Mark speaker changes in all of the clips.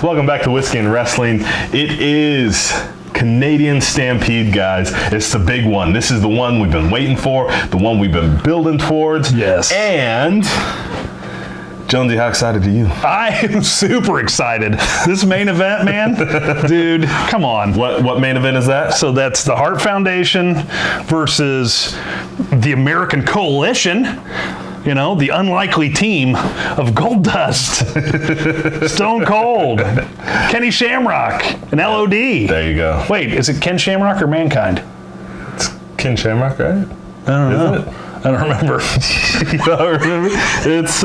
Speaker 1: Welcome back to Whiskey and Wrestling. It is Canadian Stampede, guys. It's the big one. This is the one we've been waiting for, the one we've been building towards.
Speaker 2: Yes.
Speaker 1: And Jonesy, how excited are you?
Speaker 2: I am super excited. This main event, man, dude, come on.
Speaker 1: What main event is that?
Speaker 2: So that's the Hart Foundation versus the American Coalition. You know, the unlikely team of Goldust, Stone Cold, Kenny Shamrock, and LOD.
Speaker 1: There you go.
Speaker 2: Wait, is it Ken Shamrock or Mankind?
Speaker 1: It's Ken Shamrock, right?
Speaker 2: I don't know.
Speaker 1: Is it?
Speaker 2: I don't remember.
Speaker 1: You don't remember? It's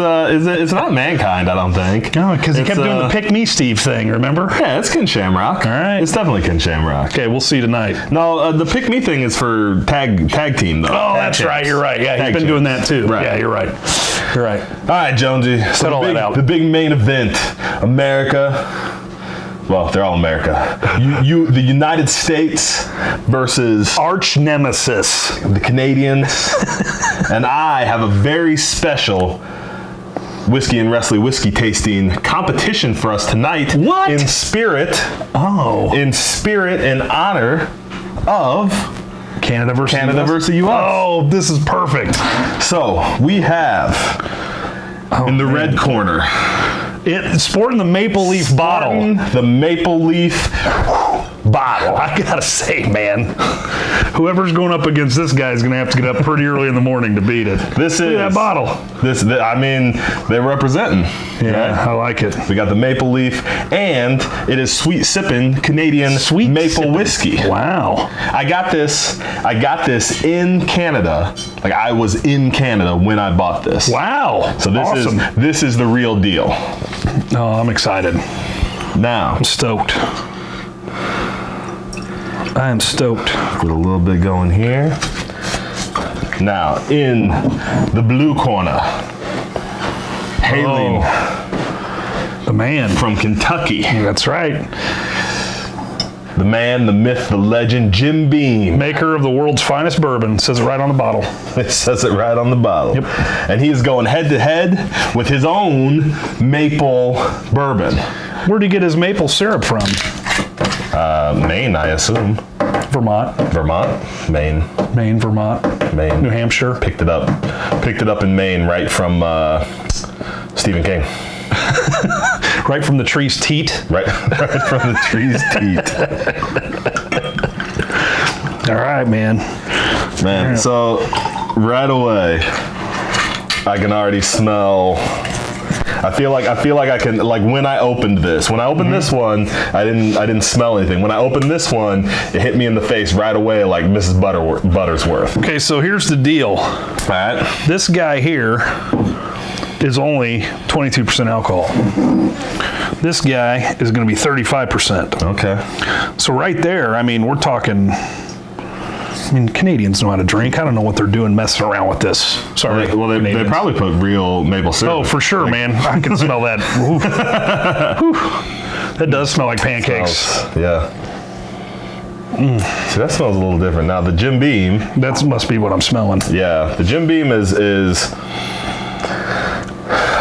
Speaker 1: not Mankind, I don't think.
Speaker 2: No, because he kept doing the Pick Me Steve thing, remember?
Speaker 1: Yeah, it's Ken Shamrock.
Speaker 2: All right.
Speaker 1: It's definitely Ken Shamrock.
Speaker 2: Okay, we'll see tonight.
Speaker 1: No, the Pick Me thing is for tag team, though.
Speaker 2: Oh, that's
Speaker 1: champs.
Speaker 2: right. You're right. Yeah,
Speaker 1: Tag
Speaker 2: he's been doing that too.
Speaker 1: Right.
Speaker 2: Yeah, you're right. You're right.
Speaker 1: All right, Jonesy.
Speaker 2: Set all that out.
Speaker 1: The big main event. America. Well, they're all America. The United States versus
Speaker 2: Arch nemesis.
Speaker 1: the Canadians. And I have a very special Whiskey and Wrestling whiskey tasting competition for us tonight.
Speaker 2: What?
Speaker 1: In spirit.
Speaker 2: Oh.
Speaker 1: In spirit and honor of
Speaker 2: Canada versus
Speaker 1: US.
Speaker 2: Oh, this is perfect.
Speaker 1: So we have in the red corner.
Speaker 2: It's sporting the Maple Leaf bottle.
Speaker 1: The Maple Leaf bottle.
Speaker 2: I gotta say, man, whoever's going up against this guy is gonna have to get up pretty early in the morning to beat it.
Speaker 1: This
Speaker 2: Look
Speaker 1: is
Speaker 2: at that bottle.
Speaker 1: I mean, they're representing.
Speaker 2: Yeah,
Speaker 1: right?
Speaker 2: I like it.
Speaker 1: We got the Maple Leaf, and it is sweet sipping Canadian maple whiskey.
Speaker 2: Wow.
Speaker 1: I got this in Canada. Like, I was in Canada when I bought this.
Speaker 2: Wow.
Speaker 1: So
Speaker 2: awesome.
Speaker 1: this is the real deal.
Speaker 2: Oh, I'm excited.
Speaker 1: Now,
Speaker 2: I'm stoked. I am stoked.
Speaker 1: Get a little bit going here. Now, in the blue corner, hailing
Speaker 2: the man
Speaker 1: from Kentucky.
Speaker 2: That's right.
Speaker 1: The man, the myth, the legend, Jim Beam.
Speaker 2: Maker of the world's finest bourbon. Says it right on the bottle.
Speaker 1: It says it right on the bottle.
Speaker 2: Yep.
Speaker 1: And he is going head to head with his own maple bourbon.
Speaker 2: Where'd he get his maple syrup from?
Speaker 1: Maine, I assume.
Speaker 2: Vermont.
Speaker 1: Maine.
Speaker 2: Maine, Vermont.
Speaker 1: Maine.
Speaker 2: New Hampshire.
Speaker 1: Picked it up in Maine, right from Stephen King.
Speaker 2: Right from the tree's teat.
Speaker 1: Right from the tree's teat.
Speaker 2: All right, man.
Speaker 1: Man, so right away, I can already smell. I feel like I can, like, when I opened this one, I didn't smell anything. When I opened this one, it hit me in the face right away, like Mrs. Buttersworth.
Speaker 2: Okay, so here's the deal.
Speaker 1: All right.
Speaker 2: This guy here is only 22% alcohol. This guy is going to be 35%.
Speaker 1: Okay.
Speaker 2: So right there, I mean, we're talking. I mean, Canadians know how to drink. I don't know what they're doing messing around with this. Sorry.
Speaker 1: Well, they probably put real maple syrup.
Speaker 2: Oh, for sure, man. I can smell that. Ooh. Whew. That does smell like pancakes.
Speaker 1: Yeah. See, that smells a little different. Now, the Jim Beam.
Speaker 2: That must be what I'm smelling.
Speaker 1: Yeah, the Jim Beam is.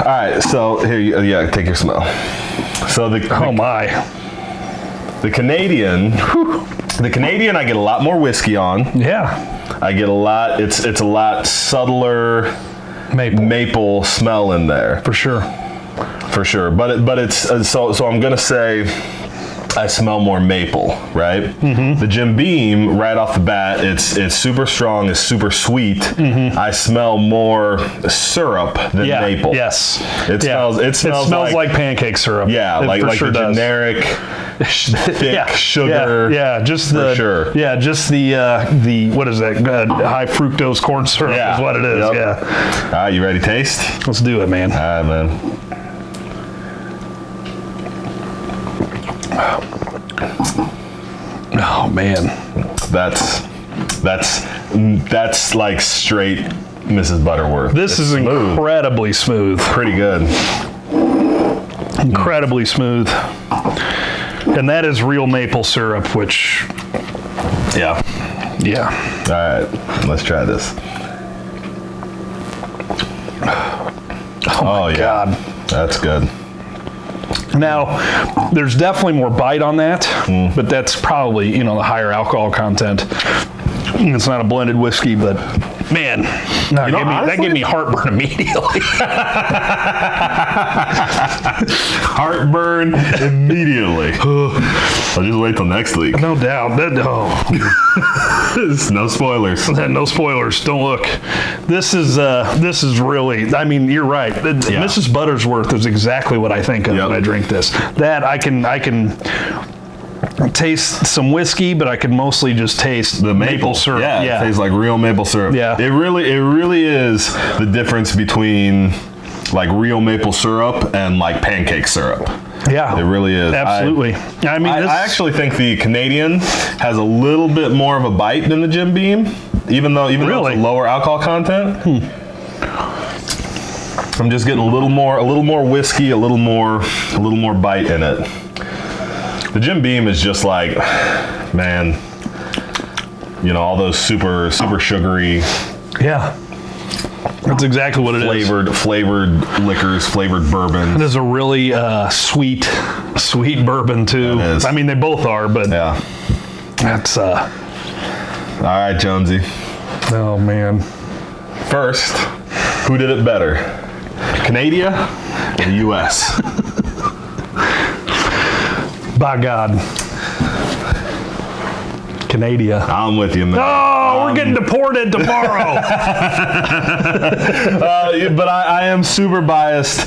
Speaker 1: All right, so here, take your smell. So the Canadian. Whew. The Canadian, I get a lot more whiskey on.
Speaker 2: Yeah.
Speaker 1: I get a lot. It's a lot subtler maple smell in there.
Speaker 2: For sure.
Speaker 1: But it's so I'm gonna say I smell more maple, right? Mm-hmm. The Jim Beam, right off the bat, it's super strong, it's super sweet. Mm-hmm. I smell more syrup than maple.
Speaker 2: Yes.
Speaker 1: It smells
Speaker 2: like pancake syrup.
Speaker 1: Yeah, like
Speaker 2: sure
Speaker 1: the
Speaker 2: does.
Speaker 1: Generic thick sugar.
Speaker 2: Yeah, just the what is that? High fructose corn syrup is what it is.
Speaker 1: Yep.
Speaker 2: Yeah.
Speaker 1: All right, you ready to taste?
Speaker 2: Let's do it, man.
Speaker 1: All right, man.
Speaker 2: Oh man,
Speaker 1: that's like straight Mrs. Butterworth.
Speaker 2: This is smooth. Incredibly smooth.
Speaker 1: Pretty good.
Speaker 2: Incredibly smooth. And that is real maple syrup, which,
Speaker 1: yeah. All right, let's try this.
Speaker 2: Oh my God.
Speaker 1: That's good.
Speaker 2: Now, there's definitely more bite on that, but that's probably, the higher alcohol content. It's not a blended whiskey, but man, that gave me heartburn immediately.
Speaker 1: Heartburn immediately. I'll just wait till next week.
Speaker 2: No doubt.
Speaker 1: No spoilers.
Speaker 2: No spoilers. Don't look. This is really. I mean, you're right. Mrs. Buttersworth is exactly what I think of when I drink this. That I can taste some whiskey, but I can mostly just taste the maple syrup.
Speaker 1: Yeah, it tastes like real maple syrup.
Speaker 2: Yeah,
Speaker 1: it really is the difference between like real maple syrup and like pancake syrup.
Speaker 2: Yeah,
Speaker 1: it really is.
Speaker 2: Absolutely.
Speaker 1: I actually think the Canadian has a little bit more of a bite than the Jim Beam, even though it's a lower alcohol content. I'm just getting a little more whiskey, a little more bite in it. The Jim Beam is just like, man, all those super sugary.
Speaker 2: Yeah. That's exactly what it is.
Speaker 1: Flavored liquors, flavored bourbon.
Speaker 2: It is a really sweet bourbon too.
Speaker 1: It is.
Speaker 2: I mean, they both are, but
Speaker 1: yeah.
Speaker 2: That's
Speaker 1: all right, Jonesy.
Speaker 2: Oh man.
Speaker 1: First, who did it better, Canada or the U.S.?
Speaker 2: By God. Canada.
Speaker 1: I'm with you, man.
Speaker 2: Oh, we're getting deported tomorrow.
Speaker 1: But I am super biased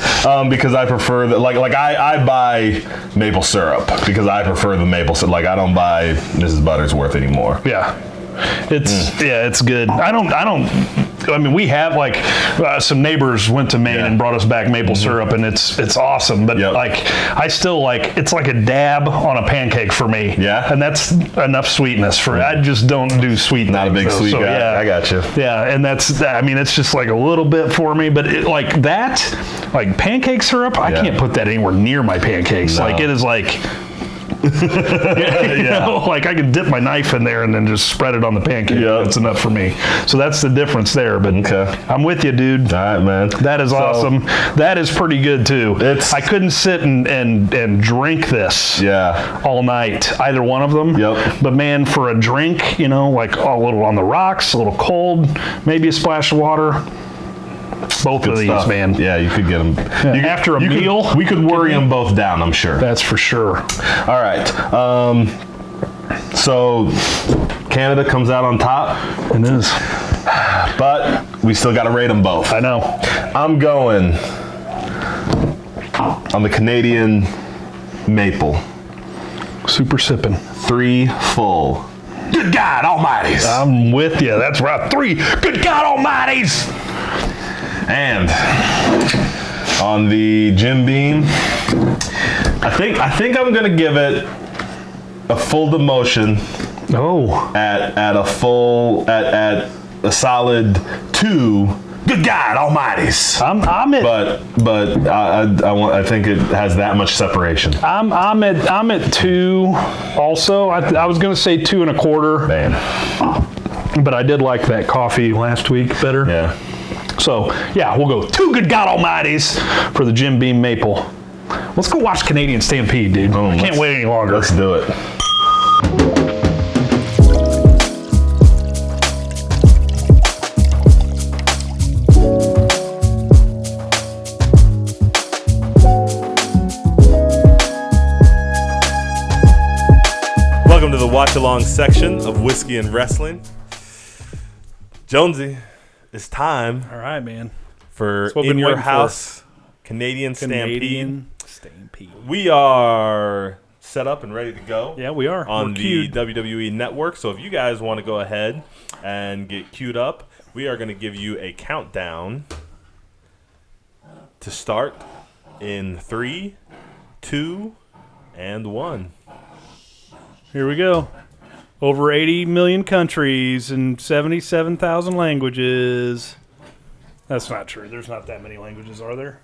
Speaker 1: because I prefer that. Like I buy maple syrup because I prefer the maple syrup. Like I don't buy Mrs. Buttersworth anymore.
Speaker 2: Yeah. It's good. I mean, we have some neighbors went to Maine and brought us back maple syrup, and it's awesome. But I still it's like a dab on a pancake for me.
Speaker 1: Yeah,
Speaker 2: and that's enough sweetness for. I just don't do sweet.
Speaker 1: Not
Speaker 2: things,
Speaker 1: a big sweet guy.
Speaker 2: Yeah,
Speaker 1: I got you.
Speaker 2: Yeah, and it's just like a little bit for me. But pancake syrup, I can't put that anywhere near my pancakes.
Speaker 1: No.
Speaker 2: Like it is like. I can dip my knife in there and then just spread it on the pancake. That's enough for me. So that's the difference there. But I'm with you, dude.
Speaker 1: All right, man.
Speaker 2: That is awesome. That is pretty good too. I couldn't sit and drink this all night, either one of them.
Speaker 1: Yep.
Speaker 2: But man, for a drink, like a little on the rocks, a little cold, maybe a splash of water. Both
Speaker 1: Good
Speaker 2: of these,
Speaker 1: stuff.
Speaker 2: man.
Speaker 1: Yeah, you could get them.
Speaker 2: After a meal,
Speaker 1: we could worry them both down, I'm sure.
Speaker 2: That's for sure.
Speaker 1: All right. So Canada comes out on top.
Speaker 2: It is.
Speaker 1: But we still got to rate them both.
Speaker 2: I know.
Speaker 1: I'm going on the Canadian maple.
Speaker 2: Super sipping.
Speaker 1: 3 full. Good God Almighty's.
Speaker 2: I'm with you. That's right. 3. Good God Almighty's.
Speaker 1: And on the Jim Beam, I think I'm gonna give it a full demotion.
Speaker 2: Oh.
Speaker 1: At a solid 2. Good God Almighty's.
Speaker 2: I'm at.
Speaker 1: But I think it has that much separation.
Speaker 2: I'm at 2. Also, I was gonna say 2 1/4.
Speaker 1: Man.
Speaker 2: But I did like that coffee last week better.
Speaker 1: Yeah.
Speaker 2: So yeah, we'll go 2 Good God Almighty's for the Jim Beam Maple. Let's go watch Canadian Stampede, dude. I can't wait any longer.
Speaker 1: Let's do it. Welcome to the watch along section of Whiskey and Wrestling. Jonesy, it's time.
Speaker 2: All right, man.
Speaker 1: For In Your House Canadian Stampede. We are set up and ready to go.
Speaker 2: Yeah, we are.
Speaker 1: On the WWE Network. So if you guys want to go ahead and get queued up, we are going to give you a countdown to start in 3, 2, and 1.
Speaker 2: Here we go. Over 80 million countries and 77,000 languages. That's not true. There's not that many languages, are there?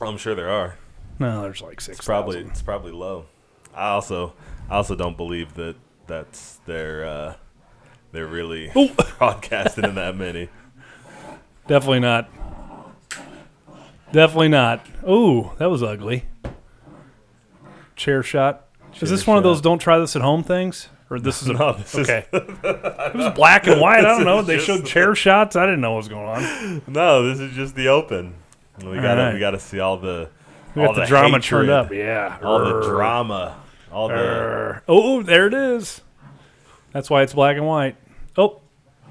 Speaker 1: I'm sure there are.
Speaker 2: No, there's like 6,000.
Speaker 1: It's probably low. I also don't believe that's they're really broadcasting in that many.
Speaker 2: Definitely not. Definitely not. Ooh, that was ugly. chair shot. Is this one of those don't try this at home things? Or this is
Speaker 1: No, this
Speaker 2: okay. It was black and white. I don't know. They showed chair shots. I didn't know what was going on.
Speaker 1: No, this is just the open. We gotta see all the
Speaker 2: drama
Speaker 1: hatred,
Speaker 2: turned up. Yeah,
Speaker 1: all the drama, all the.
Speaker 2: Oh, there it is. That's why it's black and white. Oh,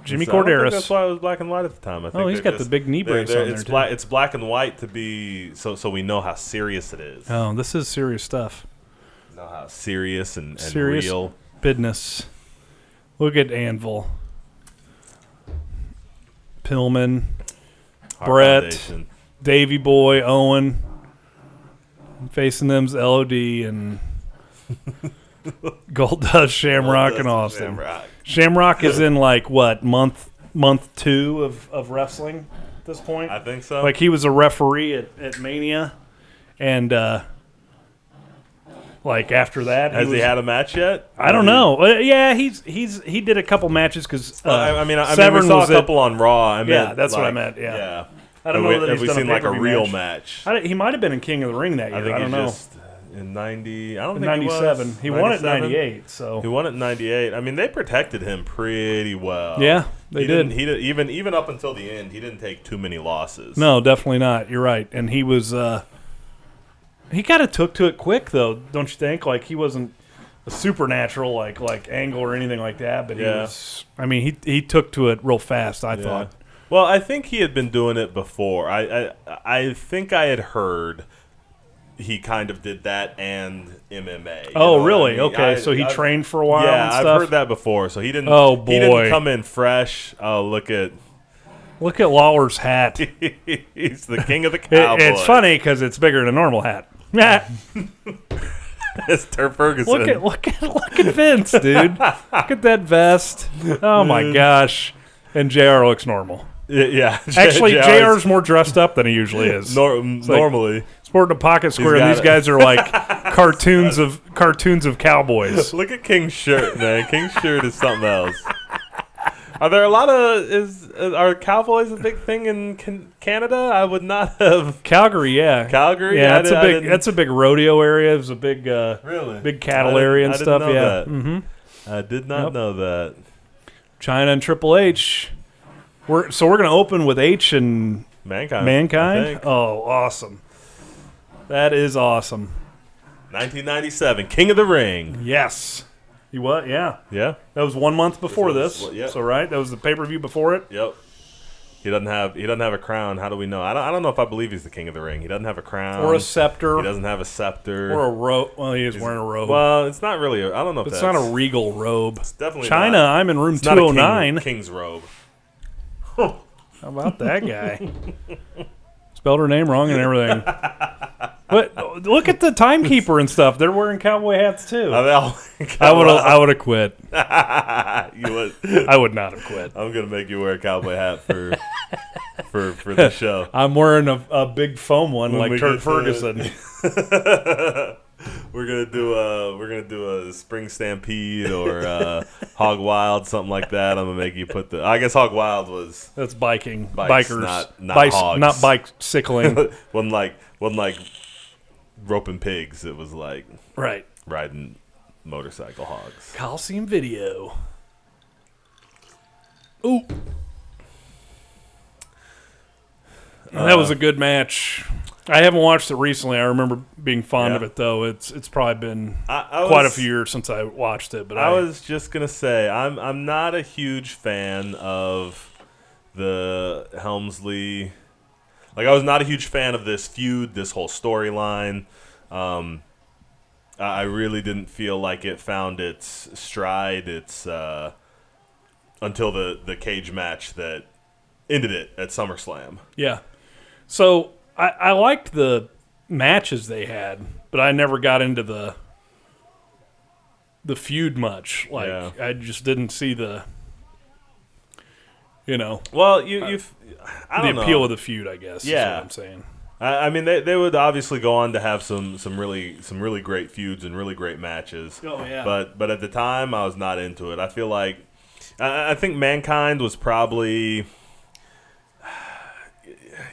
Speaker 2: Jimmy
Speaker 1: I don't think
Speaker 2: Corderas.
Speaker 1: that's why it was black and white at the time. I think
Speaker 2: He's got the big knee brace on there too.
Speaker 1: It's black and white to be so we know how serious it is.
Speaker 2: Oh, this is serious stuff.
Speaker 1: Know how serious and
Speaker 2: Serious
Speaker 1: real
Speaker 2: business. Look at Anvil, Pillman,
Speaker 1: Heart
Speaker 2: Brett,
Speaker 1: Foundation.
Speaker 2: Davey Boy, Owen. Facing them's LOD and Gold Dust, Shamrock, and Austin. Shamrock is in like what month 2 of wrestling at this point.
Speaker 1: I think so.
Speaker 2: Like he was a referee at Mania, and like after that,
Speaker 1: has he had a match yet?
Speaker 2: I don't know. Yeah, he did a couple matches because
Speaker 1: I mean,
Speaker 2: Severn
Speaker 1: we saw
Speaker 2: was
Speaker 1: a couple on Raw.
Speaker 2: Yeah, that's what I meant. Yeah. I don't know that
Speaker 1: have
Speaker 2: he's
Speaker 1: we
Speaker 2: done
Speaker 1: seen like a
Speaker 2: pay-per-view
Speaker 1: real match?
Speaker 2: He might have been in King of the Ring that year. I don't know.
Speaker 1: Just in 90. I don't
Speaker 2: In
Speaker 1: think
Speaker 2: 97. He won at 98. So
Speaker 1: he won at 98. I mean, they protected him pretty well.
Speaker 2: Yeah, they did.
Speaker 1: He did even up until the end. He didn't take too many losses.
Speaker 2: No, definitely not. You're right. And he was. He kind of took to it quick, though, don't you think? Like he wasn't a supernatural like Angle or anything like that, but he was. I mean, he took to it real fast. I thought.
Speaker 1: Well, I think he had been doing it before. I think I had heard he kind of did that and MMA.
Speaker 2: Oh, really? I mean? Okay, so he trained for a while.
Speaker 1: Yeah,
Speaker 2: and stuff?
Speaker 1: I've heard that before. So he didn't.
Speaker 2: Oh boy,
Speaker 1: he didn't come in fresh. Oh, look at
Speaker 2: Lawler's hat.
Speaker 1: He's the king of the Cowboys.
Speaker 2: It's funny because it's bigger than a normal hat.
Speaker 1: It's Turf Ferguson.
Speaker 2: Look at Vince, dude. Look at that vest. Oh my gosh. And JR looks normal.
Speaker 1: Yeah.
Speaker 2: Actually, JR's more dressed up than he usually is.
Speaker 1: Normally.
Speaker 2: Sporting a pocket square, and these guys are like cartoons of cowboys.
Speaker 1: Look at King's shirt, man. King's shirt is something else. Are there a lot of are cowboys a big thing in Canada? I would not have.
Speaker 2: Calgary, yeah.
Speaker 1: Calgary,
Speaker 2: yeah. That's a big rodeo area. It's a big
Speaker 1: really
Speaker 2: big cattle area and stuff.
Speaker 1: Know
Speaker 2: yeah,
Speaker 1: that. Mm-hmm. I did not know that.
Speaker 2: China and Triple H. We're going to open with H and Mankind. Oh, awesome! That is awesome.
Speaker 1: 1997, King of the Ring.
Speaker 2: Yes. You what? Yeah.
Speaker 1: Yeah.
Speaker 2: That was 1 month before this.
Speaker 1: Yep.
Speaker 2: So right, that was the pay-per-view before it.
Speaker 1: Yep. He doesn't have a crown. How do we know? I don't know if I believe he's the King of the Ring. He doesn't have a crown
Speaker 2: or a scepter.
Speaker 1: He doesn't have a scepter
Speaker 2: or a robe. Well, he is wearing a robe.
Speaker 1: Well, it's not really. I don't know if
Speaker 2: it's not a regal robe.
Speaker 1: It's definitely
Speaker 2: China.
Speaker 1: Not.
Speaker 2: I'm in room
Speaker 1: it's
Speaker 2: 209.
Speaker 1: Not a king's robe.
Speaker 2: How about that guy? Spelled her name wrong and everything. But look at the timekeeper and stuff. They're wearing cowboy hats too. I would have quit.
Speaker 1: You would.
Speaker 2: I would not have quit.
Speaker 1: I'm gonna make you wear a cowboy hat for the show.
Speaker 2: I'm wearing a big foam one like Turk Ferguson.
Speaker 1: We're gonna do a spring stampede or hog wild, something like that. I'm gonna make you put I guess hog wild was
Speaker 2: that's biking,
Speaker 1: bikes,
Speaker 2: bikers,
Speaker 1: not hogs,
Speaker 2: not bicycling.
Speaker 1: wasn't like roping pigs. It was like riding motorcycle hogs.
Speaker 2: Coliseum video. Ooh. That was a good match. I haven't watched it recently. I remember being fond of it, though. It's probably been quite a few years since I watched it. But
Speaker 1: I was just gonna say I'm not a huge fan of the Helmsley. Like I was not a huge fan of this feud, this whole storyline. I really didn't feel like it found its stride. Until the cage match that ended it at SummerSlam.
Speaker 2: Yeah. So I liked the matches they had, but I never got into the feud much. Like I just didn't see the,
Speaker 1: Well, I don't know.
Speaker 2: appeal of the feud. I guess.
Speaker 1: Yeah,
Speaker 2: is what I'm saying.
Speaker 1: I mean, they would obviously go on to have some really great feuds and really great matches.
Speaker 2: Oh yeah.
Speaker 1: But at the time, I was not into it. I feel like I think Mankind was probably.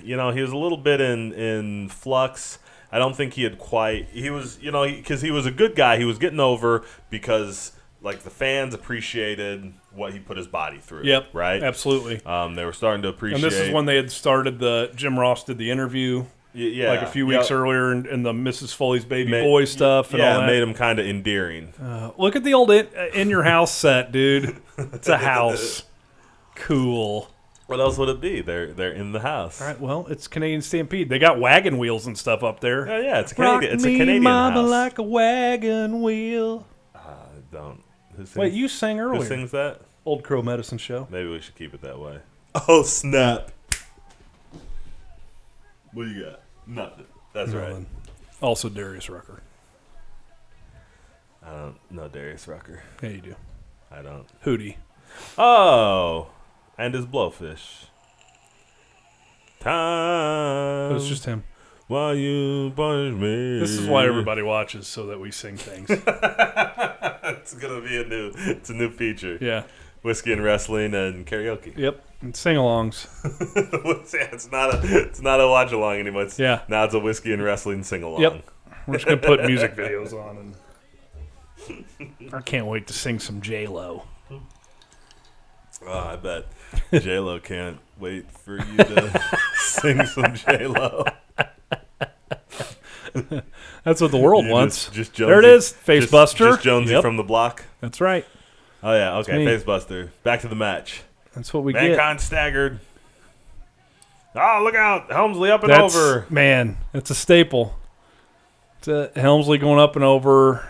Speaker 1: He was a little bit in flux. I don't think he had quite. He was, because he was a good guy. He was getting over because like the fans appreciated what he put his body through.
Speaker 2: Yep.
Speaker 1: Right.
Speaker 2: Absolutely.
Speaker 1: They were starting to appreciate.
Speaker 2: And this is when they had started Jim Ross did the interview.
Speaker 1: Yeah.
Speaker 2: Like a few weeks earlier, and the Mrs. Foley's baby boy stuff. And all that.
Speaker 1: Made him kind of endearing.
Speaker 2: Look at the old in your house set, dude. It's a house. Cool.
Speaker 1: What else would it be? They're in the house.
Speaker 2: All right. Well, it's Canadian Stampede. They got wagon wheels and stuff up there.
Speaker 1: Oh, yeah, it's a
Speaker 2: Rock
Speaker 1: Canadian. It's a
Speaker 2: me,
Speaker 1: Canadian
Speaker 2: mama,
Speaker 1: house.
Speaker 2: like a wagon wheel.
Speaker 1: Don't.
Speaker 2: Wait, you sang earlier.
Speaker 1: Who sings that?
Speaker 2: Old Crow Medicine Show.
Speaker 1: Maybe we should keep it that way. Oh snap! What do you got? Nothing. That's right.
Speaker 2: Also Darius Rucker.
Speaker 1: I don't know Darius Rucker.
Speaker 2: Yeah, you do.
Speaker 1: I don't.
Speaker 2: Hootie.
Speaker 1: Oh, and his Blowfish. Time.
Speaker 2: It was just him.
Speaker 1: Why you punish me?
Speaker 2: This is why everybody watches, so that we sing things.
Speaker 1: It's gonna be a new feature.
Speaker 2: Yeah.
Speaker 1: Whiskey and wrestling and karaoke.
Speaker 2: Yep. And sing-alongs.
Speaker 1: It's not a watch along anymore. Now it's a whiskey and wrestling sing along.
Speaker 2: Yep. We're just gonna put music videos on, and I can't wait to sing some J-Lo.
Speaker 1: Oh, I bet J-Lo can't wait for you to sing some J-Lo.
Speaker 2: That's what the world wants.
Speaker 1: Just Jonesy,
Speaker 2: there it is, Facebuster.
Speaker 1: Just Jonesy from the block.
Speaker 2: That's right.
Speaker 1: Oh yeah, okay, Facebuster. Back to the match.
Speaker 2: That's what we get.
Speaker 1: Mankind staggered. Oh, look out! Helmsley up and over.
Speaker 2: Man, it's a staple. It's Helmsley going up and over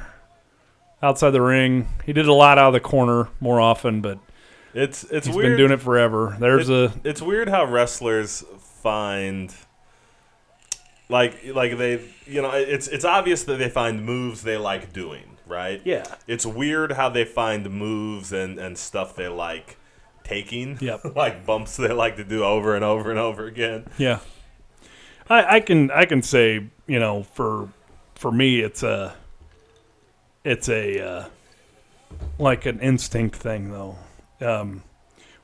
Speaker 2: outside the ring. He did a lot out of the corner more often, but
Speaker 1: it's
Speaker 2: he's
Speaker 1: weird.
Speaker 2: been doing it forever.
Speaker 1: It's weird how wrestlers find like they it's obvious that they find moves they like doing, right?
Speaker 2: Yeah.
Speaker 1: It's weird how they find moves and stuff they like taking.
Speaker 2: Yep.
Speaker 1: Like bumps they like to do over and over and over again.
Speaker 2: Yeah. I can say, for me it's a like an instinct thing though.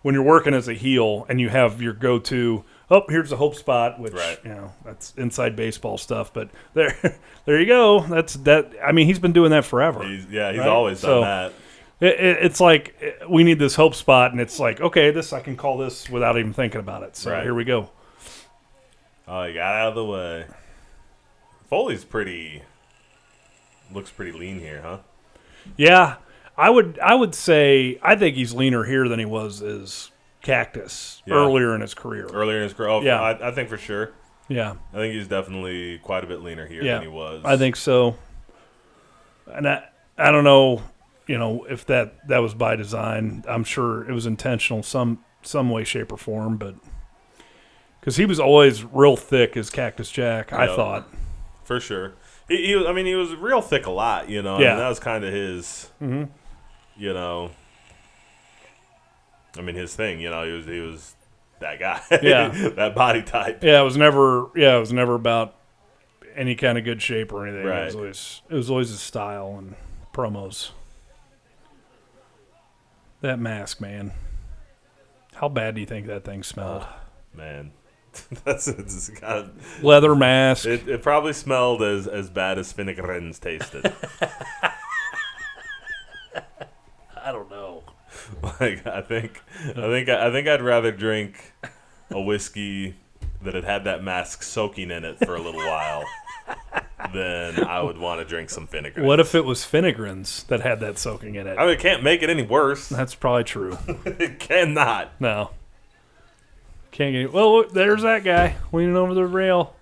Speaker 2: When you're working as a heel and you have your go-to, here's the hope spot, which that's inside baseball stuff. But there you go. That's that. I mean, he's been doing that forever.
Speaker 1: He's always done that.
Speaker 2: It's like we need this hope spot, and it's like, okay, I can call this without even thinking about it. So here we go.
Speaker 1: Oh, he got out of the way. Foley's looks pretty lean here, huh?
Speaker 2: Yeah. I would say I think he's leaner here than he was as Cactus earlier in his career.
Speaker 1: I think for sure.
Speaker 2: Yeah.
Speaker 1: I think he's definitely quite a bit leaner here than he was.
Speaker 2: I think so. And I don't know, if that was by design. I'm sure it was intentional some way, shape, or form, but because he was always real thick as Cactus Jack, I thought. For
Speaker 1: sure. He was real thick a lot, Yeah. I mean, that was kind of his, his thing, he was that guy.
Speaker 2: Yeah.
Speaker 1: That body type.
Speaker 2: Yeah, it was never about any kind of good shape or anything.
Speaker 1: Right.
Speaker 2: It was always his style and promos. That mask, man. How bad do you think that thing smelled?
Speaker 1: Man. It's got a
Speaker 2: leather mask.
Speaker 1: It probably smelled as bad as Finnegan's tasted.
Speaker 2: I don't know.
Speaker 1: Like I think I'd rather drink a whiskey that had that mask soaking in it for a little while than I would want to drink some Finnegan's.
Speaker 2: What if it was Finnegan's that had that soaking in it?
Speaker 1: I mean, it can't make it any worse.
Speaker 2: That's probably true.
Speaker 1: It cannot.
Speaker 2: No. Can't get it. Well, look, there's that guy leaning over the rail.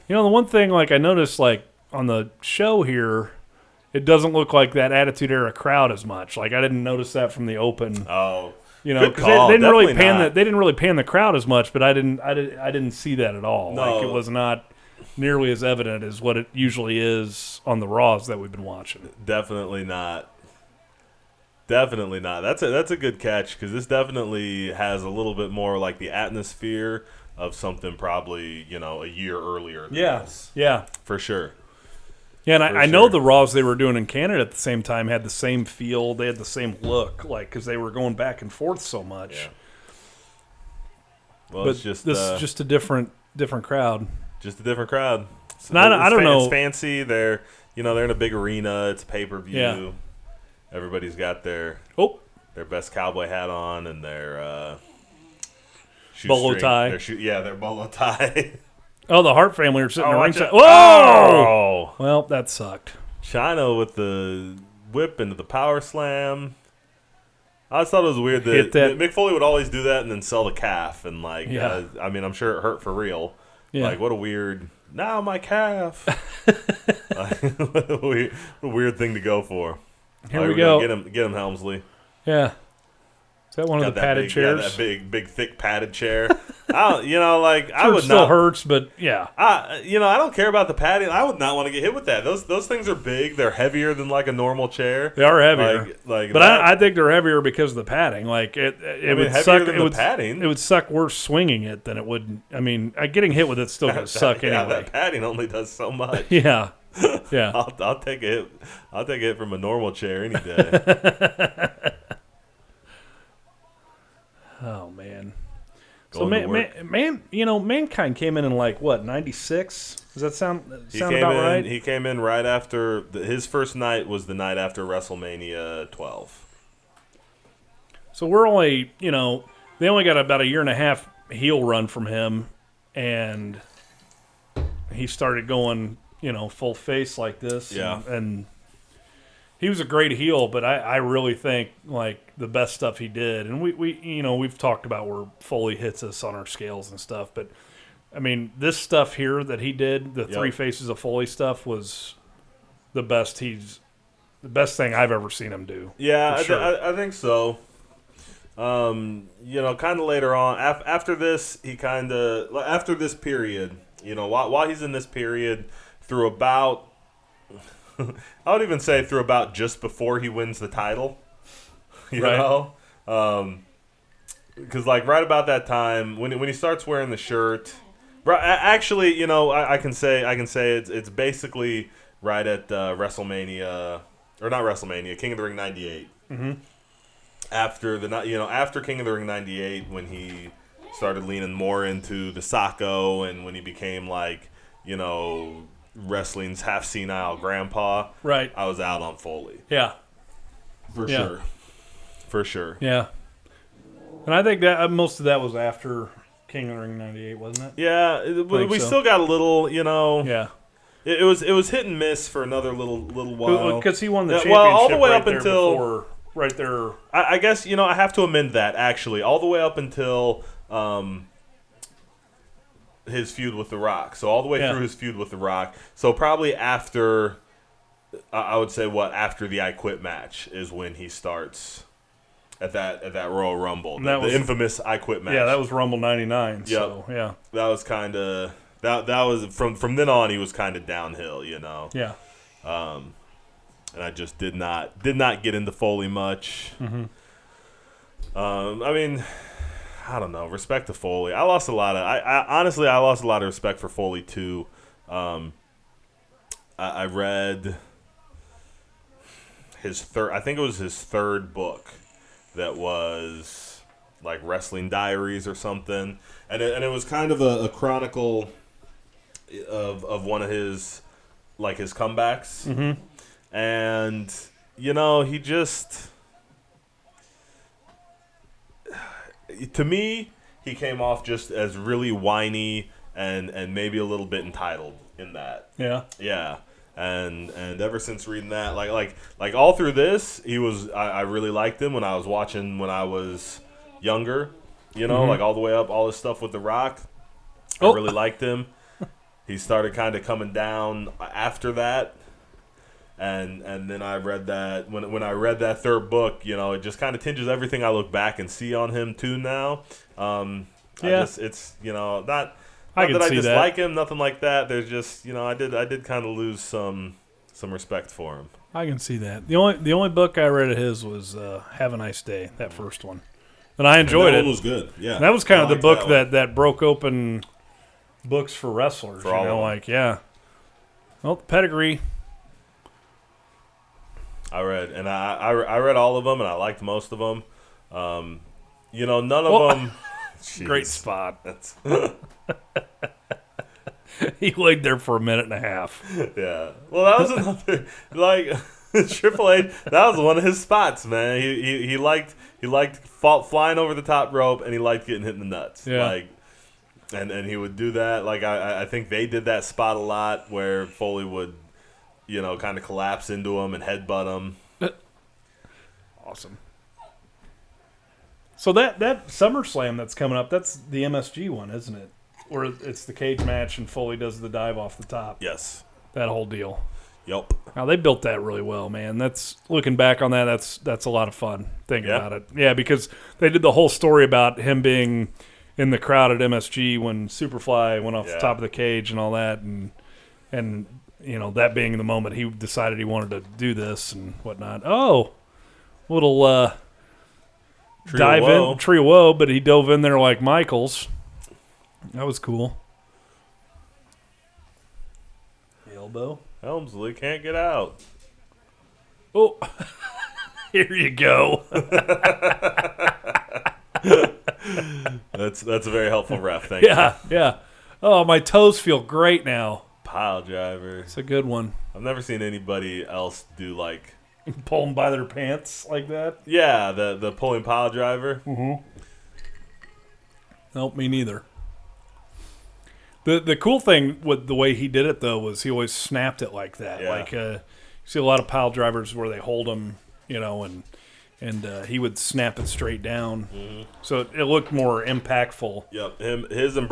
Speaker 2: The one thing I noticed on the show here, it doesn't look like that Attitude Era crowd as much. I didn't notice that from the open.
Speaker 1: Oh,
Speaker 2: because they didn't really pan they didn't really pan the crowd as much, but I didn't see that at all.
Speaker 1: No.
Speaker 2: It was not nearly as evident as what it usually is on the Raws that we've been watching.
Speaker 1: Definitely not. Definitely not. That's a good catch because this definitely has a little bit more like the atmosphere of something probably a year earlier than this.
Speaker 2: Yeah,
Speaker 1: for sure.
Speaker 2: Yeah, and I know the Raws they were doing in Canada at the same time had the same feel. They had the same look, because they were going back and forth so much.
Speaker 1: Yeah. Well,
Speaker 2: but this is just a different crowd.
Speaker 1: Just a different crowd.
Speaker 2: I don't know.
Speaker 1: It's fancy. They're they're in a big arena. It's a pay-per-view.
Speaker 2: Yeah.
Speaker 1: Everybody's got their best cowboy hat on and their
Speaker 2: bolo tie.
Speaker 1: Their bolo tie.
Speaker 2: Oh, the Hart family are sitting in the ringside.
Speaker 1: Whoa! Oh!
Speaker 2: Well, that sucked.
Speaker 1: China with the whip into the power slam. I just thought it was weird that Mick Foley would always do that and then sell the calf. And, I'm sure it hurt for real.
Speaker 2: Yeah.
Speaker 1: Like, what a weird, now my calf. What a weird thing to go for.
Speaker 2: Here we go.
Speaker 1: Get him, Helmsley.
Speaker 2: Yeah. Is that one of the padded chairs?
Speaker 1: Yeah, that big, thick padded chair. I would
Speaker 2: still hurts, but yeah.
Speaker 1: I don't care about the padding. I would not want to get hit with that. Those things are big. They're heavier than like a normal chair.
Speaker 2: They are heavier. I think they're heavier because of the padding. Like it would suck.
Speaker 1: Padding.
Speaker 2: It would suck worse swinging it than it would. I mean, getting hit with it's still gonna suck anyway.
Speaker 1: That padding only does so much.
Speaker 2: Yeah. Yeah.
Speaker 1: I'll take it. I'll take it from a normal chair any day.
Speaker 2: Oh man. So Mankind came in like what, 96? Does that sound about right?
Speaker 1: He came in right after his first night was the night after WrestleMania 12.
Speaker 2: So we're only, they only got about a year and a half heel run from him, and he started going, full face like this.
Speaker 1: Yeah.
Speaker 2: And he was a great heel, but I really think like the best stuff he did, and we've talked about where Foley hits us on our scales and stuff, but I mean this stuff here that he did, the Three Faces of Foley stuff, was the best thing I've ever seen him do.
Speaker 1: Yeah,
Speaker 2: sure.
Speaker 1: I think so. Kind of later on after this, after this period, while he's in this period through about. I would even say through about just before he wins the title, because right about that time when he starts wearing the shirt, actually, I can say it's basically right at WrestleMania, or not WrestleMania, King of the Ring '98.
Speaker 2: Mm-hmm.
Speaker 1: After King of the Ring '98, when he started leaning more into the Sacco and when he became like wrestling's half senile grandpa,
Speaker 2: right?
Speaker 1: I was out on Foley.
Speaker 2: Yeah,
Speaker 1: for sure.
Speaker 2: Yeah, and I think that most of that was after King of the Ring '98, wasn't it?
Speaker 1: Yeah, we still got a little,
Speaker 2: Yeah,
Speaker 1: it was hit and miss for another little while
Speaker 2: because he won the championship.
Speaker 1: Well, all the way
Speaker 2: right
Speaker 1: up until
Speaker 2: right there.
Speaker 1: I guess I have to amend that actually. All the way up until his feud with The Rock. So all the way through his feud with The Rock. So probably after, I would say after the I Quit match is when he starts at that Royal Rumble. The infamous I Quit match.
Speaker 2: Yeah, that was Rumble '99.
Speaker 1: Yep.
Speaker 2: So, yeah.
Speaker 1: That was kind of, that was, from then on, he was kind of downhill,
Speaker 2: Yeah.
Speaker 1: And I just did not get into Foley much.
Speaker 2: Mm-hmm.
Speaker 1: I mean, I don't know. Respect to Foley. I lost a lot of. Honestly, I lost a lot of respect for Foley too. I read his third. I think it was his third book, that was like Wrestling Diaries or something, and it was kind of a chronicle of one of his his comebacks, and he just. To me, he came off just as really whiny and maybe a little bit entitled in that.
Speaker 2: Yeah.
Speaker 1: Yeah. And ever since reading that, like all through this, he was I really liked him when I was watching when I was younger, like all the way up, all this stuff with The Rock. I really liked him. He started kind of coming down after that. And then I read that when I read that third book, it just kind of tinges everything I look back and see on him too now. It's not that I dislike him, nothing like that. There's just I did kind of lose some respect for him.
Speaker 2: I can see that. The only book I read of his was Have a Nice Day, that first one, and I enjoyed it.
Speaker 1: That one was good. Yeah,
Speaker 2: and that was kind of the book that broke open books for wrestlers.
Speaker 1: For all of them.
Speaker 2: Well, the pedigree.
Speaker 1: I read all of them, and I liked most of them. None of them.
Speaker 2: Great spot. He laid there for a minute and a half.
Speaker 1: Yeah. Well, that was another like Triple H. That was one of his spots, man. He liked flying over the top rope, and he liked getting hit in the nuts.
Speaker 2: Yeah.
Speaker 1: Like, and he would do that. Like I think they did that spot a lot where Foley would, kind of collapse into him and headbutt him.
Speaker 2: Awesome. So that SummerSlam that's coming up, that's the MSG one, isn't it? Where it's the cage match and Foley does the dive off the top.
Speaker 1: Yes.
Speaker 2: That whole deal.
Speaker 1: Yep.
Speaker 2: Now they built that really well, man. That's looking back on that. That's a lot of fun thinking about it. Yeah, because they did the whole story about him being in the crowd at MSG when Superfly went off the top of the cage and all that, and that being the moment he decided he wanted to do this and whatnot. Oh, little Tree of Woe, but he dove in there like Michaels. That was cool. The elbow.
Speaker 1: Helmsley can't get out.
Speaker 2: Oh, here you go.
Speaker 1: That's a very helpful ref. Thank you.
Speaker 2: Yeah. Oh, my toes feel great now.
Speaker 1: Pile driver.
Speaker 2: It's a good one.
Speaker 1: I've never seen anybody else do like
Speaker 2: pull them by their pants like that.
Speaker 1: Yeah, the pulling pile driver.
Speaker 2: Mm-hmm. Nope, me neither. The cool thing with the way he did it though was he always snapped it like that.
Speaker 1: Yeah.
Speaker 2: Like you see a lot of pile drivers where they hold them, and he would snap it straight down, so it looked more impactful.
Speaker 1: Yep, his and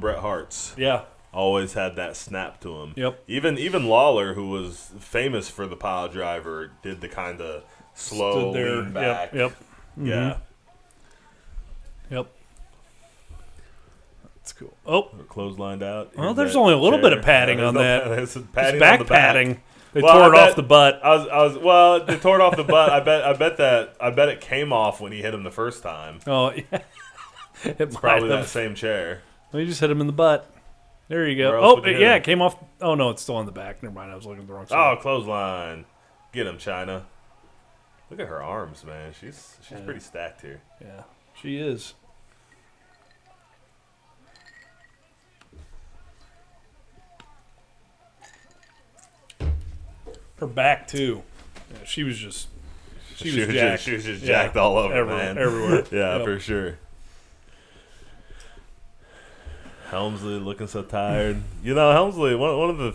Speaker 1: Bret Hart's.
Speaker 2: Yeah,
Speaker 1: always had that snap to him.
Speaker 2: Yep.
Speaker 1: Even Lawler, who was famous for the pile driver, did the kind of slow lean back.
Speaker 2: Yep. Mm-hmm.
Speaker 1: Yeah.
Speaker 2: Yep. That's cool. Oh,
Speaker 1: clotheslined out.
Speaker 2: Well, there's only a little bit of padding on that.
Speaker 1: There's padding
Speaker 2: back
Speaker 1: on the
Speaker 2: padding.
Speaker 1: Back.
Speaker 2: They tore it off the butt.
Speaker 1: They tore it off the butt. I bet it came off when he hit him the first time.
Speaker 2: Oh, yeah.
Speaker 1: It's probably that same chair.
Speaker 2: Well, you just hit him in the butt. There you go. Oh, yeah, it came off. Oh, no, it's still on the back. Never mind. I was looking at the wrong side.
Speaker 1: Oh, clothesline. Get him, China. Look at her arms, man. She's pretty stacked here.
Speaker 2: Yeah, she is. Her back too. Yeah, she was just jacked.
Speaker 1: She was just jacked all over, man.
Speaker 2: Everywhere.
Speaker 1: Yeah, for sure. Helmsley looking so tired. Helmsley, one of the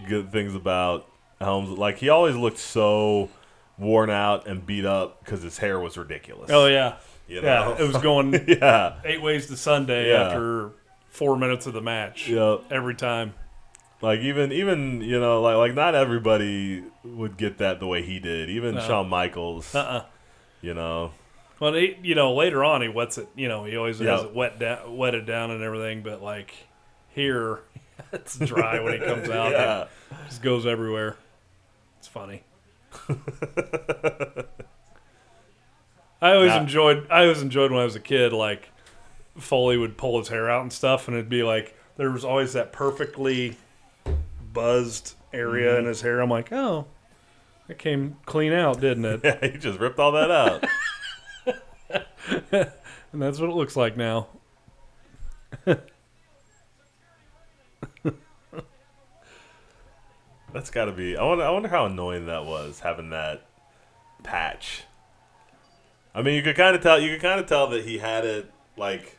Speaker 1: good things about Helmsley, like he always looked so worn out and beat up because his hair was ridiculous.
Speaker 2: Oh, yeah.
Speaker 1: Yeah,
Speaker 2: it was going 8 ways to Sunday after 4 minutes of the match.
Speaker 1: Yep.
Speaker 2: Every time.
Speaker 1: Like even like not everybody would get that the way he did. Even Shawn Michaels. Well,
Speaker 2: later on he wets it. He always has it wetted down and everything. But like here, it's dry when he comes out.
Speaker 1: Yeah,
Speaker 2: it just goes everywhere. It's funny. I always enjoyed when I was a kid. Like Foley would pull his hair out and stuff, and it'd be like there was always that perfectly buzzed area in his hair. I'm like, oh, it came clean out, didn't it?
Speaker 1: Yeah, he just ripped all that out.
Speaker 2: And that's what it looks like now.
Speaker 1: That's got to be. I wonder how annoying that was having that patch. I mean, you could kind of tell. You could kind of tell that he had it like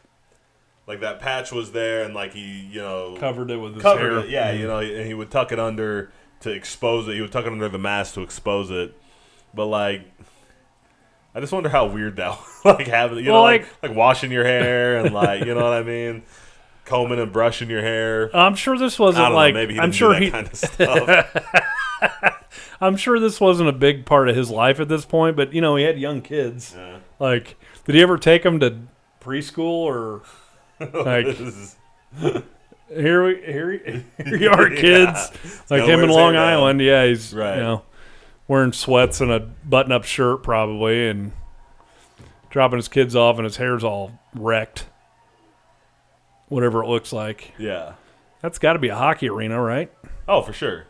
Speaker 1: that patch was there, and like he,
Speaker 2: covered it with his hair.
Speaker 1: It, yeah, and he would tuck it under to expose it. He would tuck it under the mask to expose it. But like, I just wonder how weird that was. Like having, like washing your hair and like, you know what I mean, combing and brushing your hair.
Speaker 2: I'm sure this wasn't like.
Speaker 1: Maybe he
Speaker 2: I'm
Speaker 1: didn't
Speaker 2: sure
Speaker 1: do that kind of stuff.
Speaker 2: I'm sure this wasn't a big part of his life at this point, but he had young kids. Yeah. Like, did he ever take them to preschool or? Like, here you are, kids. Like him in Long Island. Yeah, he's wearing sweats and a button-up shirt probably, and dropping his kids off, and his hair's all wrecked. Whatever it looks like.
Speaker 1: Yeah,
Speaker 2: that's got to be a hockey arena, right?
Speaker 1: Oh, for sure.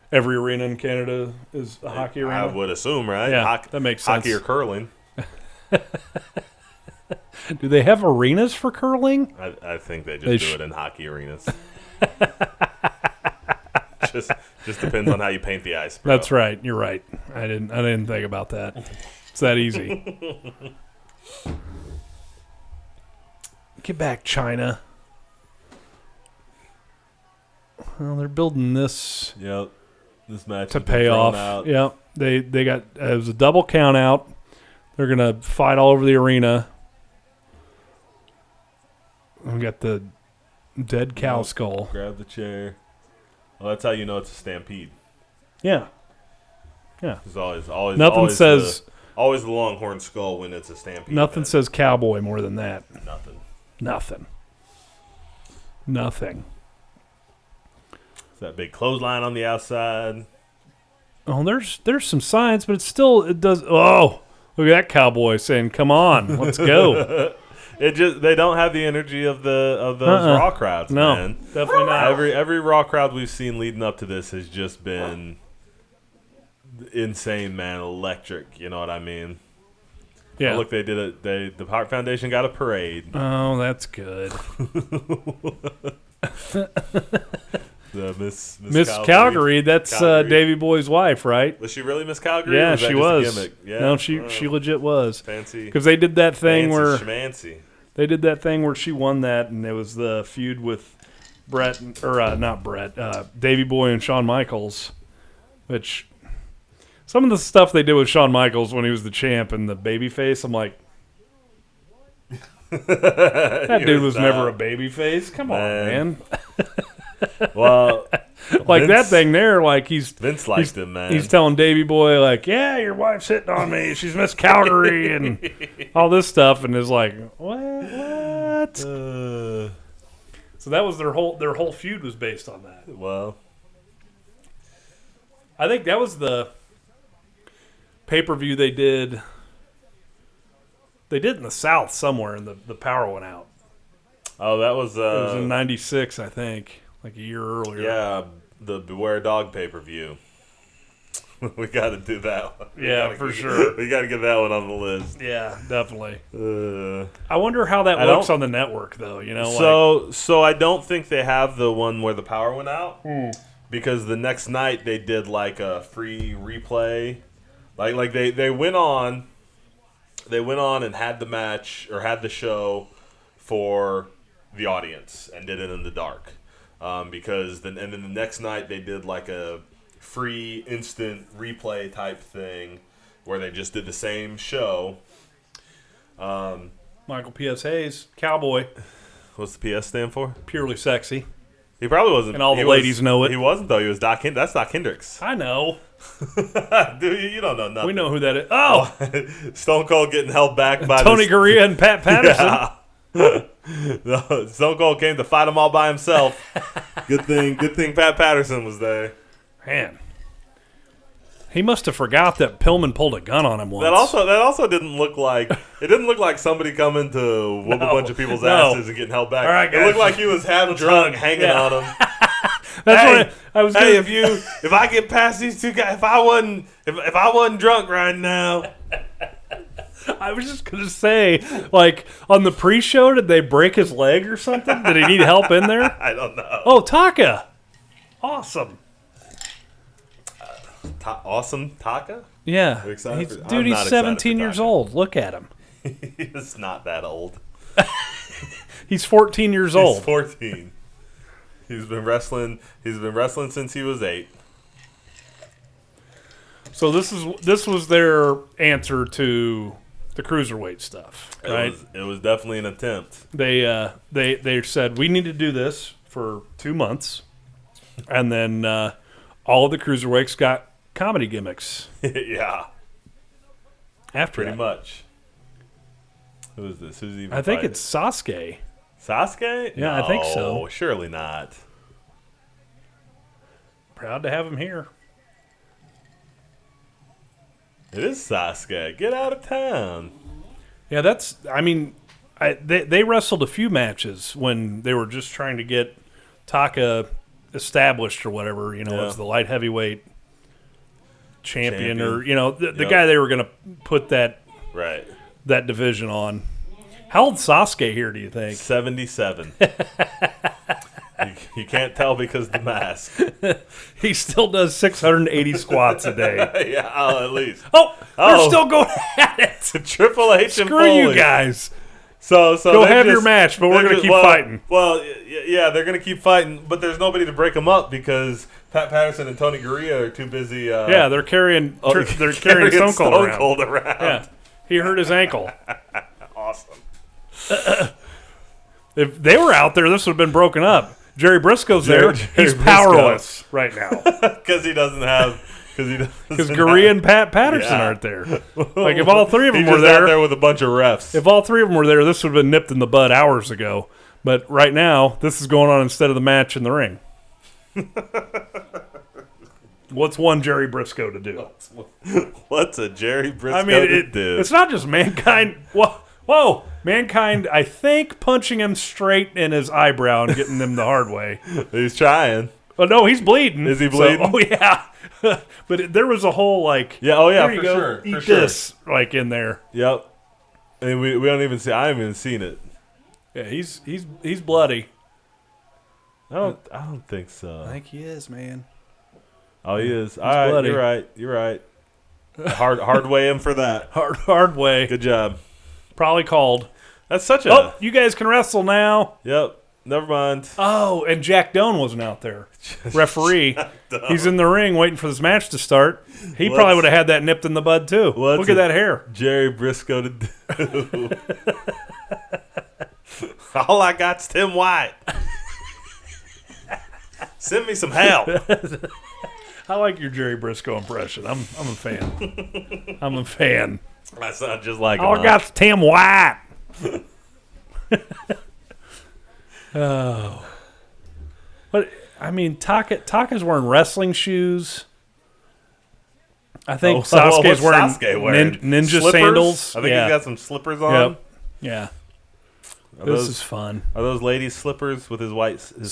Speaker 2: Every arena in Canada is a hockey arena.
Speaker 1: I would assume, right?
Speaker 2: Yeah, that makes sense.
Speaker 1: Hockey or curling.
Speaker 2: Do they have arenas for curling?
Speaker 1: I think they just do it in hockey arenas. just depends on how you paint the ice, bro.
Speaker 2: That's right. You're right. I didn't think about that. It's that easy. Get back, China. Well, they're building this.
Speaker 1: Yep. This match
Speaker 2: to pay off.
Speaker 1: Out.
Speaker 2: Yep. They got it was a double count out. They're gonna fight all over the arena. We got the dead cow skull.
Speaker 1: Grab the chair. Well, that's how you know it's a stampede.
Speaker 2: Yeah. Yeah.
Speaker 1: There's always
Speaker 2: nothing
Speaker 1: always
Speaker 2: says
Speaker 1: always the longhorn skull when it's a stampede.
Speaker 2: Nothing says cowboy more than that.
Speaker 1: Nothing. It's that big clothesline on the outside.
Speaker 2: Oh, there's some signs, but it does. Oh, look at that cowboy saying, "Come on, let's go."
Speaker 1: They don't have the energy of those Raw crowds,
Speaker 2: no,
Speaker 1: man.
Speaker 2: Definitely not.
Speaker 1: Every Raw crowd we've seen leading up to this has just been insane, man. Electric, you know what I mean?
Speaker 2: Yeah.
Speaker 1: Oh, look, they did it. The Hart Foundation got a parade.
Speaker 2: Oh, that's good.
Speaker 1: Miss
Speaker 2: Calgary, that's Davey Boy's wife, right?
Speaker 1: Was she really Miss Calgary?
Speaker 2: Yeah,
Speaker 1: or was that
Speaker 2: she
Speaker 1: just
Speaker 2: was.
Speaker 1: a gimmick? Yeah.
Speaker 2: No, she legit was.
Speaker 1: Fancy.
Speaker 2: Because they did that thing where
Speaker 1: schmancy.
Speaker 2: They did that thing where she won that, and it was the feud with Davey Boy and Shawn Michaels, which some of the stuff they did with Shawn Michaels when he was the champ and the babyface, I'm like, that dude was never a babyface. Come on, man.
Speaker 1: Well,
Speaker 2: like that thing there, like
Speaker 1: Vince liked him, man.
Speaker 2: He's telling Davey Boy, like, yeah, your wife's hitting on me. She's Miss Calgary and all this stuff, and is like, what? So that was their whole feud was based on that.
Speaker 1: Well,
Speaker 2: I think that was the pay-per-view they did. They did in the South somewhere, and the power went out.
Speaker 1: Oh, that was...
Speaker 2: it was in '96, I think, like a year earlier.
Speaker 1: Yeah, the Beware Dog pay-per-view. We got to do that one.
Speaker 2: Yeah, for sure.
Speaker 1: We got to get that one on the list.
Speaker 2: Yeah, definitely. I wonder how that looks on the network, though. You
Speaker 1: know, so I don't think they have the one where the power went out because the next night they did like a free replay. Like they went on. They went on and had the match or had the show for the audience and did it in the dark. And then the next night they did like a free instant replay type thing where they just did the same show.
Speaker 2: Michael P.S. Hayes, Cowboy.
Speaker 1: What's the PS stand for?
Speaker 2: Purely sexy.
Speaker 1: He probably wasn't.
Speaker 2: And all the ladies know it.
Speaker 1: He wasn't, though. He was Doc. That's Doc Hendricks.
Speaker 2: I know.
Speaker 1: Dude, you don't know nothing.
Speaker 2: We know who that is. Oh!
Speaker 1: Stone Cold getting held back by
Speaker 2: Tony Gurria and Pat Patterson.
Speaker 1: Yeah. Stone Cold came to fight them all by himself. Good thing Pat Patterson was there.
Speaker 2: Man. He must have forgot that Pillman pulled a gun on him once.
Speaker 1: That also didn't look like somebody coming to whoop a bunch of people's asses and getting held back.
Speaker 2: All right, guys.
Speaker 1: It looked like he was half drunk, hanging on him.
Speaker 2: That's what I was.
Speaker 1: Hey, if I get past these two guys, if I wasn't drunk right now.
Speaker 2: I was just gonna say, like on the pre-show, did they break his leg or something? Did he need help in there?
Speaker 1: I don't know.
Speaker 2: Oh, Taka, awesome.
Speaker 1: Awesome Taka?
Speaker 2: Yeah.
Speaker 1: He's
Speaker 2: 17 years old. Look at him.
Speaker 1: He's not that old.
Speaker 2: He's 14 years old.
Speaker 1: He's 14. He's been wrestling since he was 8.
Speaker 2: So this was their answer to the cruiserweight stuff, right?
Speaker 1: It was definitely an attempt.
Speaker 2: They said we need to do this for 2 months, and then all of the cruiserweights got comedy gimmicks.
Speaker 1: Yeah.
Speaker 2: After
Speaker 1: pretty much. Who is this? Who's even?
Speaker 2: I think it's Sasuke.
Speaker 1: Sasuke?
Speaker 2: Yeah,
Speaker 1: no,
Speaker 2: I think so.
Speaker 1: Surely not.
Speaker 2: Proud to have him here.
Speaker 1: It is Sasuke. Get out of town.
Speaker 2: Yeah, they wrestled a few matches when they were just trying to get Taka established or whatever, as the light heavyweight champion. Or, the guy they were going to put that division on. How old's Sasuke here, do you think?
Speaker 1: 77. You can't tell because of the mask.
Speaker 2: He still does 680 squats a day.
Speaker 1: Yeah, at least.
Speaker 2: Oh, they're still going at it.
Speaker 1: Triple H and
Speaker 2: Screw
Speaker 1: Foley.
Speaker 2: you guys.
Speaker 1: So
Speaker 2: go have your match, but we're going to keep fighting.
Speaker 1: Well, yeah, they're going to keep fighting, but there's nobody to break them up because Pat Patterson and Tony Gurria are too busy.
Speaker 2: Yeah, they're carrying Stone Cold around. Yeah, he hurt his ankle.
Speaker 1: Awesome.
Speaker 2: If they were out there, this would have been broken up. Jerry Briscoe's there. He's powerless right now
Speaker 1: because he doesn't have.
Speaker 2: Because Gurria and Pat Patterson aren't there. Like if all three of them were there,
Speaker 1: out there with a bunch of refs.
Speaker 2: If all three of them were there, this would have been nipped in the bud hours ago. But right now, this is going on instead of the match in the ring. What's one Jerry Briscoe to do?
Speaker 1: What's a Jerry Briscoe to do?
Speaker 2: It's not just Mankind. Whoa, Mankind, I think, punching him straight in his eyebrow and getting him the hard way.
Speaker 1: He's trying.
Speaker 2: Oh, no, he's bleeding.
Speaker 1: Is he bleeding?
Speaker 2: Oh, yeah. But there was a whole, like,
Speaker 1: yeah, oh, yeah,
Speaker 2: here you
Speaker 1: for
Speaker 2: go,
Speaker 1: sure.
Speaker 2: eat
Speaker 1: for sure.
Speaker 2: this, like, in there.
Speaker 1: Yep. And we don't even see, I haven't even seen it.
Speaker 2: Yeah, he's bloody.
Speaker 1: I don't think so.
Speaker 2: I think he is, man.
Speaker 1: Oh, he is. All right, bloody. You're right. Hard way in for that.
Speaker 2: Hard way.
Speaker 1: Good job.
Speaker 2: Probably called.
Speaker 1: That's such a...
Speaker 2: Oh, you guys can wrestle now.
Speaker 1: Yep. Never mind.
Speaker 2: Oh, and Jack Doan wasn't out there. Referee. He's in the ring waiting for this match to start. He probably would have had that nipped in the bud, too. Look at that hair.
Speaker 1: Jerry Briscoe to do. All I got's Tim White. Send me some help.
Speaker 2: I like your Jerry Briscoe impression. I'm a fan. I'm a fan.
Speaker 1: I sound just like him.
Speaker 2: All I got's Tim White. Oh. But, I mean, Taka's wearing wrestling shoes. I think Sasuke's wearing ninja
Speaker 1: slippers?
Speaker 2: Sandals.
Speaker 1: I think he's got some slippers on.
Speaker 2: Yep. Yeah.
Speaker 1: This
Speaker 2: is fun.
Speaker 1: Are those ladies' slippers with his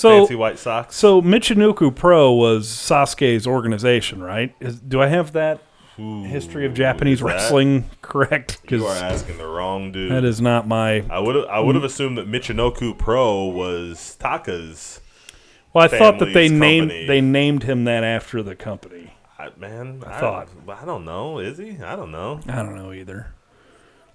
Speaker 1: fancy white socks?
Speaker 2: So Michinoku Pro was Sasuke's organization, right? Do I have that history of Japanese wrestling correct?
Speaker 1: You are asking the wrong dude.
Speaker 2: That is not my...
Speaker 1: I would have assumed that Michinoku Pro was Taka's.
Speaker 2: Well, I thought that they named him that after the company.
Speaker 1: I don't know. Is he? I don't know.
Speaker 2: I don't know either.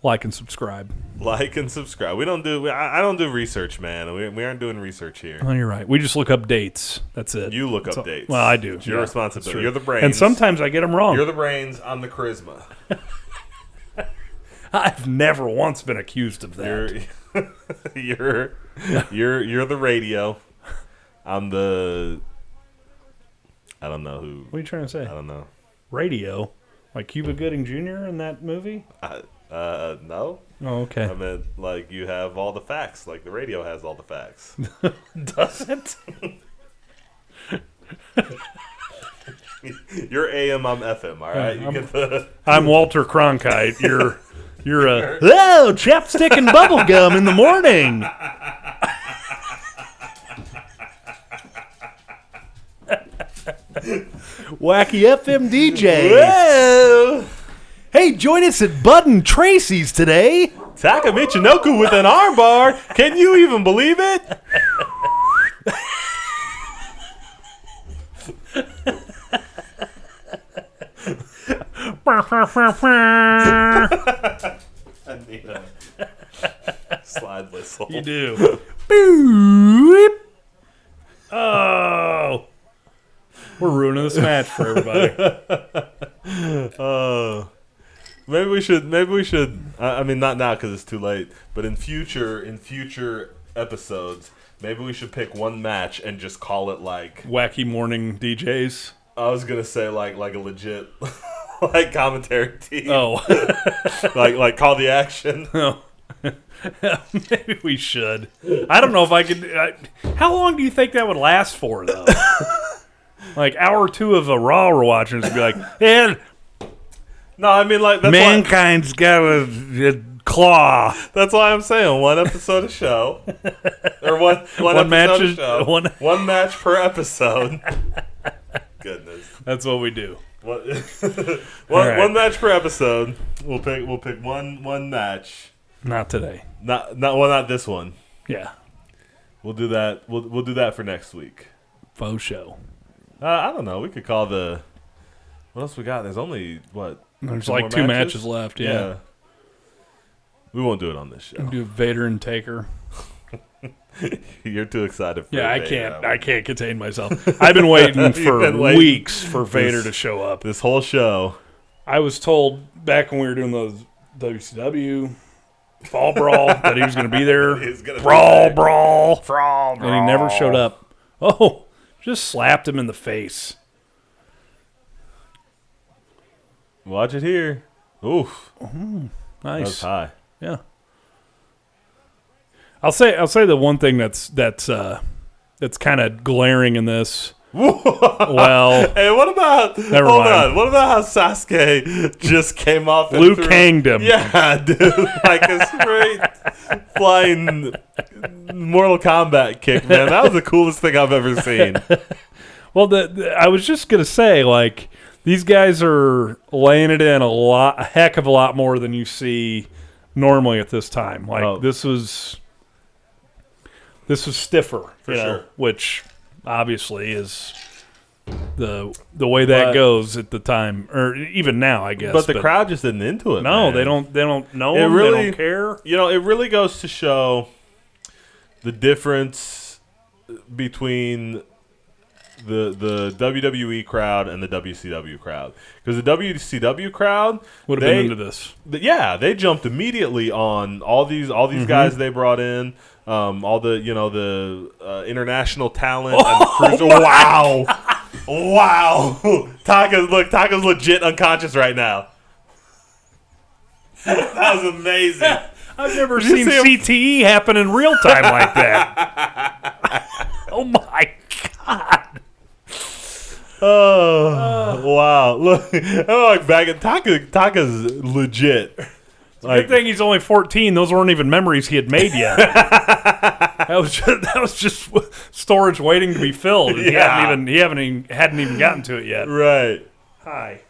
Speaker 2: Like and subscribe.
Speaker 1: Like and subscribe. We don't do. I don't do research, man. We aren't doing research here.
Speaker 2: Oh, you're right. We just look up dates. That's it.
Speaker 1: You look up dates.
Speaker 2: Well, I do.
Speaker 1: It's your responsibility. You're the brains.
Speaker 2: And sometimes I get them wrong.
Speaker 1: You're the brains. I'm the charisma.
Speaker 2: I've never once been accused of that.
Speaker 1: You're the radio. I'm the. I don't know who.
Speaker 2: What are you trying to say?
Speaker 1: I don't know.
Speaker 2: Radio, like Cuba Gooding Jr. in that movie.
Speaker 1: No.
Speaker 2: Oh, okay.
Speaker 1: I meant like you have all the facts, like the radio has all the facts.
Speaker 2: Does it?
Speaker 1: You're AM, I'm FM. All right.
Speaker 2: I'm Walter Cronkite. You're a chapstick and bubble gum in the morning. Wacky FM DJ.
Speaker 1: Whoa.
Speaker 2: Hey, join us at Bud and Tracy's today.
Speaker 1: Taka Michinoku with an armbar. Can you even believe it? I need a slide whistle.
Speaker 2: You do. Boop. Oh. We're ruining this match for everybody.
Speaker 1: Maybe we should. I mean, not now because it's too late. But in future episodes, maybe we should pick one match and just call it like
Speaker 2: Wacky Morning DJs.
Speaker 1: I was gonna say like a legit like commentary team.
Speaker 2: Oh,
Speaker 1: like call the action.
Speaker 2: Oh. Maybe we should. I don't know if I could. How long do you think that would last for, though? Like hour 2 of a Raw we're watching is gonna be like, man.
Speaker 1: No, I mean like that's
Speaker 2: Mankind's got a claw.
Speaker 1: That's why I'm saying one episode a show, or one match a show, one match per episode. Goodness,
Speaker 2: that's what we do.
Speaker 1: One match per episode. We'll pick one match.
Speaker 2: Not today.
Speaker 1: Not this one.
Speaker 2: Yeah.
Speaker 1: We'll do that. We'll do that for next week.
Speaker 2: Faux show.
Speaker 1: I don't know. We could call the. What else we got? There's only what?
Speaker 2: There's
Speaker 1: two
Speaker 2: like
Speaker 1: more
Speaker 2: 2 matches left. Yeah.
Speaker 1: We won't do it on this show.
Speaker 2: Do Vader and Taker.
Speaker 1: You're too excited for
Speaker 2: Yeah,
Speaker 1: Vader.
Speaker 2: I can't contain myself. I've been waiting for weeks for Vader to show up.
Speaker 1: This whole show.
Speaker 2: I was told back when we were doing those WCW Fall Brawl that he was going to be there. Brawl. And he never showed up. Oh, just slapped him in the face.
Speaker 1: Watch it here. Oof.
Speaker 2: Nice.
Speaker 1: That was high.
Speaker 2: Yeah. I'll say the one thing that's kind of glaring in this. Well,
Speaker 1: hey, what about?
Speaker 2: Never
Speaker 1: hold
Speaker 2: mind.
Speaker 1: on. What about how Sasuke just came off?
Speaker 2: Luke hanged him.
Speaker 1: Yeah, dude, like a straight flying Mortal Kombat kick, man. That was the coolest thing I've ever seen.
Speaker 2: Well, I was just gonna say, like, these guys are laying it in a heck of a lot more than you see normally at this time. Like this was stiffer,
Speaker 1: For sure.
Speaker 2: which obviously is the way that goes at the time, or even now, I guess.
Speaker 1: But the crowd just isn't into it.
Speaker 2: No,
Speaker 1: man.
Speaker 2: they don't know him.
Speaker 1: Really,
Speaker 2: they don't care.
Speaker 1: You know, it really goes to show the difference between the WWE crowd and the WCW crowd. Because the WCW crowd
Speaker 2: would have been into this.
Speaker 1: They jumped immediately on all these guys they brought in, all the international talent and the cruiser. Wow. Taka's legit unconscious right now. That was amazing.
Speaker 2: I've never seen CTE happen in real time like that. Oh my God.
Speaker 1: Oh, wow. Look, I'm like back at Taka's legit.
Speaker 2: Good thing he's only 14. Those weren't even memories he had made yet. that was just storage waiting to be filled.
Speaker 1: Yeah.
Speaker 2: He hadn't even gotten to it yet.
Speaker 1: Right.
Speaker 2: Hi.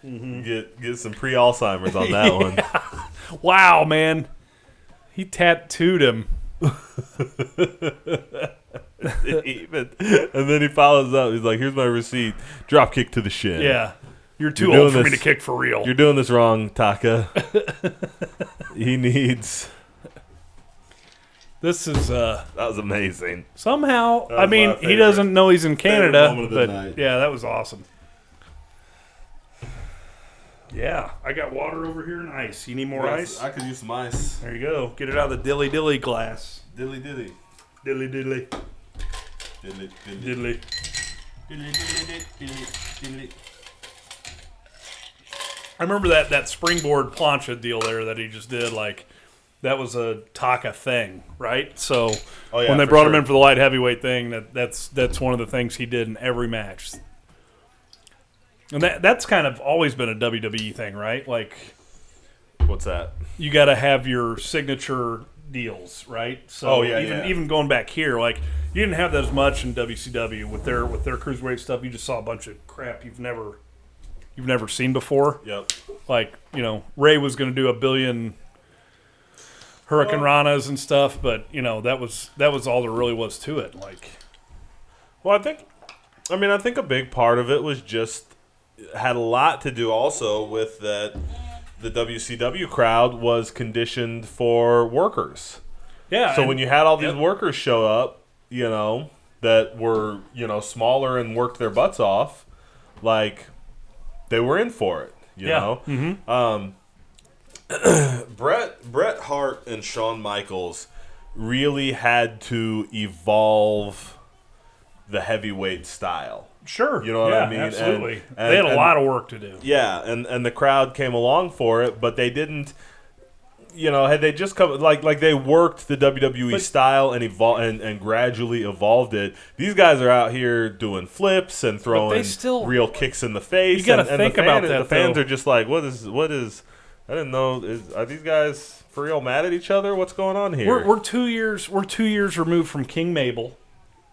Speaker 1: Get some pre-Alzheimer's on that one.
Speaker 2: Wow, man. He tattooed him.
Speaker 1: And then he follows up. He's like, "Here's my receipt. Drop kick to the shin."
Speaker 2: Yeah. You're too old for me to kick for real.
Speaker 1: You're doing this wrong, Taka. He needs.
Speaker 2: This is
Speaker 1: That was amazing.
Speaker 2: somehow.
Speaker 1: was
Speaker 2: I mean,
Speaker 1: my
Speaker 2: he doesn't know he's in Canada,
Speaker 1: moment of the
Speaker 2: but
Speaker 1: night.
Speaker 2: yeah, that was awesome. Yeah, I got water over here and ice. You need more ice?
Speaker 1: I could use some ice.
Speaker 2: There you go. Get it out of the dilly glass.
Speaker 1: Dilly dilly.
Speaker 2: Dilly.
Speaker 1: Dilly dilly.
Speaker 2: Diddly. I remember that springboard plancha deal there that he just did. Like, that was a Taka thing, right? So when they brought him in for the light heavyweight thing, that's one of the things he did in every match. And that's kind of always been a WWE thing, right? Like,
Speaker 1: What's that?
Speaker 2: you got to have your signature deals, right? So even going back here, like, you didn't have that as much in WCW with their cruiserweight stuff. You just saw a bunch of crap you've never seen before.
Speaker 1: Yep.
Speaker 2: Like, Ray was going to do 1 billion Hurricane Ranas and stuff, but that was all there really was to it. Like,
Speaker 1: well, I think a big part of it was just had a lot to do also with that the WCW crowd was conditioned for workers.
Speaker 2: yeah.
Speaker 1: So when you had all these workers show up, that were, smaller and worked their butts off, like, they were in for it, you know?
Speaker 2: Mm-hmm.
Speaker 1: Bret Hart and Shawn Michaels really had to evolve the heavyweight style.
Speaker 2: Sure.
Speaker 1: You know what I mean?
Speaker 2: Absolutely.
Speaker 1: And
Speaker 2: they had a lot of work to do.
Speaker 1: Yeah, and the crowd came along for it, but they didn't. Had they just come like they worked the WWE style and and gradually evolved it. These guys are out here doing flips and throwing real kicks in the face.
Speaker 2: You got to think about that.
Speaker 1: The fans are just like, what is? I didn't know. Are these guys for real mad at each other? What's going on here?
Speaker 2: We're 2 years. We're 2 years removed from King Mabel.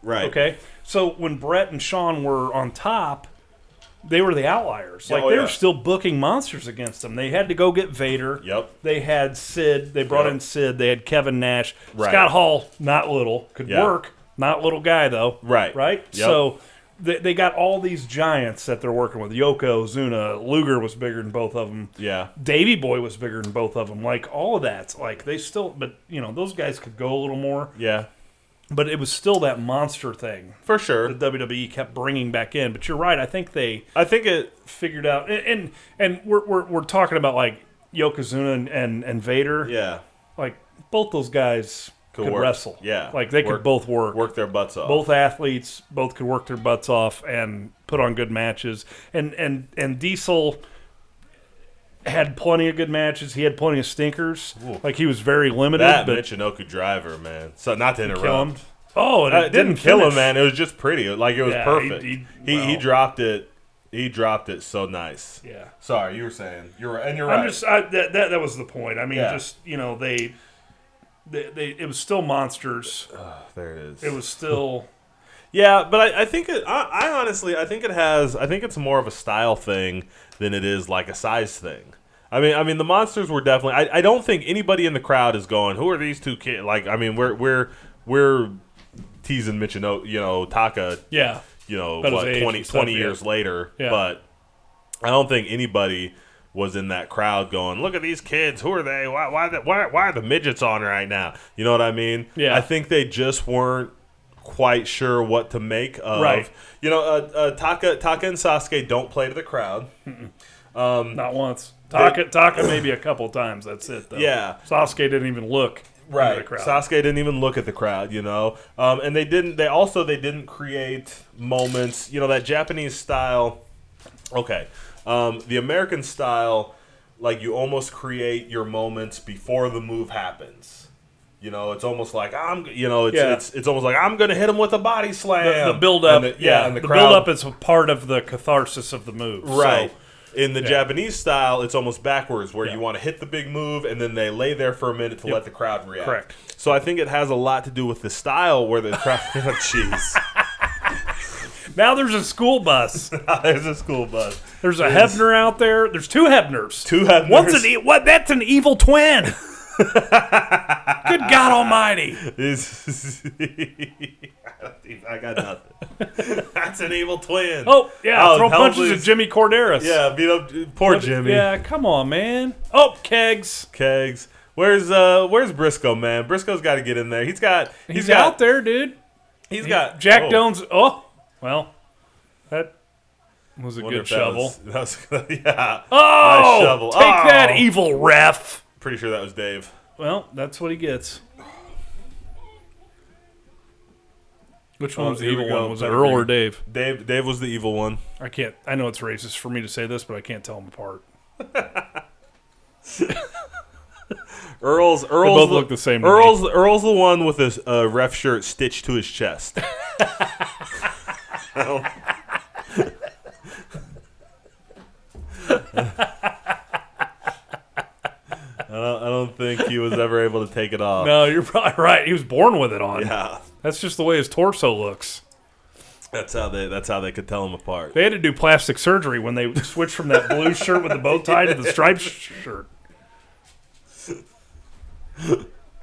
Speaker 1: Right.
Speaker 2: Okay. So when Brett and Shawn were on top, they were the outliers. Like they were still booking monsters against them. They had to go get Vader.
Speaker 1: Yep.
Speaker 2: They had Sid. They brought in Sid. They had Kevin Nash.
Speaker 1: Right.
Speaker 2: Scott Hall, not little, could work. Not little guy though.
Speaker 1: Right.
Speaker 2: Right.
Speaker 1: Yep.
Speaker 2: So they got all these giants that they're working with. Yoko, Zuna, Luger was bigger than both of them.
Speaker 1: Yeah.
Speaker 2: Davey Boy was bigger than both of them. Like all of that. Like they still, but those guys could go a little more.
Speaker 1: Yeah.
Speaker 2: But it was still that monster thing
Speaker 1: For sure.
Speaker 2: the WWE kept bringing back in. But you're right. I think
Speaker 1: it
Speaker 2: figured out, and we're talking about like Yokozuna and Vader.
Speaker 1: Yeah.
Speaker 2: Like both those guys could wrestle.
Speaker 1: Yeah.
Speaker 2: Like they could both work
Speaker 1: their butts off.
Speaker 2: Both athletes both could work their butts off and put on good matches. And Diesel had plenty of good matches. He had plenty of stinkers.
Speaker 1: Ooh.
Speaker 2: Like he was very limited.
Speaker 1: That
Speaker 2: but
Speaker 1: Michinoku driver, man. So not to interrupt.
Speaker 2: kill him. Oh, and
Speaker 1: It didn't kill him, man. It was just pretty. Like it was perfect. He dropped it. He dropped it so nice.
Speaker 2: Yeah.
Speaker 1: Sorry, you were saying you're right.
Speaker 2: That was the point. I mean,
Speaker 1: Yeah.
Speaker 2: they it was still monsters.
Speaker 1: There it is.
Speaker 2: It was still.
Speaker 1: Yeah, but I think I honestly think it's more of a style thing than it is like a size thing. I mean the monsters were definitely. I don't think anybody in the crowd is going, who are these two kids? Like I mean we're teasing Michinoku, Taka.
Speaker 2: Yeah.
Speaker 1: What 20 years later,
Speaker 2: yeah.
Speaker 1: But I don't think anybody was in that crowd going, look at these kids. Who are they? Why are the midgets on right now? You know what I mean?
Speaker 2: Yeah.
Speaker 1: I think they just weren't quite sure what to make of.
Speaker 2: Right.
Speaker 1: Taka and Sasuke don't play to the crowd.
Speaker 2: Not once. Taka maybe a couple times. That's it, though.
Speaker 1: Yeah.
Speaker 2: Sasuke didn't even look at the crowd.
Speaker 1: Sasuke didn't even look at the crowd, and they didn't create moments, that Japanese style. Okay. The American style, like you almost create your moments before the move happens. It's almost like it's almost like I'm going to hit him with a body slam.
Speaker 2: The build up,
Speaker 1: and the crowd,
Speaker 2: build up is a part of the catharsis of the move,
Speaker 1: right?
Speaker 2: So,
Speaker 1: in the Japanese style, it's almost backwards, where you want to hit the big move and then they lay there for a minute to let the crowd react.
Speaker 2: Correct.
Speaker 1: So I think it has a lot to do with the style where the crowd. Jeez.
Speaker 2: Now there's a school bus.
Speaker 1: There's a school bus.
Speaker 2: There's a Hebner out there. There's two Hebners.
Speaker 1: Two Hebners.
Speaker 2: One's that's an evil twin. Good God Almighty.
Speaker 1: I got nothing. That's an evil twin.
Speaker 2: Oh, yeah. Throw punches at Jimmy Corderas.
Speaker 1: Yeah, beat up poor Jimmy.
Speaker 2: Yeah, come on, man. Oh, Kegs.
Speaker 1: Where's Briscoe, man? Briscoe's got to get in there. He's
Speaker 2: out there, dude.
Speaker 1: He's got
Speaker 2: Jack Doan's. Oh, well, that was a good shovel.
Speaker 1: Yeah.
Speaker 2: Oh,
Speaker 1: nice shovel.
Speaker 2: Take that, evil ref.
Speaker 1: Pretty sure that was Dave.
Speaker 2: Well, that's what he gets. Which one was the evil one? Was it Earl or Dave?
Speaker 1: Dave was the evil one.
Speaker 2: I know it's racist for me to say this, but I can't tell them apart.
Speaker 1: Earl's
Speaker 2: they both look the same.
Speaker 1: Earl's the one with his ref shirt stitched to his chest. I don't think he was ever able to take it off.
Speaker 2: No, you're probably right. He was born with it on.
Speaker 1: Yeah,
Speaker 2: that's just the way his torso looks.
Speaker 1: That's how they could tell him apart.
Speaker 2: They had to do plastic surgery when they switched from that blue shirt with the bow tie to the striped shirt.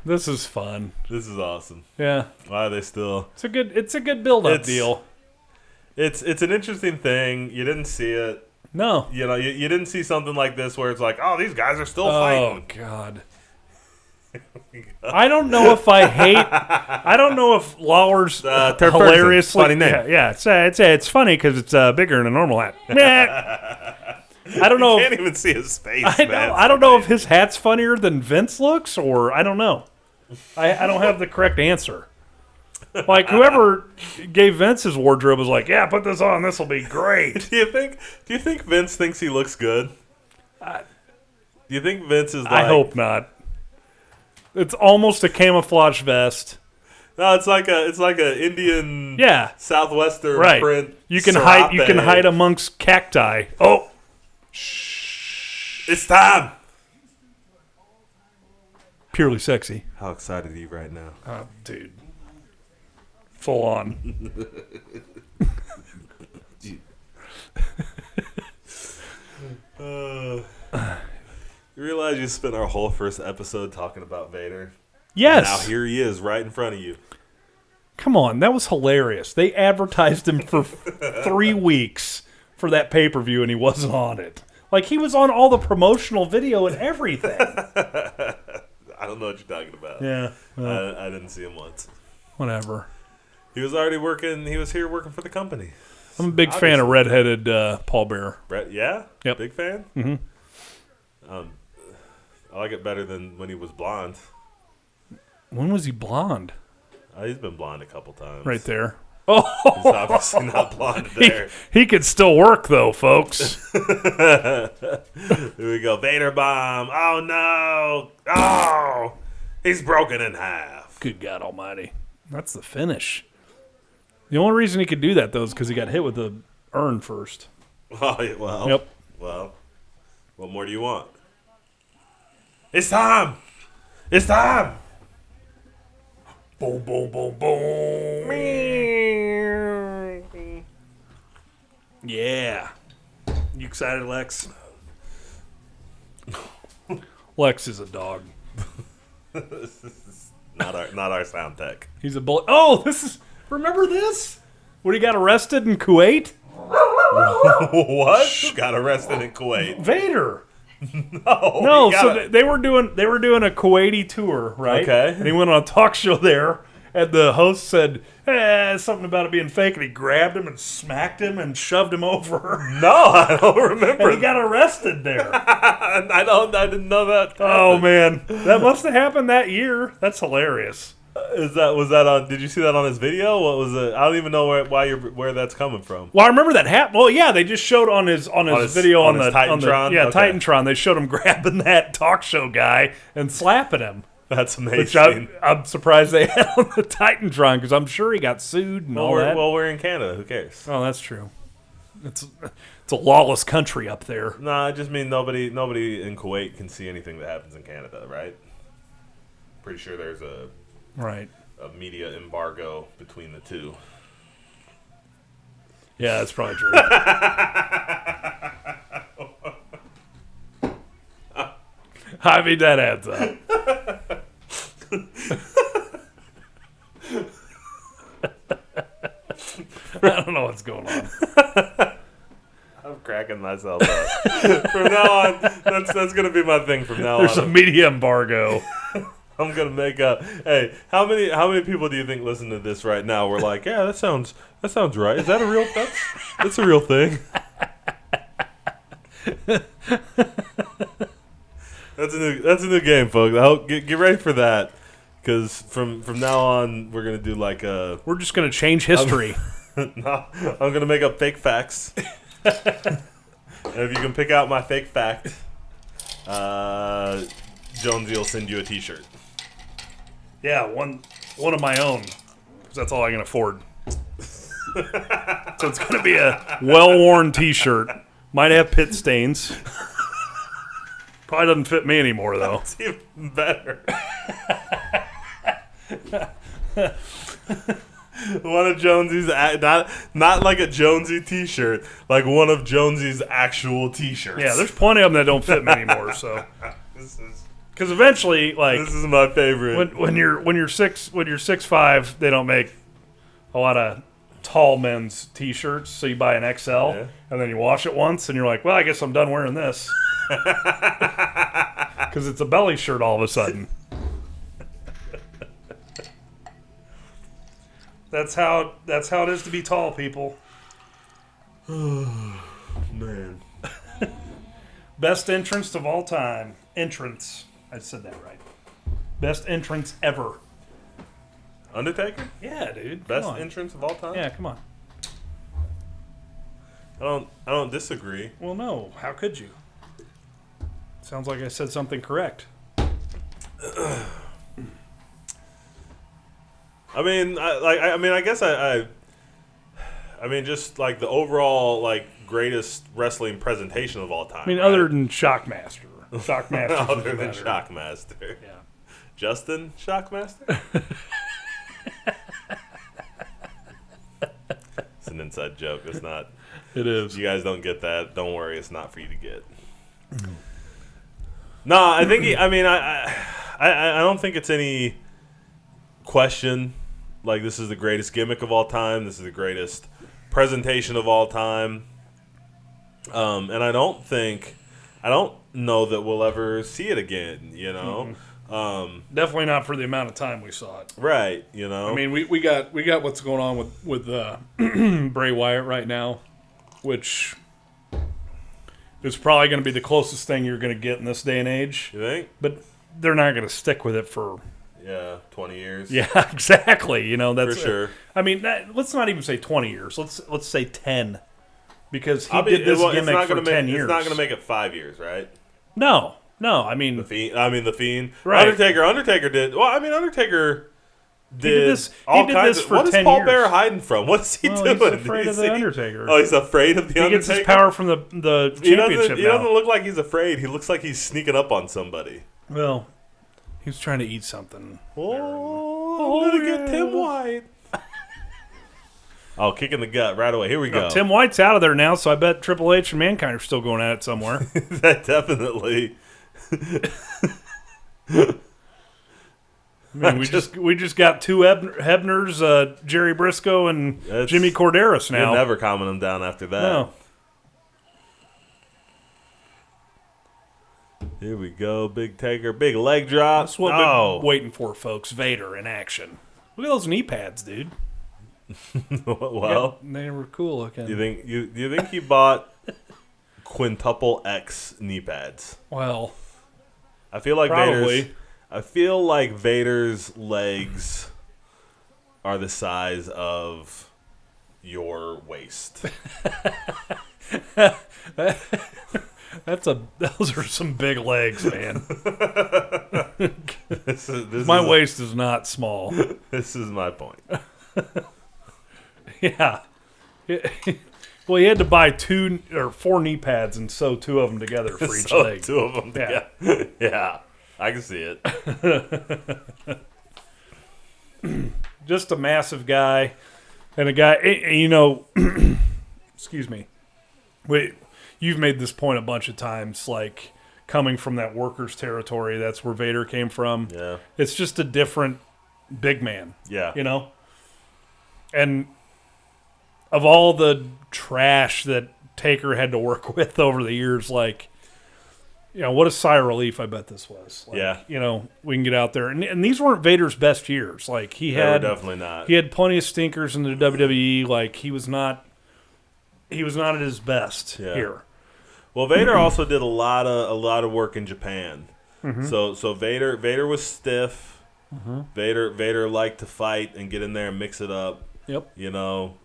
Speaker 2: This is fun.
Speaker 1: This is awesome.
Speaker 2: Yeah.
Speaker 1: Why are they still?
Speaker 2: It's a good build-up deal.
Speaker 1: It's an interesting thing. You didn't see it.
Speaker 2: No.
Speaker 1: You didn't see something like this where it's like, oh, these guys are still fighting.
Speaker 2: Oh, God. I don't know if I hate. I don't know if Lawler's hilariously
Speaker 1: funny name.
Speaker 2: Yeah. It's funny because it's bigger than a normal hat. I don't know.
Speaker 1: You can't even see his face.
Speaker 2: I don't know if his hat's funnier than Vince looks, or I don't know. I don't have the correct answer. Like whoever gave Vince his wardrobe was like, "Yeah, put this on. This will be great."
Speaker 1: Do you think Vince thinks he looks good? Do you think Vince is like...
Speaker 2: I hope not. It's almost a camouflage vest.
Speaker 1: No, it's like a Indian Southwestern print.
Speaker 2: You can hide amongst cacti. Oh.
Speaker 1: It's time.
Speaker 2: Purely sexy.
Speaker 1: How excited are you right now?
Speaker 2: Dude. Full on.
Speaker 1: realize you spent our whole first episode talking about Vader?
Speaker 2: Yes.
Speaker 1: Now here he is right in front of you.
Speaker 2: Come on, that was hilarious. They advertised him for 3 weeks for that pay-per-view, and he wasn't on it. Like, he was on all the promotional video and everything.
Speaker 1: I don't know what you're talking about.
Speaker 2: Yeah.
Speaker 1: I didn't see him once.
Speaker 2: Whatever.
Speaker 1: He was already working. He was here working for the company.
Speaker 2: I'm a big fan of redheaded Paul Bearer.
Speaker 1: Yeah?
Speaker 2: Yep.
Speaker 1: Big fan?
Speaker 2: Mm-hmm.
Speaker 1: I like it better than when he was blonde.
Speaker 2: When was he blonde?
Speaker 1: He's been blonde a couple times.
Speaker 2: Right there. Oh,
Speaker 1: He's obviously not blonde there.
Speaker 2: He could still work, though, folks.
Speaker 1: Here we go. Vader bomb. Oh, no. Oh, he's broken in half.
Speaker 2: Good God almighty. That's the finish. The only reason he could do that, though, is because he got hit with the urn first.
Speaker 1: Oh, yeah, well.
Speaker 2: Yep.
Speaker 1: Well, what more do you want? It's time. It's time.
Speaker 2: Boom, boom, boom, boom. Yeah. You excited, Lex? Lex is a dog.
Speaker 1: Not our sound tech.
Speaker 2: He's a bullet. Oh, this is. Remember this? When he got arrested in Kuwait?
Speaker 1: What? Who got arrested in Kuwait?
Speaker 2: Vader.
Speaker 1: No.
Speaker 2: So they were doing a Kuwaiti tour, right?
Speaker 1: Okay.
Speaker 2: And he went on a talk show there, and the host said, something about it being fake, and he grabbed him and smacked him and shoved him over.
Speaker 1: No, I don't remember.
Speaker 2: And he got arrested there.
Speaker 1: I didn't know that.
Speaker 2: Oh man, that must have happened that year. That's hilarious.
Speaker 1: Was that on? Did you see that on his video? What was it? I don't even know where that's coming from.
Speaker 2: Well, I remember that happened. Well, yeah, they just showed on his video on the
Speaker 1: Titantron.
Speaker 2: Yeah,
Speaker 1: okay.
Speaker 2: Titantron. They showed him grabbing that talk show guy and slapping him.
Speaker 1: That's
Speaker 2: Which
Speaker 1: amazing.
Speaker 2: I'm surprised they had on the Titantron because I'm sure he got sued and all that.
Speaker 1: Well, we're in Canada. Who cares?
Speaker 2: Oh, that's true. It's a lawless country up there.
Speaker 1: Nah, I just mean nobody in Kuwait can see anything that happens in Canada, right? Pretty sure there's a media embargo between the two.
Speaker 2: Yeah, that's probably true. I mean, that adds up. I don't know what's going on.
Speaker 1: I'm cracking myself up. From now on, that's gonna be my thing from now on.
Speaker 2: There's a media embargo.
Speaker 1: I'm gonna make a. Hey, how many people do you think listen to this right now? We're like, yeah, that sounds right. Is that a real? That's a real thing. That's a new game, folks. I hope, get ready for that, because from now on we're gonna do like a.
Speaker 2: We're just gonna change history.
Speaker 1: No, I'm gonna make up fake facts. And if you can pick out my fake fact, Jonesy will send you a T-shirt.
Speaker 2: Yeah, one of my own, because that's all I can afford. So it's gonna be a well-worn T-shirt. Might have pit stains. Probably doesn't fit me anymore, though.
Speaker 1: It's even better. One of Jonesy's, not like a Jonesy T-shirt, like one of Jonesy's actual T-shirts.
Speaker 2: Yeah, there's plenty of them that don't fit me anymore. So, because eventually, like,
Speaker 1: this is my favorite.
Speaker 2: When you're 6'5", they don't make a lot of tall men's T-shirts. So you buy an XL, and then you wash it once, and you're like, well, I guess I'm done wearing this. Because it's a belly shirt all of a sudden. That's how it is to be tall, people.
Speaker 1: Man.
Speaker 2: Best entrance of all time. Entrance. I said that right. Best entrance ever.
Speaker 1: Undertaker?
Speaker 2: Yeah, dude.
Speaker 1: Best entrance of all time?
Speaker 2: Yeah, come on.
Speaker 1: I don't disagree.
Speaker 2: Well, no. How could you? Sounds like I said something correct.
Speaker 1: I mean, I guess just like the overall like greatest wrestling presentation of all time.
Speaker 2: I mean,
Speaker 1: right?
Speaker 2: other than Shockmaster. Shockmaster.
Speaker 1: Other than Shockmaster.
Speaker 2: Yeah.
Speaker 1: Justin Shockmaster? It's an inside joke. It's not.
Speaker 2: It is.
Speaker 1: If you guys don't get that, don't worry. It's not for you to get. No, I think I don't think it's any question. Like, this is the greatest gimmick of all time. This is the greatest presentation of all time. And I don't know that we'll ever see it again, you know?
Speaker 3: Definitely not for the amount of time we saw it.
Speaker 1: Right, you know?
Speaker 3: I mean, we got what's going on with Bray Wyatt right now, which is probably going to be the closest thing you're going to get in this day and age.
Speaker 1: You think?
Speaker 3: But they're not going to stick with it for...
Speaker 1: Yeah, 20 years.
Speaker 3: Yeah, exactly. You know, that's...
Speaker 1: For sure.
Speaker 3: I mean, let's not even say 20 years. Let's say 10. Because he did this gimmick for 10 years.
Speaker 1: It's not going to make it 5 years, right?
Speaker 3: No. I mean...
Speaker 1: The Fiend.
Speaker 3: Right.
Speaker 1: Undertaker did... Well, I mean, Undertaker did
Speaker 3: all kinds of...
Speaker 1: What is Paul Bearer hiding from? What is he doing?
Speaker 3: He's afraid of the Undertaker.
Speaker 1: Oh, he's afraid of the Undertaker?
Speaker 3: He gets his power from the championship
Speaker 1: He doesn't look like he's afraid. He looks like he's sneaking up on somebody.
Speaker 3: Well, he was trying to eat something.
Speaker 1: Oh, I'm going to get Tim White. Oh, kick in the gut right away. Here we go.
Speaker 3: Tim White's out of there now, so I bet Triple H and Mankind are still going at it somewhere.
Speaker 1: That definitely...
Speaker 3: I mean, we just got two Hebners, Jerry Briscoe and Jimmy Corderas now.
Speaker 1: You're never calming them down after that.
Speaker 3: No.
Speaker 1: Here we go, big taker, big leg drop.
Speaker 3: That's what we've been waiting for, folks. Vader in action. Look at those knee pads, dude.
Speaker 1: Well,
Speaker 3: they were cool looking.
Speaker 1: Do you think he bought quintuple X knee pads?
Speaker 3: Well,
Speaker 1: I feel like
Speaker 3: probably.
Speaker 1: Vader's legs are the size of your waist.
Speaker 3: Those are some big legs, man.
Speaker 1: This
Speaker 3: my waist is not small.
Speaker 1: This is my point.
Speaker 3: Yeah. Well, he had to buy 2 or 4 knee pads and sew 2 of them together for each leg.
Speaker 1: 2 of them together. Yeah, I can see it.
Speaker 3: Just a massive guy. And a guy, you know, excuse me. You've made this point a bunch of times, like coming from that workers' territory, that's where Vader came from.
Speaker 1: Yeah.
Speaker 3: It's just a different big man.
Speaker 1: Yeah.
Speaker 3: You know? And of all the trash that Taker had to work with over the years, like, you know, what a sigh of relief I bet this was. Like,
Speaker 1: yeah.
Speaker 3: You know, we can get out there. And these weren't Vader's best years. Like, they were
Speaker 1: definitely not.
Speaker 3: He had plenty of stinkers in the WWE. Like, he was not at his best here.
Speaker 1: Well, Vader also did a lot of work in Japan. Mm-hmm. So Vader was stiff. Mm-hmm. Vader liked to fight and get in there and mix it up.
Speaker 3: Yep.
Speaker 1: You know,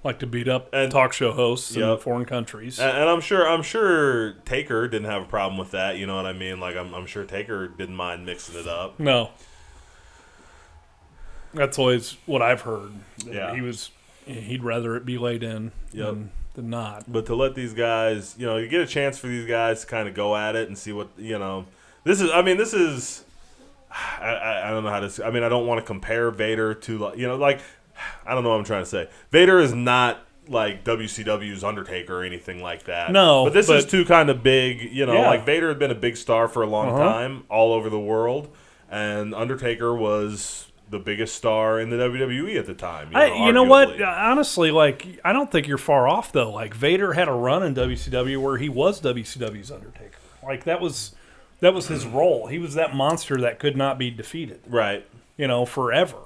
Speaker 3: like to beat up talk show hosts in foreign countries.
Speaker 1: And I'm sure Taker didn't have a problem with that. You know what I mean? Like I'm sure Taker didn't mind mixing it up.
Speaker 3: No. That's always what I've heard.
Speaker 1: Yeah.
Speaker 3: He'd rather it be laid in than not.
Speaker 1: But to let these guys, you know, you get a chance for these guys to kind of go at it and see what, you know, this is I don't know how to, I mean, I don't want to compare Vader to, you know, like, I don't know what I'm trying to say. Vader is not like WCW's Undertaker or anything like that.
Speaker 3: No.
Speaker 1: But this is two kind of big, you know,
Speaker 3: yeah.
Speaker 1: like Vader had been a big star for a long time all over the world, and Undertaker was the biggest star in the WWE at the time.
Speaker 3: You know what? Honestly, like, I don't think you're far off, though. Like, Vader had a run in WCW where he was WCW's Undertaker. Like, that was his role. He was that monster that could not be defeated.
Speaker 1: Right.
Speaker 3: You know, forever.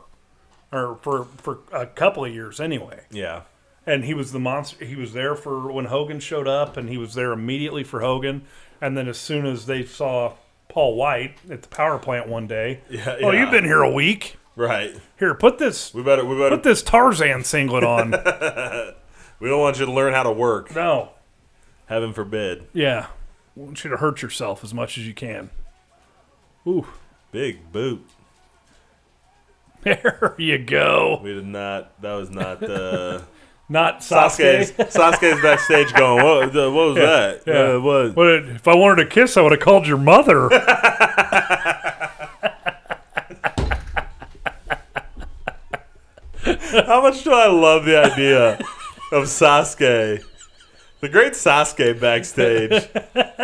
Speaker 3: Or for a couple of years anyway.
Speaker 1: Yeah.
Speaker 3: And he was the monster. He was there for when Hogan showed up, and he was there immediately for Hogan. And then as soon as they saw Paul White at the power plant one day, you've been here a week.
Speaker 1: Right.
Speaker 3: Here, put this.
Speaker 1: We better
Speaker 3: put this Tarzan singlet on.
Speaker 1: We don't want you to learn how to work.
Speaker 3: No.
Speaker 1: Heaven forbid.
Speaker 3: Yeah. We want you to hurt yourself as much as you can. Ooh.
Speaker 1: Big boot.
Speaker 3: There you go.
Speaker 1: We did not. That was not.
Speaker 3: Not Sasuke.
Speaker 1: Sasuke's backstage going, what was that?
Speaker 3: Yeah. If I wanted a kiss, I would have called your mother.
Speaker 1: How much do I love the idea of Sasuke The great Sasuke backstage,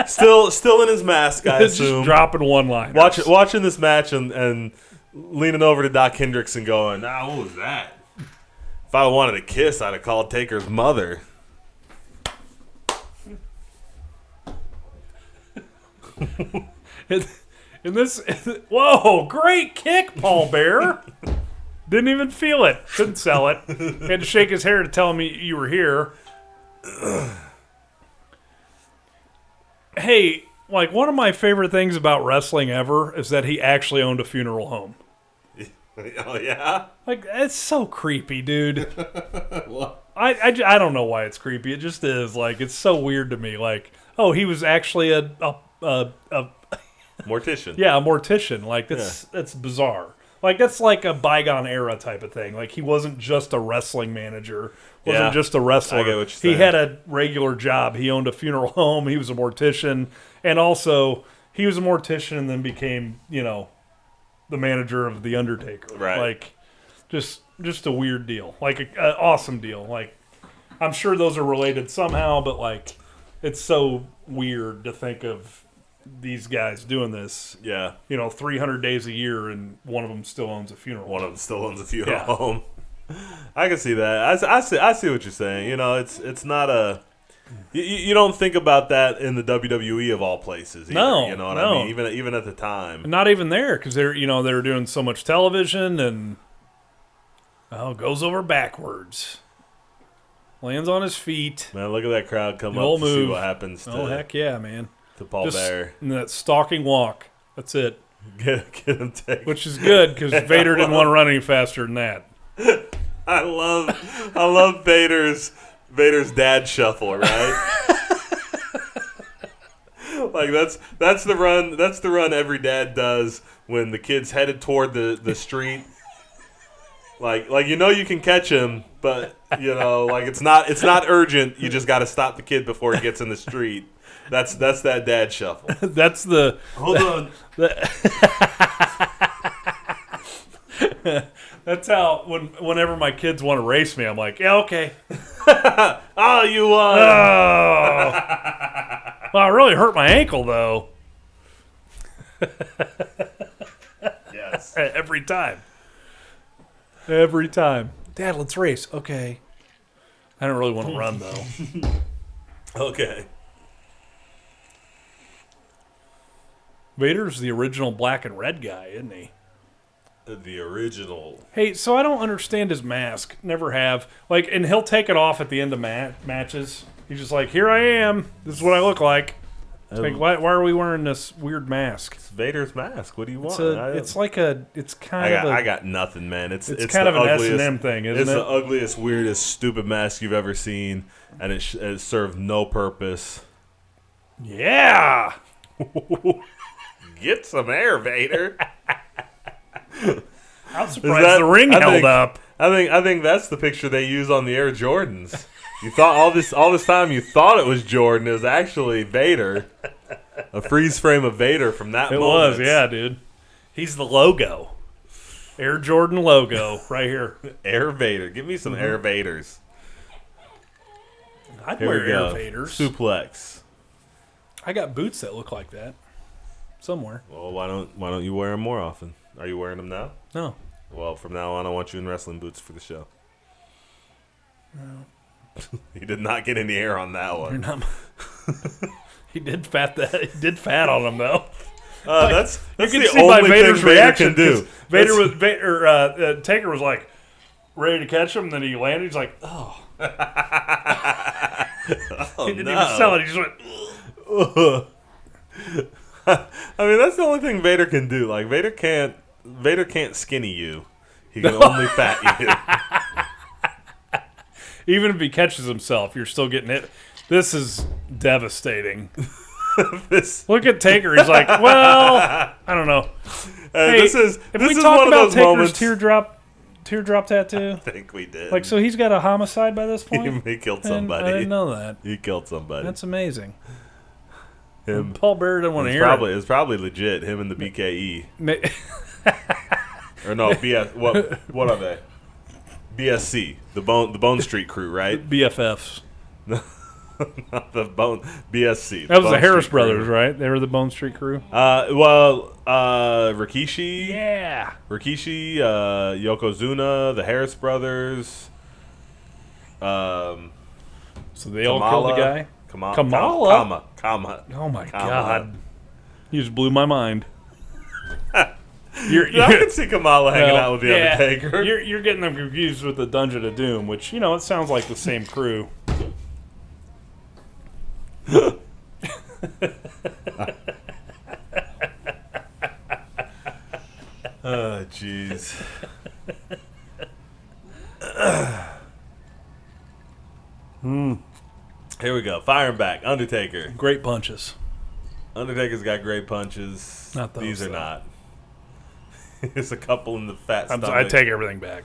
Speaker 1: still in his mask, I assume.
Speaker 3: Just dropping one line.
Speaker 1: Watching this match and leaning over to Doc Hendricks and going, what was that? If I wanted a kiss, I'd have called Taker's mother.
Speaker 3: In this, whoa, great kick, Paul Bear. Didn't even feel it. Couldn't sell it. Had to shake his hair to tell me you were here. Hey, like one of my favorite things about wrestling ever is that he actually owned a funeral home.
Speaker 1: Oh, yeah?
Speaker 3: Like, it's so creepy, dude.
Speaker 1: What?
Speaker 3: I don't know why it's creepy. It just is. Like, it's so weird to me. Like, oh, he was actually a
Speaker 1: Mortician.
Speaker 3: yeah, a mortician. Like, that's bizarre. Like, that's like a bygone era type of thing. Like, he wasn't just a wrestling manager. Wasn't just a wrestler.
Speaker 1: I get what you're saying.
Speaker 3: He had a regular job. He owned a funeral home. He was a mortician. And also, he was a mortician and then became, the manager of The Undertaker.
Speaker 1: Right.
Speaker 3: Like, just a weird deal. Like, an awesome deal. Like, I'm sure those are related somehow, but, like, it's so weird to think of these guys doing this.
Speaker 1: Yeah.
Speaker 3: 300 days a year, and one of them still owns a funeral.
Speaker 1: One of them still owns a funeral home. I can see that. I see what you're saying. It's not a. You don't think about that in the WWE of all places. Either,
Speaker 3: No,
Speaker 1: you know what
Speaker 3: no.
Speaker 1: I mean. Even at the time.
Speaker 3: Not even there, because they're doing so much television, and goes over backwards, lands on his feet.
Speaker 1: Man, look at that crowd come
Speaker 3: The
Speaker 1: up
Speaker 3: whole
Speaker 1: to see
Speaker 3: move.
Speaker 1: what happens.
Speaker 3: Oh heck yeah, man!
Speaker 1: To Paul Bear.
Speaker 3: And that stalking walk. That's it.
Speaker 1: Get him taken.
Speaker 3: Which is good because Vader didn't want to run any faster than that.
Speaker 1: I love Vader's dad shuffle, right? Like that's the run every dad does when the kid's headed toward the street. Like you can catch him, but like it's not urgent. You just got to stop the kid before he gets in the street. That's that dad shuffle.
Speaker 3: That's the
Speaker 1: hold on.
Speaker 3: That's how whenever my kids want to race me, I'm like, yeah, okay.
Speaker 1: Oh, you won.
Speaker 3: Oh. Well, I really hurt my ankle though.
Speaker 1: Yes.
Speaker 3: Every time. Every time. Dad, let's race. Okay. I don't really want to run though.
Speaker 1: Okay.
Speaker 3: Vader's the original black and red guy, isn't he?
Speaker 1: The original.
Speaker 3: Hey, so I don't understand his mask. Never have. Like, and he'll take it off at the end of matches. He's just like, here I am. This is what I look like. It's like, why are we wearing this weird mask?
Speaker 1: It's Vader's mask. What do you want?
Speaker 3: It's kind of
Speaker 1: I got nothing, man. It's
Speaker 3: kind of an
Speaker 1: ugliest,
Speaker 3: S&M thing, isn't it?
Speaker 1: It's the ugliest, weirdest, stupid mask you've ever seen, and it served no purpose.
Speaker 3: Yeah.
Speaker 1: Get some air, Vader.
Speaker 3: I'm surprised the ring held up.
Speaker 1: I think that's the picture they use on the Air Jordans. You thought all this time you thought it was Jordan. It was actually Vader. A freeze frame of Vader from that
Speaker 3: It
Speaker 1: moment.
Speaker 3: was, yeah, dude. He's the logo. Air Jordan logo right here.
Speaker 1: Air Vader. Give me some Air Vaders.
Speaker 3: I'd
Speaker 1: Here
Speaker 3: wear
Speaker 1: we go.
Speaker 3: Air Vaders.
Speaker 1: Suplex.
Speaker 3: I got boots that look like that. Somewhere.
Speaker 1: Well, why don't you wear them more often? Are you wearing them now?
Speaker 3: No.
Speaker 1: Well, from now on, I want you in wrestling boots for the show.
Speaker 3: No.
Speaker 1: He did not get any air on that
Speaker 3: You're
Speaker 1: one.
Speaker 3: not. He did fat on him though.
Speaker 1: That's
Speaker 3: You can
Speaker 1: the
Speaker 3: see by
Speaker 1: only
Speaker 3: Vader's
Speaker 1: thing Vader
Speaker 3: reaction.
Speaker 1: can do.
Speaker 3: Taker was like ready to catch him, and then he landed. He's like, oh.
Speaker 1: Oh,
Speaker 3: He didn't even sell it. He just went.
Speaker 1: Ugh. I mean, that's the only thing Vader can do. Like Vader can't skinny you. He can only fat you.
Speaker 3: Even if he catches himself, you're still getting it. This is devastating. Look at Taker. He's like, well, I don't know. Hey,
Speaker 1: this is
Speaker 3: if
Speaker 1: this
Speaker 3: we
Speaker 1: is
Speaker 3: talk
Speaker 1: one of
Speaker 3: about
Speaker 1: those
Speaker 3: Taker's
Speaker 1: moments.
Speaker 3: teardrop tattoo.
Speaker 1: I think we did.
Speaker 3: Like, so he's got a homicide by this point?
Speaker 1: he killed
Speaker 3: And
Speaker 1: somebody.
Speaker 3: I didn't know that.
Speaker 1: He killed somebody.
Speaker 3: That's amazing.
Speaker 1: Him.
Speaker 3: Paul Bear didn't want to hear
Speaker 1: It was probably legit. Him and the BKE.
Speaker 3: it.
Speaker 1: Or no, BS. What are they? BSC, the Bone Street Crew, right?
Speaker 3: BFFs.
Speaker 1: The Bone BSC.
Speaker 3: That was the Harris
Speaker 1: Street
Speaker 3: brothers,
Speaker 1: Crew.
Speaker 3: right? They were the Bone Street Crew.
Speaker 1: Rikishi.
Speaker 3: Yeah.
Speaker 1: Rikishi, Yokozuna, the Harris brothers.
Speaker 3: So they all killed the guy?
Speaker 1: Kama.
Speaker 3: Oh, my
Speaker 1: Kama.
Speaker 3: God. You just blew my mind.
Speaker 1: I can see Kamala hanging out with the Undertaker.
Speaker 3: You're getting them confused with the Dungeon of Doom, which, it sounds like the same crew.
Speaker 1: Oh, jeez. Here we go. Firing back. Undertaker.
Speaker 3: Great punches.
Speaker 1: Undertaker's got great punches.
Speaker 3: Not those,
Speaker 1: These are
Speaker 3: though.
Speaker 1: not. There's a couple in the fat stomach.
Speaker 3: I take everything back.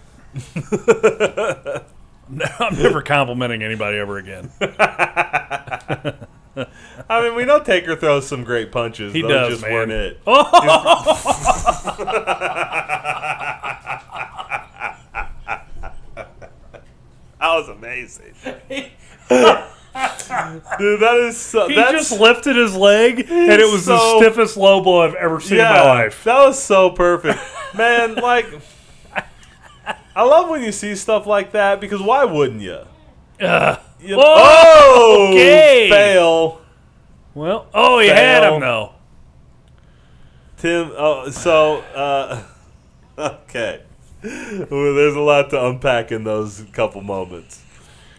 Speaker 3: I'm never complimenting anybody ever again.
Speaker 1: I mean, we know Taker throws some great punches.
Speaker 3: He
Speaker 1: Those
Speaker 3: does,
Speaker 1: just
Speaker 3: man.
Speaker 1: weren't it. That was amazing. Dude, that is so...
Speaker 3: He just lifted his leg, and it was the stiffest low blow I've ever seen in my life.
Speaker 1: That was so perfect. Man, like... I love when you see stuff like that, because why wouldn't you?
Speaker 3: Okay.
Speaker 1: Fail.
Speaker 3: Well, he had him, though.
Speaker 1: Tim, okay. Well, there's a lot to unpack in those couple moments.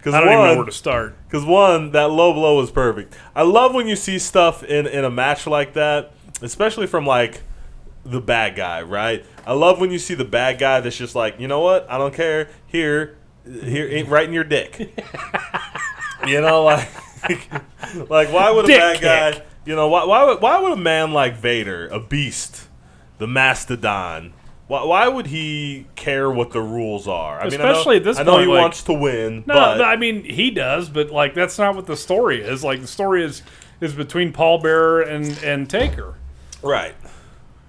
Speaker 3: I don't even know where to start.
Speaker 1: Because one, that low blow was perfect. I love when you see stuff in a match like that, especially from like the bad guy, right? I love when you see the bad guy that's just like, you know what? I don't care. Here, right in your dick. Like why would a bad guy? Why would a man like Vader, a beast, the mastodon? Why would he care what the rules are?
Speaker 3: Especially at this point.
Speaker 1: I know he wants to win.
Speaker 3: No,
Speaker 1: but
Speaker 3: I mean, he does, but like that's not what the story is. Like the story is between Paul Bearer and Taker.
Speaker 1: Right.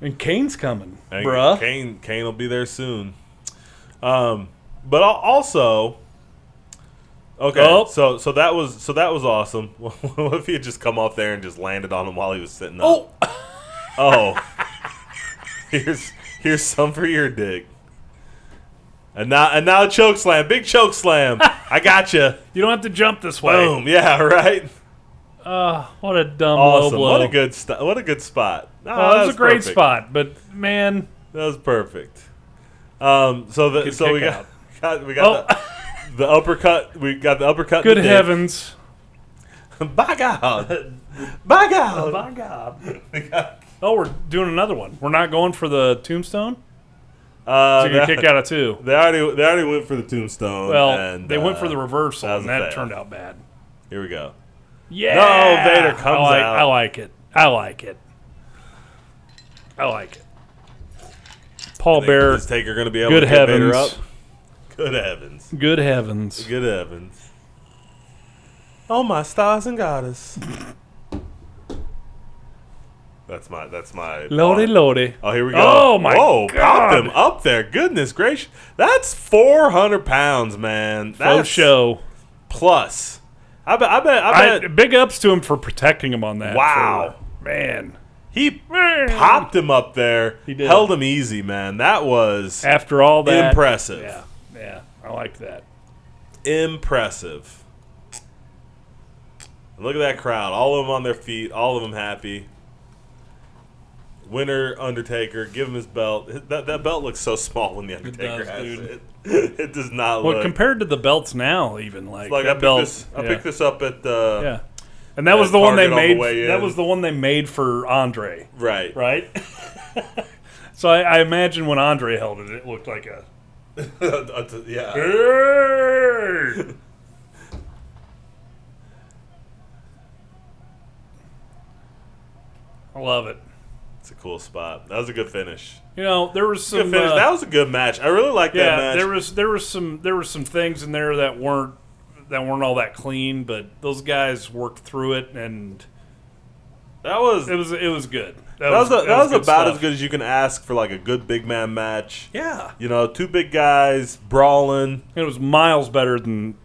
Speaker 3: And Kane's coming,
Speaker 1: and
Speaker 3: bruh.
Speaker 1: Kane will be there soon. But also, okay. So that was awesome. What if he had just come off there and just landed on him while he was sitting up? Oh. Here's some for your dick. And now a choke slam, big choke slam. I gotcha.
Speaker 3: You don't have to jump this way.
Speaker 1: Boom. Yeah, right.
Speaker 3: What a dumb
Speaker 1: Awesome.
Speaker 3: low blow.
Speaker 1: What a good spot. No,
Speaker 3: that was a great
Speaker 1: perfect.
Speaker 3: spot, but man,
Speaker 1: that was perfect. We got the uppercut. We got the uppercut.
Speaker 3: Good
Speaker 1: in the dick.
Speaker 3: heavens.
Speaker 1: By God. By God.
Speaker 3: My God. Oh, we're doing another one. We're not going for the tombstone? So you kick out of two.
Speaker 1: They already went for the tombstone.
Speaker 3: Well,
Speaker 1: and,
Speaker 3: they went for the reversal,
Speaker 1: that was
Speaker 3: and
Speaker 1: a
Speaker 3: that
Speaker 1: fail.
Speaker 3: turned out bad.
Speaker 1: Here we go.
Speaker 3: Yeah.
Speaker 1: No, Vader comes out.
Speaker 3: I like it. Paul Bearer.
Speaker 1: Is Taker going to be able
Speaker 3: Good
Speaker 1: to get Vader
Speaker 3: heavens.
Speaker 1: up? Good heavens.
Speaker 3: Good heavens.
Speaker 1: Good heavens. Oh, my stars and goddess. That's my
Speaker 3: Lordy.
Speaker 1: Oh, here we go.
Speaker 3: Oh, my
Speaker 1: Whoa,
Speaker 3: God.
Speaker 1: popped him up there. Goodness gracious. That's 400 pounds, man. That's
Speaker 3: Faux show.
Speaker 1: plus. I bet.
Speaker 3: Big ups to him for protecting him on that.
Speaker 1: Wow.
Speaker 3: Man.
Speaker 1: He popped him up there.
Speaker 3: He did.
Speaker 1: Held him easy, man. That was
Speaker 3: After all that.
Speaker 1: impressive.
Speaker 3: Yeah. I like that.
Speaker 1: Impressive. Look at that crowd. All of them on their feet. All of them happy. Winner, Undertaker. Give him his belt. That belt looks so small when the Undertaker has
Speaker 3: dude.
Speaker 1: it. It does not look.
Speaker 3: Well, compared to the belts now, even like
Speaker 1: I
Speaker 3: that belt.
Speaker 1: picked this up at
Speaker 3: Yeah. And that was the one they
Speaker 1: Target on the
Speaker 3: made.
Speaker 1: way
Speaker 3: That
Speaker 1: in.
Speaker 3: was the one they made for Andre,
Speaker 1: Right.
Speaker 3: right? So I imagine when Andre held it, it looked like a.
Speaker 1: Yeah.
Speaker 3: Hey! I love it.
Speaker 1: It's a cool spot. That was a good finish.
Speaker 3: You know, there was some.
Speaker 1: Good finish. That was a good match. I really liked that match.
Speaker 3: there was some things in there that weren't all that clean, but those guys worked through it, and
Speaker 1: That was
Speaker 3: it was good.
Speaker 1: That was
Speaker 3: good
Speaker 1: about
Speaker 3: stuff.
Speaker 1: as good as you can ask for like a good big man match.
Speaker 3: Yeah,
Speaker 1: You know, two big guys brawling.
Speaker 3: it was miles better than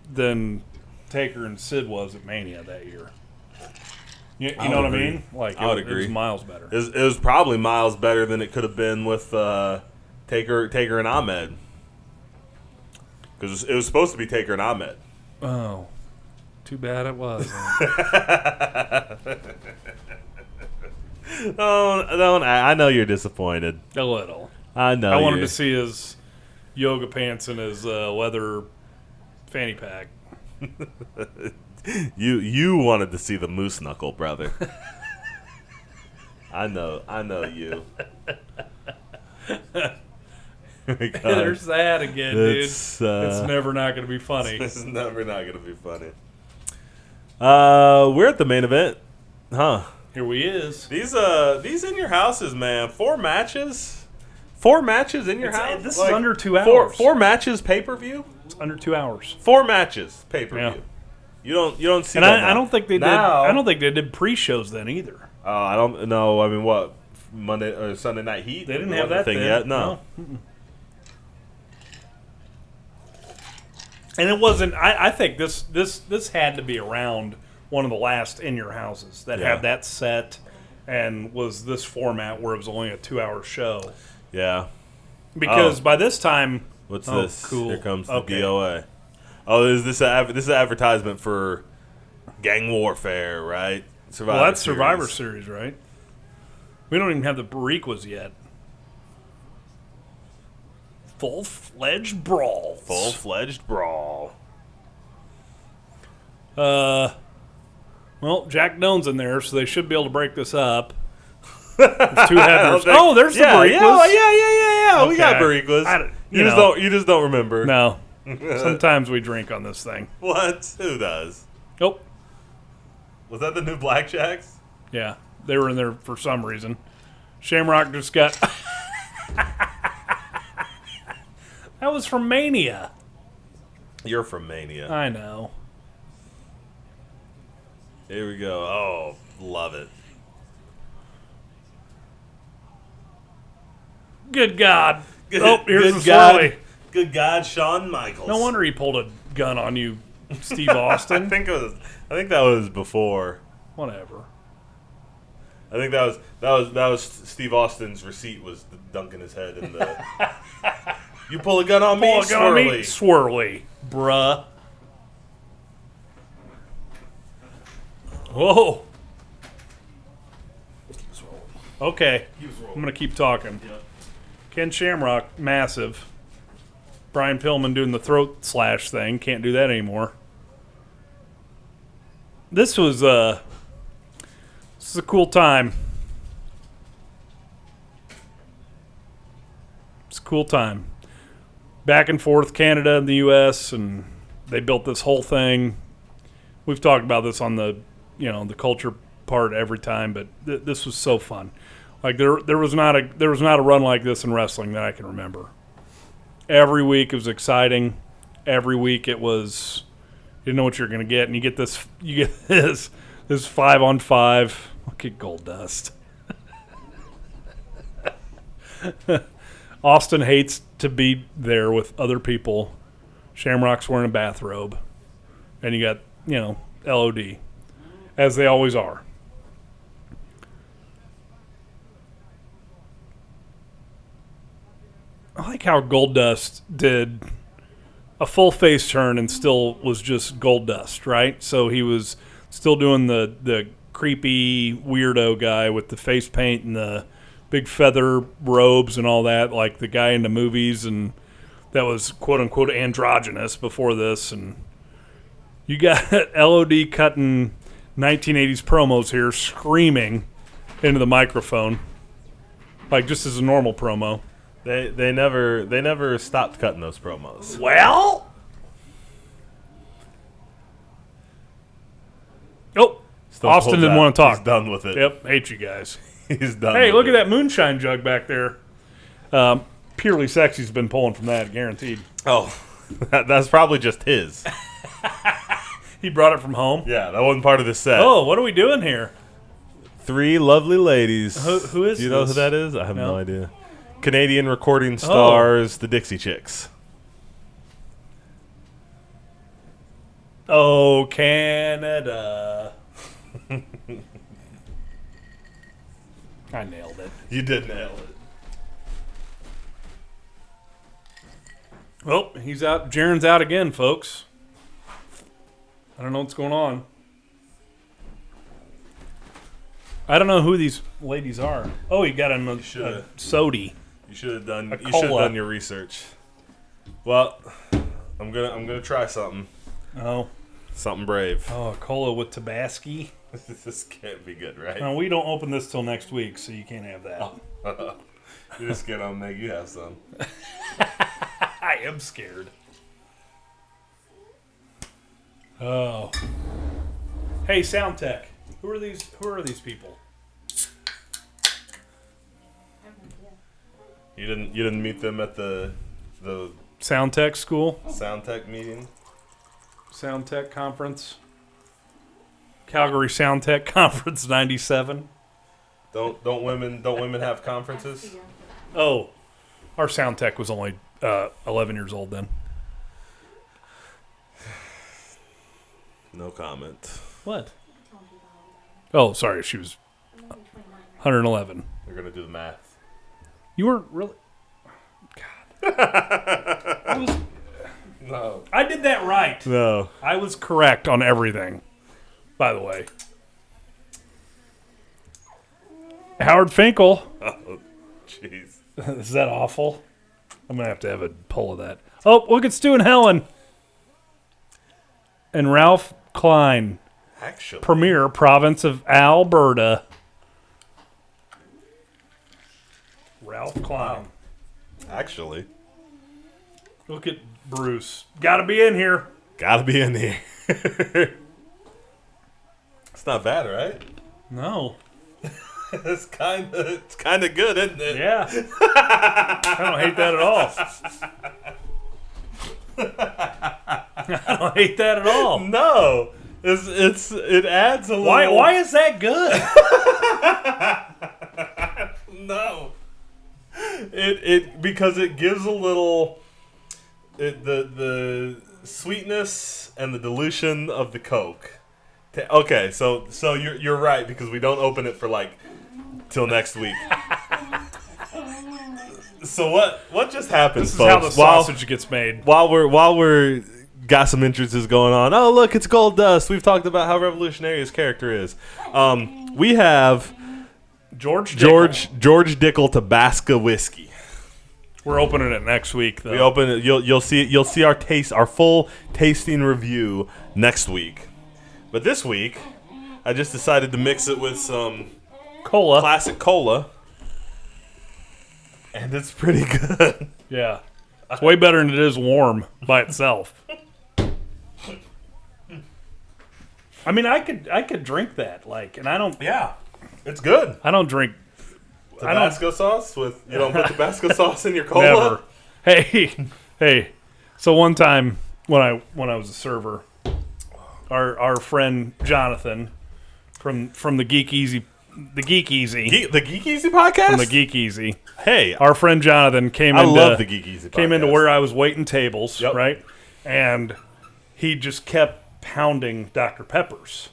Speaker 3: Taker and Sid was at Mania that year. You know what I mean? Like,
Speaker 4: I would
Speaker 3: it
Speaker 4: agree.
Speaker 3: was miles better.
Speaker 4: It was probably miles better than it could have been with Taker and Ahmed. Because it was supposed to be Taker and Ahmed.
Speaker 3: Oh, too bad it was.
Speaker 4: Don't. I know you're disappointed.
Speaker 3: A little.
Speaker 4: I know.
Speaker 3: I wanted to see his yoga pants and his leather fanny pack.
Speaker 4: You wanted to see the moose knuckle, brother. I know you.
Speaker 3: There's that again, dude.
Speaker 4: It's
Speaker 3: never not going to be funny.
Speaker 4: This is never not going to be funny. We're at the main event, huh?
Speaker 3: Here we is.
Speaker 4: These in your houses, man. 4 matches. 4 matches in your house.
Speaker 3: This is under 2 hours.
Speaker 4: Four matches pay per view.
Speaker 3: It's under 2 hours.
Speaker 4: 4 matches pay per view.
Speaker 3: Yeah.
Speaker 4: You don't see
Speaker 3: And
Speaker 4: that.
Speaker 3: I don't think they did.
Speaker 4: Now-
Speaker 3: I don't think they did pre-shows then either.
Speaker 4: I don't know. I mean, what Monday or Sunday Night Heat?
Speaker 3: They didn't
Speaker 4: Wasn't
Speaker 3: have that
Speaker 4: a thing
Speaker 3: then.
Speaker 4: yet. No.
Speaker 3: And it wasn't. I think this had to be around one of the last in your houses that
Speaker 4: Yeah.
Speaker 3: had that set and was this format where it was only a 2-hour show.
Speaker 4: Yeah.
Speaker 3: Because by this time,
Speaker 4: What's
Speaker 3: Oh,
Speaker 4: this?
Speaker 3: cool.
Speaker 4: Here comes the
Speaker 3: Okay.
Speaker 4: DOA. Oh, is this this is an advertisement for gang warfare, right? Survivor
Speaker 3: well, that's
Speaker 4: Series.
Speaker 3: Survivor Series, right? We don't even have the Bariquas yet. Full-fledged brawl.
Speaker 4: Full-fledged brawl.
Speaker 3: Well, Jack Doan's in there, so they should be able to break this up. There's 2 headers. Oh, there's the Bariquas.
Speaker 4: Yeah. We got
Speaker 3: Okay.
Speaker 4: Bariquas.
Speaker 3: You know.
Speaker 4: You just don't remember.
Speaker 3: No. Sometimes we drink on this thing.
Speaker 4: What? Who does?
Speaker 3: Oh,
Speaker 4: Was that the new Blackjacks?
Speaker 3: yeah. They were in there for some reason. Shamrock just got... That was from Mania.
Speaker 4: You're from Mania.
Speaker 3: I know.
Speaker 4: Here we go. Oh, love it.
Speaker 3: Good God.
Speaker 4: Good,
Speaker 3: Oh, here's
Speaker 4: good
Speaker 3: the
Speaker 4: God.
Speaker 3: swirly.
Speaker 4: Good God, Shawn Michaels.
Speaker 3: No wonder he pulled a gun on you, Steve Austin.
Speaker 4: I think that was before.
Speaker 3: Whatever.
Speaker 4: I think that was Steve Austin's receipt was dunking his head in the. You pull a gun on me,
Speaker 3: Pull a gun on me,
Speaker 4: swirly.
Speaker 3: swirly, bruh. Whoa. Okay, I'm gonna keep talking. Ken Shamrock, massive. Brian Pillman doing the throat slash thing. Can't do that anymore. This is a cool time. It's a cool time. Back and forth, Canada and the U.S., and they built this whole thing. We've talked about this on the, the culture part every time, but this was so fun. Like there was not a run like this in wrestling that I can remember. Every week it was exciting. Every week it was, you didn't know what you're going to get, and you get this 5-on-5. Look at Goldust. Austin hates to be there with other people. Shamrock's wearing a bathrobe, and you got LOD, as they always are. I like how Goldust did a full face turn and still was just Goldust, right? So he was still doing the creepy weirdo guy with the face paint and the big feather robes and all that, like the guy in the movies, and that was quote unquote androgynous before this. And you got LOD cutting 1980s promos here, screaming into the microphone, like just as a normal promo.
Speaker 4: They never stopped cutting those promos.
Speaker 3: Well, Austin didn't want to talk.
Speaker 4: He's done with it.
Speaker 3: Yep, hate you guys.
Speaker 4: He's done.
Speaker 3: Hey,
Speaker 4: with
Speaker 3: look
Speaker 4: it.
Speaker 3: at that moonshine jug back there. Purely Sexy's been pulling from that, guaranteed.
Speaker 4: Oh, that's probably just his.
Speaker 3: He brought it from home.
Speaker 4: Yeah, that wasn't part of the set.
Speaker 3: Oh, what are we doing here?
Speaker 4: 3 lovely ladies.
Speaker 3: Who is
Speaker 4: Do you know
Speaker 3: this?
Speaker 4: who that is? I have no
Speaker 3: No.
Speaker 4: idea. Canadian recording stars, the Dixie Chicks.
Speaker 3: Oh, Canada. I nailed it.
Speaker 4: You did nail it.
Speaker 3: Well, he's out. Jaron's out again, folks. I don't know what's going on. I don't know who these ladies are. Oh, he got a sody.
Speaker 4: You should have done.
Speaker 3: A
Speaker 4: You should have
Speaker 3: cola.
Speaker 4: done your research. Well, I'm gonna try something.
Speaker 3: Oh,
Speaker 4: Something brave.
Speaker 3: a cola with Tabasco.
Speaker 4: This can't be good, right?
Speaker 3: No, we don't open this till next week, so you can't have that.
Speaker 4: You're just gonna make you have some.
Speaker 3: I am scared. Oh. Hey, Sound Tech. Who are these people?
Speaker 4: You didn't meet them at the
Speaker 3: Sound Tech school?
Speaker 4: Sound Tech meeting?
Speaker 3: Sound Tech conference? Calgary Sound Tech Conference 97.
Speaker 4: Don't women have conferences?
Speaker 3: Oh, our Sound Tech was only 11 years old then.
Speaker 4: No comment.
Speaker 3: What? Oh, sorry, she was 111.
Speaker 4: They're gonna do the math.
Speaker 3: You weren't really. God.
Speaker 4: No.
Speaker 3: I did that right.
Speaker 4: No.
Speaker 3: I was correct on everything, by the way. Howard Finkel.
Speaker 4: Oh, jeez.
Speaker 3: Is that awful? I'm going to have a pull of that. Oh, look at Stu and Helen. And Ralph Klein,
Speaker 4: Actually.
Speaker 3: Premier Province of Alberta. Ralph Klein.
Speaker 4: Actually.
Speaker 3: Look at Bruce. Got to be in here.
Speaker 4: Gotta be in here. It's not bad, right?
Speaker 3: No.
Speaker 4: It's kind of good, isn't it?
Speaker 3: Yeah. I don't hate that at all. I don't hate that at all.
Speaker 4: No. It adds a little.
Speaker 3: Why is that good?
Speaker 4: No. It because it gives a little the sweetness and the dilution of the Coke. Okay, so you're right because we don't open it for like till next week. So what just happened,
Speaker 3: This is
Speaker 4: folks?
Speaker 3: how the sausage gets made.
Speaker 4: While we're got some entrances going on. Oh, look, it's Gold Dust. We've talked about how revolutionary his character is. We have
Speaker 3: George
Speaker 4: Dickel Tabasco whiskey.
Speaker 3: We're opening it next week, though.
Speaker 4: We open it. You'll see our full tasting review next week. But this week, I just decided to mix it with some
Speaker 3: Cola.
Speaker 4: classic cola, and it's pretty good.
Speaker 3: Yeah. It's way better than it is warm by itself. I mean, I could drink that, and I don't.
Speaker 4: Yeah, it's good.
Speaker 3: I don't drink.
Speaker 4: Tabasco sauce with you don't put Tabasco sauce in your cola.
Speaker 3: Never. Hey. So one time when I was a server, our friend Jonathan from the Geek Easy,
Speaker 4: The Geek Easy podcast.
Speaker 3: from the Geek Easy.
Speaker 4: Hey,
Speaker 3: Our friend Jonathan came
Speaker 4: I
Speaker 3: into
Speaker 4: love the Geek Easy podcast.
Speaker 3: came into where I was waiting tables,
Speaker 4: Yep.
Speaker 3: right? And he just kept pounding Dr. Peppers.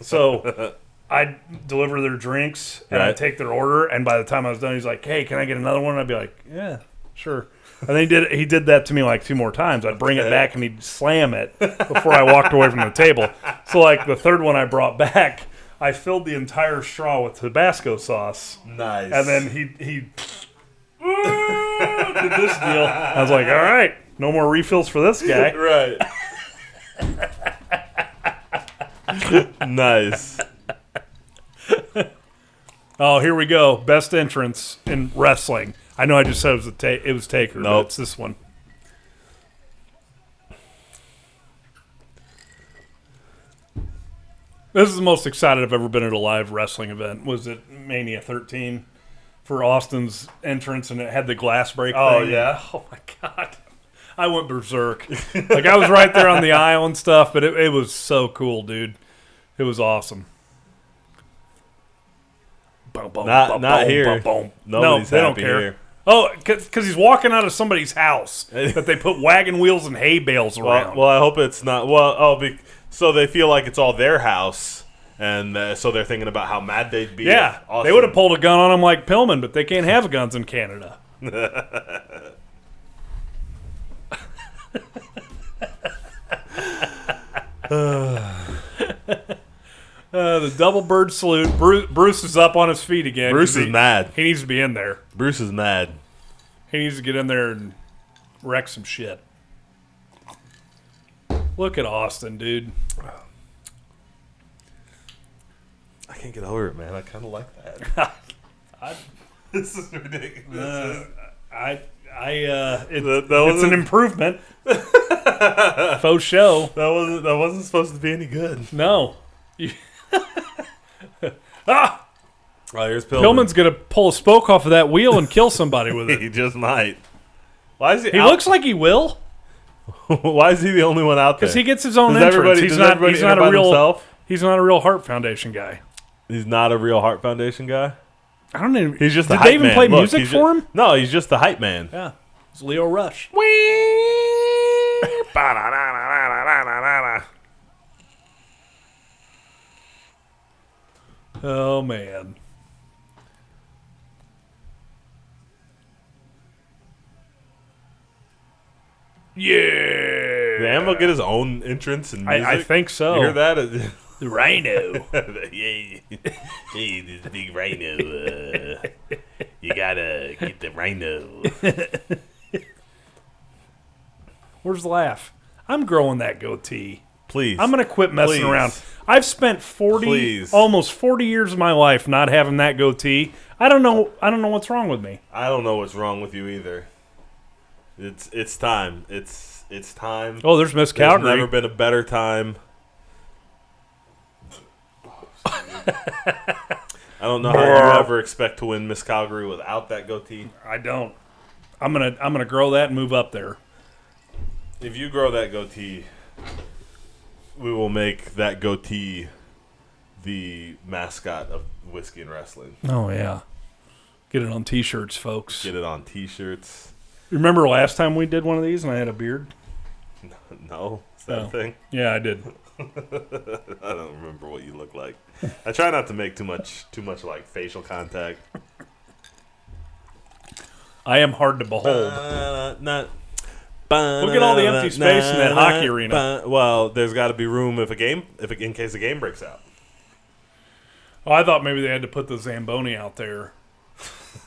Speaker 3: So I'd deliver their drinks and I'd
Speaker 4: Right.
Speaker 3: take their order, and by the time I was done, he's like, "Hey, can I get another one?" And I'd be like, "Yeah, sure." And then he did that to me like 2 more times. I'd bring it back and he'd slam it before I walked away from the table. So like the third one I brought back, I filled the entire straw with Tabasco sauce.
Speaker 4: Nice.
Speaker 3: And then he did this deal. I was like, all right, no more refills for this guy.
Speaker 4: Right. Nice.
Speaker 3: Oh, here we go. Best entrance in wrestling. I know I just said it was Taker, but
Speaker 4: Nope.
Speaker 3: it's this one. This is the most excited I've ever been at a live wrestling event. Was it Mania 13 for Austin's entrance, and it had the glass break
Speaker 4: Oh,
Speaker 3: thing?
Speaker 4: yeah?
Speaker 3: Oh, my God. I went berserk. Like, I was right there on the aisle and stuff, but it was so cool, dude. It was awesome. Boom, boom,
Speaker 4: Not
Speaker 3: boom,
Speaker 4: not
Speaker 3: boom,
Speaker 4: here.
Speaker 3: boom, boom.
Speaker 4: Nobody's
Speaker 3: no, they don't
Speaker 4: happy
Speaker 3: care.
Speaker 4: here.
Speaker 3: Oh, because he's walking out of somebody's house that they put wagon wheels and hay bales around.
Speaker 4: Well, I hope it's not. So they feel like it's all their house, and so they're thinking about how mad they'd be.
Speaker 3: Yeah, they would have pulled a gun on him like Pillman, but they can't have guns in Canada. The double bird salute. Bruce is up on his feet again.
Speaker 4: Bruce is mad.
Speaker 3: He needs to be in there.
Speaker 4: Bruce is mad.
Speaker 3: He needs to get in there and wreck some shit. Look at Austin, dude.
Speaker 4: I can't get over it, man. I kind of like that. This is ridiculous.
Speaker 3: It's an improvement. Faux show.
Speaker 4: That wasn't supposed to be any good.
Speaker 3: No.
Speaker 4: Oh, here's Pillman.
Speaker 3: Pillman's gonna pull a spoke off of that wheel and kill somebody with it.
Speaker 4: He just might. Why is he?
Speaker 3: He looks like he will.
Speaker 4: Why is he the only one out there?
Speaker 3: Because he gets his own entrance. He's not a real.
Speaker 4: Himself?
Speaker 3: He's not a real Heart Foundation guy.
Speaker 4: He's not a real Heart Foundation guy.
Speaker 3: I don't know.
Speaker 4: He's just.
Speaker 3: Did
Speaker 4: the
Speaker 3: they
Speaker 4: hype
Speaker 3: even
Speaker 4: man.
Speaker 3: play
Speaker 4: Look,
Speaker 3: music for him?
Speaker 4: No, he's just the hype man.
Speaker 3: Yeah, it's Leo Rush. Oh man. Yeah.
Speaker 4: Did Ambo get his own entrance and music?
Speaker 3: I think so.
Speaker 4: You hear that?
Speaker 3: The Rhino.
Speaker 4: Hey, this big rhino. You gotta get the rhino.
Speaker 3: Where's the laugh? I'm growing that goatee.
Speaker 4: Please.
Speaker 3: I'm gonna quit messing
Speaker 4: Please.
Speaker 3: around. I've spent almost 40 years of my life not having that goatee. I don't know what's wrong with me.
Speaker 4: I don't know what's wrong with you either. It's time. It's time.
Speaker 3: Oh, there's Miss
Speaker 4: There's
Speaker 3: Calgary.
Speaker 4: never been a better time. I don't know how you ever expect to win Miss Calgary without that goatee.
Speaker 3: I don't. I'm gonna grow that and move up there.
Speaker 4: If you grow that goatee, we will make that goatee the mascot of whiskey and wrestling.
Speaker 3: Oh yeah, get it on T-shirts, folks.
Speaker 4: Get it on T-shirts.
Speaker 3: Remember last time we did one of these and I had a beard?
Speaker 4: No, is that a thing?
Speaker 3: Yeah, I did.
Speaker 4: I don't remember what you look like. I try not to make too much like facial contact.
Speaker 3: I am hard to behold.
Speaker 4: Look
Speaker 3: Look at all the empty space in that hockey arena.
Speaker 4: Well, there's got to be room in case the game breaks out.
Speaker 3: Oh, I thought maybe they had to put the Zamboni out there.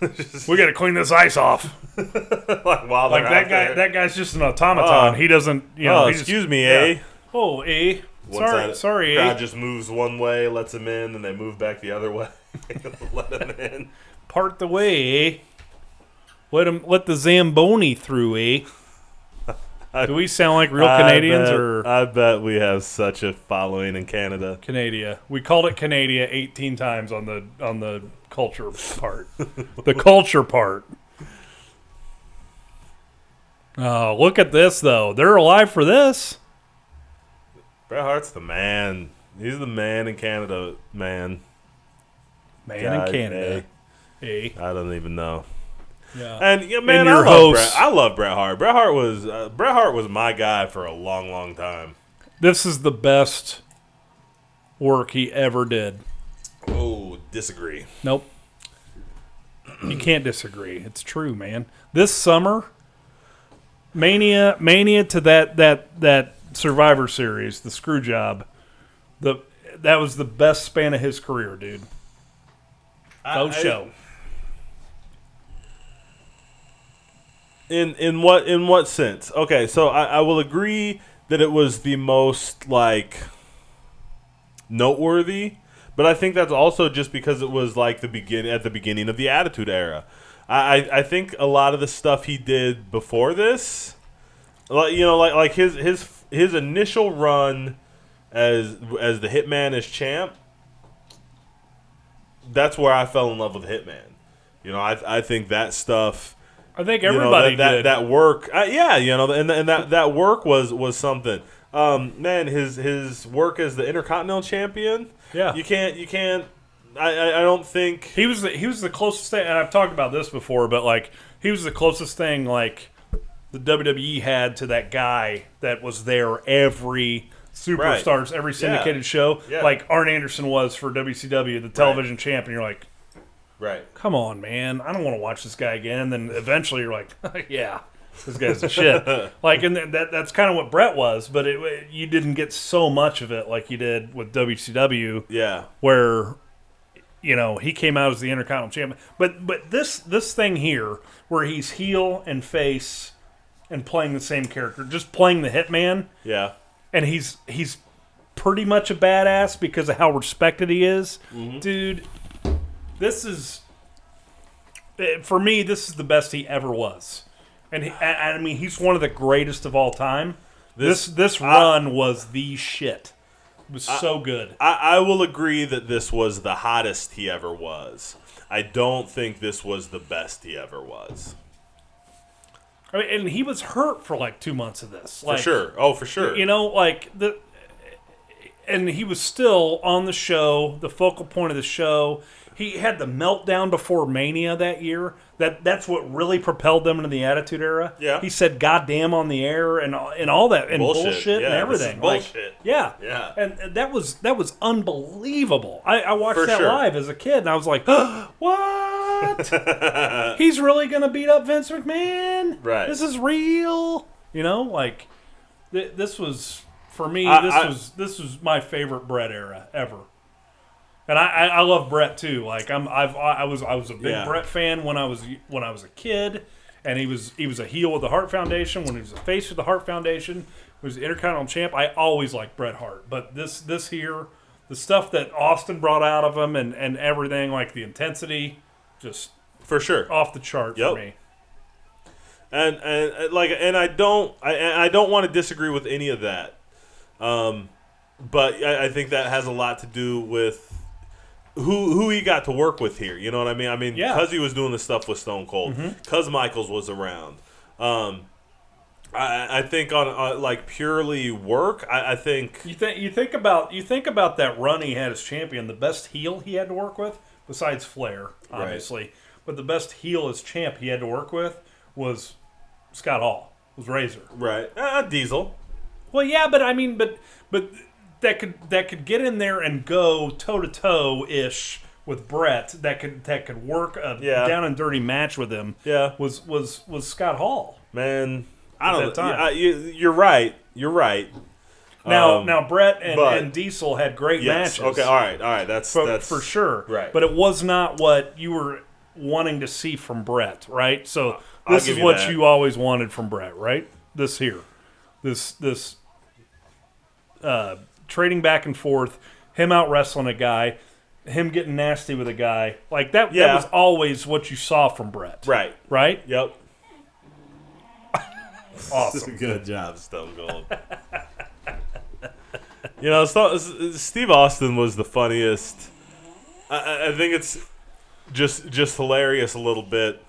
Speaker 3: We got to clean this ice off.
Speaker 4: While
Speaker 3: Like that guy. That guy's just an automaton. He doesn't. He
Speaker 4: excuse me,
Speaker 3: yeah.
Speaker 4: eh?
Speaker 3: Oh, eh. Sorry,
Speaker 4: crowd
Speaker 3: eh.
Speaker 4: just moves one way, lets him in, and they move back the other way. Let him in.
Speaker 3: Part the way, eh. Let the Zamboni through, eh. Do we sound like real Canadians or?
Speaker 4: I bet we have such a following in Canada.
Speaker 3: Canada. We called it Canada 18 times on the culture part. The culture part. Oh, look at this though. They're alive for this.
Speaker 4: Bret Hart's the man. He's the man in Canada, man.
Speaker 3: Man
Speaker 4: God,
Speaker 3: in Canada. Eh.
Speaker 4: I don't even know.
Speaker 3: Yeah.
Speaker 4: And yeah, man, I love Bret Hart. Bret Hart was my guy for a long, long time.
Speaker 3: This is the best work he ever did.
Speaker 4: Oh, disagree.
Speaker 3: Nope. You can't disagree. It's true, man. This summer, Mania to that Survivor Series, the screw job, that was the best span of his career, dude. Faux show.
Speaker 4: In what sense? Okay, so I will agree that it was the most like noteworthy, but I think that's also just because it was like at the beginning of the Attitude Era. I think a lot of the stuff he did before this, like his initial run as the Hitman as champ, that's where I fell in love with Hitman. I think that stuff.
Speaker 3: I think everybody did.
Speaker 4: That work. And that work was something. Man, his work as the Intercontinental Champion.
Speaker 3: Yeah.
Speaker 4: You can't. I don't think
Speaker 3: he was the closest thing. And I've talked about this before, but like he was the closest thing like the WWE had to that guy that was there every Superstars, every syndicated show, like Arn Anderson was for WCW, the television champ, and you're like, come on, man, I don't want to watch this guy again. And then eventually you're like, yeah, this guy's the shit. Like, and that's kind of what Brett was, but you didn't get so much of it like you did with WCW.
Speaker 4: Yeah,
Speaker 3: where he came out as the Intercontinental Champion. But this thing here, where he's heel and face and playing the same character, just playing the Hitman.
Speaker 4: Yeah.
Speaker 3: And he's pretty much a badass because of how respected he is. Mm-hmm. Dude, this is, for me, this is the best he ever was. And I mean, he's one of the greatest of all time. This run was the shit. It was so good.
Speaker 4: I will agree that this was the hottest he ever was. I don't think this was the best he ever was.
Speaker 3: I mean, and he was hurt for like 2 months of this.
Speaker 4: For sure. Oh, for sure.
Speaker 3: And he was still on the show, the focal point of the show. He had the meltdown before Mania that year. That's what really propelled them into the Attitude Era.
Speaker 4: Yeah.
Speaker 3: He said "goddamn" on the air and all that and bullshit and everything.
Speaker 4: Bullshit.
Speaker 3: Yeah. And that was unbelievable. I watched that live as a kid, and I was like, what? He's really gonna beat up Vince McMahon?
Speaker 4: Right.
Speaker 3: This is real. This was for me. This was my favorite Brett era ever. And I love Brett too. Like I was a big Brett fan when I was a kid, and he was a heel with the Hart Foundation. When he was a face with the Hart Foundation, he was the Intercontinental Champ. I always liked Bret Hart, but this here, the stuff that Austin brought out of him and everything, like the intensity, just
Speaker 4: for sure
Speaker 3: off the chart for me.
Speaker 4: And I don't want to disagree with any of that, but I think that has a lot to do with who he got to work with here. You know what I mean? I mean, because he was doing the stuff with Stone Cold, because Michaels was around. I think on like purely work, I think
Speaker 3: you think about that run he had as champion. The best heel he had to work with, besides Flair, obviously, but the best heel as champ he had to work with was Scott Hall, was Razor,
Speaker 4: right? Diesel.
Speaker 3: Well, yeah, but I mean, but that could get in there and go toe to toe ish with Brett. That could work a down and dirty match with him.
Speaker 4: Yeah,
Speaker 3: was Scott Hall.
Speaker 4: Man, I don't know. You're right. You're right.
Speaker 3: Now Brett and Diesel had great matches.
Speaker 4: Okay, all right. That's
Speaker 3: for sure.
Speaker 4: Right.
Speaker 3: But it was not what you were wanting to see from Brett, right? So this is what you always wanted from Brett, right? This here, this trading back and forth, him out wrestling a guy, him getting nasty with a guy, like that. Yeah. That was always what you saw from Brett.
Speaker 4: Right.
Speaker 3: Right.
Speaker 4: Yep.
Speaker 3: Awesome.
Speaker 4: Good job, Stone Cold. Steve Austin was the funniest. I think it's just hilarious a little bit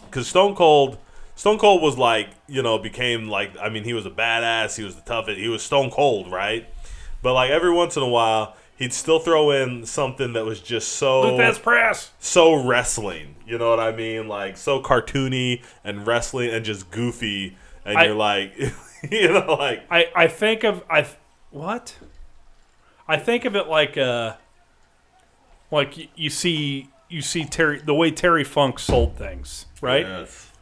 Speaker 4: because Stone Cold was like, became like, I mean, he was a badass. He was the toughest. He was Stone Cold, right? But like every once in a while, he'd still throw in something that was just so
Speaker 3: press,
Speaker 4: so wrestling. You know what I mean? Like so cartoony and wrestling and just goofy. And you're like, like
Speaker 3: I think of it like you see Terry, the way Terry Funk sold things, right?
Speaker 4: Yes.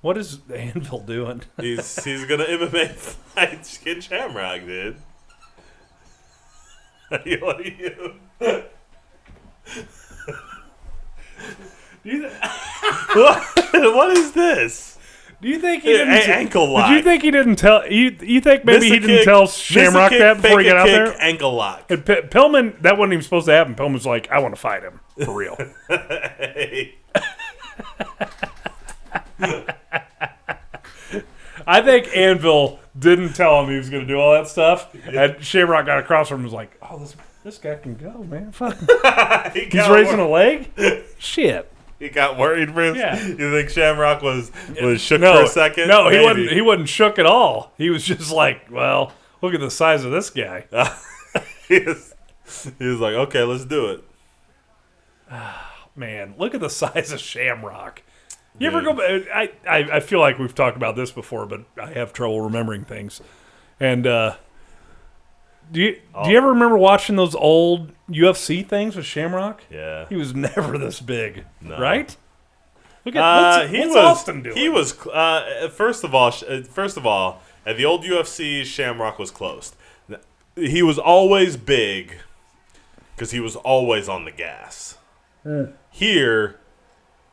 Speaker 3: What is Anvil doing?
Speaker 4: He's gonna MMA fight Skin Shamrock, dude. What are you? What is this?
Speaker 3: Do you think he didn't
Speaker 4: ankle lock?
Speaker 3: Did you think he didn't tell you think maybe he didn't tell Shamrock that before he got out there?
Speaker 4: Ankle lock.
Speaker 3: And Pillman, that wasn't even supposed to happen. Pillman's like, I want to fight him for real. I think Anvil didn't tell him he was going to do all that stuff, and Shamrock got across from him and was like, "Oh, this guy can go, man. Fuck him. He's raising a leg. Shit."
Speaker 4: He got worried, Bruce.
Speaker 3: Yeah.
Speaker 4: You think Shamrock was shook for a second?
Speaker 3: No, he wasn't shook at all. He was just like, well, look at the size of this guy.
Speaker 4: He was like, okay, let's do it.
Speaker 3: Man, look at the size of Shamrock. You ever go back? I feel like we've talked about this before, but I have trouble remembering things. And do you ever remember watching those old UFC things with Shamrock?
Speaker 4: Yeah.
Speaker 3: He was never this big,
Speaker 4: No.
Speaker 3: right? Look at what's Austin doing?
Speaker 4: He was first of all, at the old UFC, Shamrock was closed. He was always big because he was always on the gas. Here,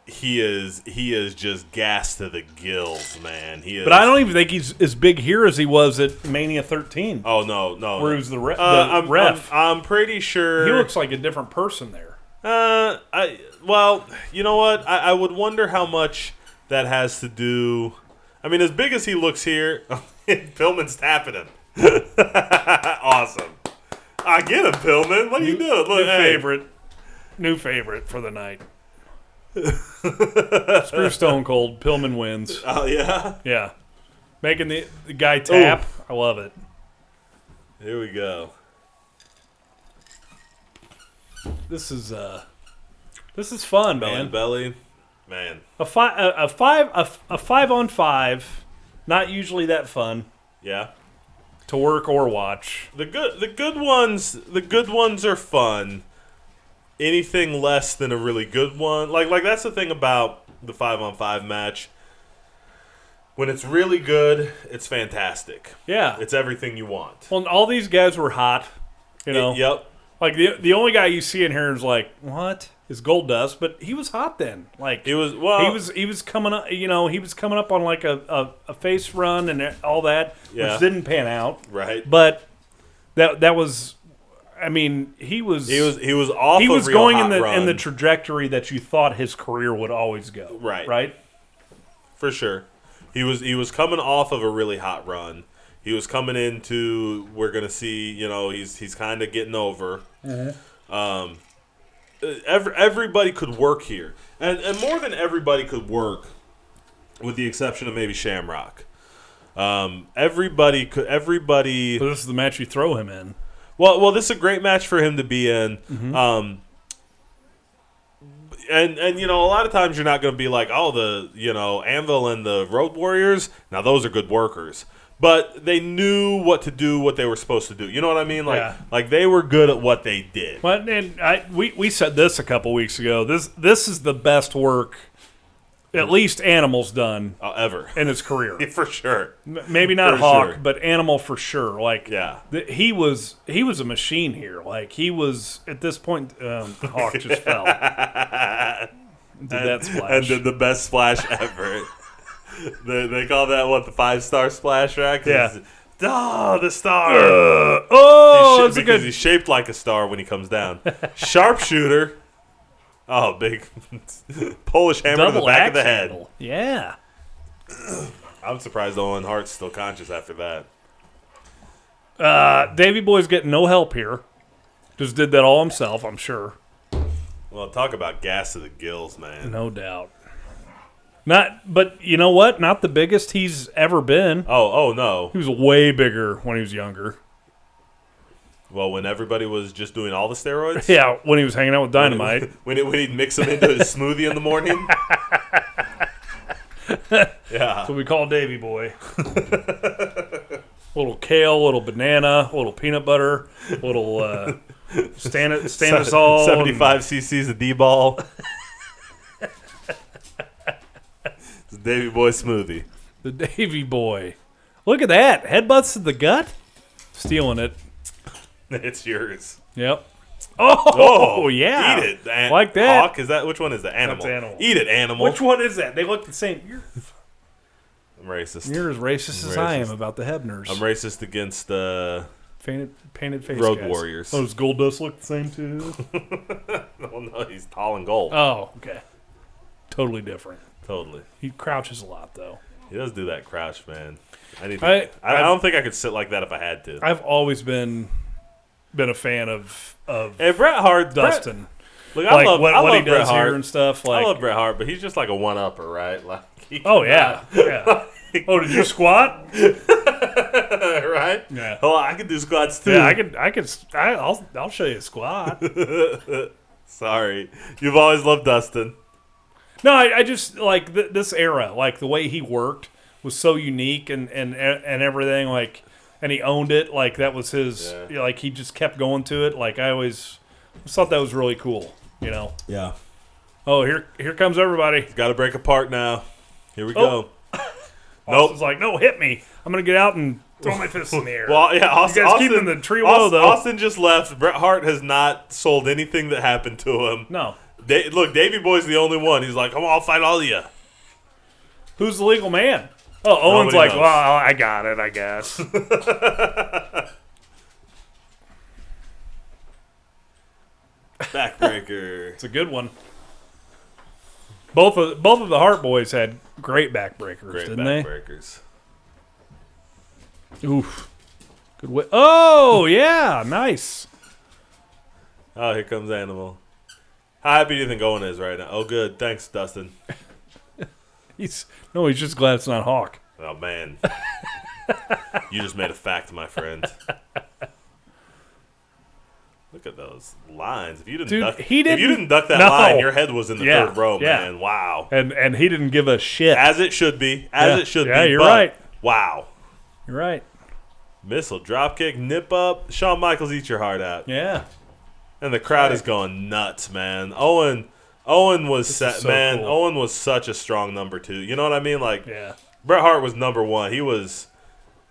Speaker 4: he is just gassed to the gills, man. He is.
Speaker 3: But I don't even think he's as big here as he was at Mania 13.
Speaker 4: Oh no,
Speaker 3: where he was the ref.
Speaker 4: I'm pretty sure
Speaker 3: He looks like a different person there.
Speaker 4: Well, you know what? I would wonder how much that has to do. I mean, as big as he looks here, Pillman's tapping him. Awesome. I get him, Pillman. What are you doing? Look,
Speaker 3: New favorite for the night. Screw Stone Cold. Pillman wins.
Speaker 4: Oh, yeah?
Speaker 3: Yeah. Making the guy tap. Ooh. I love it.
Speaker 4: Here we go.
Speaker 3: This is fun,
Speaker 4: Belly
Speaker 3: man.
Speaker 4: to belly. Man.
Speaker 3: A 5-on-5, not usually that fun.
Speaker 4: Yeah.
Speaker 3: To work or watch.
Speaker 4: The good ones are fun. Anything less than a really good one, like that's the thing about the 5-on-5 match. When it's really good, it's fantastic.
Speaker 3: Yeah,
Speaker 4: it's everything you want.
Speaker 3: Well, all these guys were hot. You know.
Speaker 4: Yep.
Speaker 3: Like the only guy you see in here is like, what? Is Goldust, but he was hot then. Like
Speaker 4: he was
Speaker 3: he was coming up. You know, he was coming up on like a face run and all that, which didn't pan out.
Speaker 4: Right.
Speaker 3: But that was. I mean, he was
Speaker 4: off.
Speaker 3: He was
Speaker 4: a real
Speaker 3: going
Speaker 4: hot
Speaker 3: in the trajectory that you thought his career would always go.
Speaker 4: Right.
Speaker 3: Right.
Speaker 4: For sure, he was coming off of a really hot run. He was coming into. We're gonna see. You know, he's kind of getting over. Mm-hmm. Everybody could work here, and more than everybody could work, with the exception of maybe Shamrock. Everybody could. Everybody.
Speaker 3: So this is the match you throw him in.
Speaker 4: Well, this is a great match for him to be in.
Speaker 3: Mm-hmm.
Speaker 4: And you know, a lot of times you're not going to be like, oh, the Anvil and the Road Warriors. Now those are good workers, but they knew what to do, what they were supposed to do. You know what I mean? Like they were good at what they did.
Speaker 3: Well, and we said this a couple weeks ago. This is the best work. At least Animal's done
Speaker 4: ever
Speaker 3: in his career.
Speaker 4: For sure.
Speaker 3: Maybe not
Speaker 4: for
Speaker 3: Hawk,
Speaker 4: sure.
Speaker 3: but Animal for sure. Like
Speaker 4: yeah.
Speaker 3: He was a machine here. Like he was at this point. Hawk just fell. Did that splash
Speaker 4: and did the best splash ever. they call that the 5-star splash, right?
Speaker 3: Yeah.
Speaker 4: The star.
Speaker 3: That's a good.
Speaker 4: He's shaped like a star when he comes down. Sharpshooter. Oh, big Polish hammer to the back of the head.
Speaker 3: Handle. Yeah.
Speaker 4: I'm surprised Owen Hart's still conscious after
Speaker 3: that. Davey Boy's getting no help here. Just did that all himself, I'm sure.
Speaker 4: Well, talk about gas to the gills, man.
Speaker 3: No doubt. But you know what? Not the biggest he's ever been.
Speaker 4: Oh no.
Speaker 3: He was way bigger when he was younger.
Speaker 4: Well, when everybody was just doing all the steroids?
Speaker 3: Yeah, when he was hanging out with Dynamite.
Speaker 4: When he'd mix them into his smoothie in the morning? Yeah.
Speaker 3: So we call Davey Boy. Little kale, little banana, little peanut butter, little Stanisol.
Speaker 4: 75 cc's of D-ball. It's a Davey Boy smoothie.
Speaker 3: The Davey Boy. Look at that. Headbutts to the gut. Stealing it.
Speaker 4: It's yours.
Speaker 3: Yep. Oh yeah.
Speaker 4: Eat it.
Speaker 3: Like that.
Speaker 4: Hawk? Which one is that? Animal.
Speaker 3: That's Animal.
Speaker 4: Eat it, Animal.
Speaker 3: Which one is that? They look the same.
Speaker 4: I'm racist.
Speaker 3: You're as racist as I am about the Hebners.
Speaker 4: I'm racist against
Speaker 3: painted face
Speaker 4: Road
Speaker 3: guys.
Speaker 4: Warriors.
Speaker 3: Oh, does Goldust look the same too?
Speaker 4: No, he's tall and gold.
Speaker 3: Oh, okay. Totally different.
Speaker 4: Totally.
Speaker 3: He crouches a lot though.
Speaker 4: He does do that crouch, man. I don't think I could sit like that if I had to.
Speaker 3: I've always been a fan of
Speaker 4: and Bret Hart,
Speaker 3: Dustin.
Speaker 4: Look,
Speaker 3: like
Speaker 4: I love
Speaker 3: what he
Speaker 4: Bret
Speaker 3: does
Speaker 4: Hart
Speaker 3: here and stuff. Like,
Speaker 4: I love Bret Hart, but he's just like a one-upper, right? Like,
Speaker 3: oh yeah, yeah. Oh, did you squat?
Speaker 4: Right?
Speaker 3: Yeah.
Speaker 4: Oh, I can do squats too.
Speaker 3: Yeah, I'll show you a squat.
Speaker 4: Sorry, you've always loved Dustin.
Speaker 3: No, I just like this era, like the way he worked was so unique and everything. Like, and he owned it. Like that was his. Like he just kept going to it. Like I always thought that was really cool. You know.
Speaker 4: Yeah.
Speaker 3: Oh, here comes everybody.
Speaker 4: Got to break apart now. Here we go.
Speaker 3: Austin's like, no, hit me. I'm gonna get out and throw my fist in the air.
Speaker 4: Well, yeah, Austin,
Speaker 3: you guys keeping the tree low though.
Speaker 4: Austin just left. Bret Hart has not sold anything that happened to him.
Speaker 3: No.
Speaker 4: Look, Davey Boy's the only one. He's like, come on, I'll fight all of you.
Speaker 3: Who's the legal man? Oh, Owen's like,
Speaker 4: knows.
Speaker 3: well, I got it, I guess.
Speaker 4: Backbreaker.
Speaker 3: It's a good one. Both of the Hart boys had great backbreakers, didn't
Speaker 4: backbreakers.
Speaker 3: they? Oof. Good way. Oh, yeah, nice.
Speaker 4: Oh, here comes Animal. How happy do you think Owen is right now? Oh, good. Thanks, Dustin.
Speaker 3: He's just glad it's not Hawk.
Speaker 4: Oh, man. You just made a fact, my friend. Look at those lines. If you didn't duck that line, your head was in the third row, man. Wow.
Speaker 3: And he didn't give a shit.
Speaker 4: As it should be. It should be.
Speaker 3: Yeah, you're right.
Speaker 4: Wow.
Speaker 3: You're right.
Speaker 4: Missile, dropkick, nip up. Shawn Michaels, eat your heart out.
Speaker 3: Yeah.
Speaker 4: And the crowd is going nuts, man. Owen was set, man.
Speaker 3: Cool.
Speaker 4: Owen was such a strong number 2. You know what I mean? Like,
Speaker 3: yeah.
Speaker 4: Bret Hart was number 1.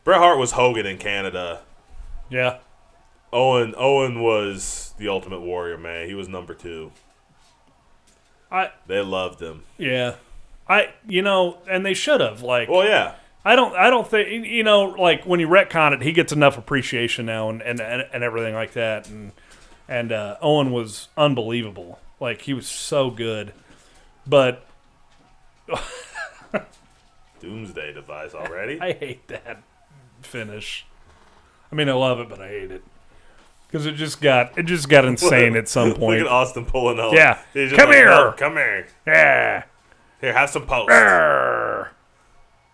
Speaker 4: Bret Hart was Hogan in Canada.
Speaker 3: Yeah.
Speaker 4: Owen was the Ultimate Warrior, man. He was number 2. They loved him.
Speaker 3: Yeah. And they should have. Like,
Speaker 4: well, yeah.
Speaker 3: I don't think, like when you retcon it, he gets enough appreciation now and everything like that. And Owen was unbelievable. Like, he was so good. But
Speaker 4: Doomsday device already?
Speaker 3: I hate that finish. I mean, I love it, but I hate it. Because it just got insane at some point.
Speaker 4: Look at Austin pulling out.
Speaker 3: Yeah.
Speaker 4: He's just
Speaker 3: Come
Speaker 4: like,
Speaker 3: here.
Speaker 4: "No, come here.
Speaker 3: Yeah.
Speaker 4: Here, have some post."
Speaker 3: Arr.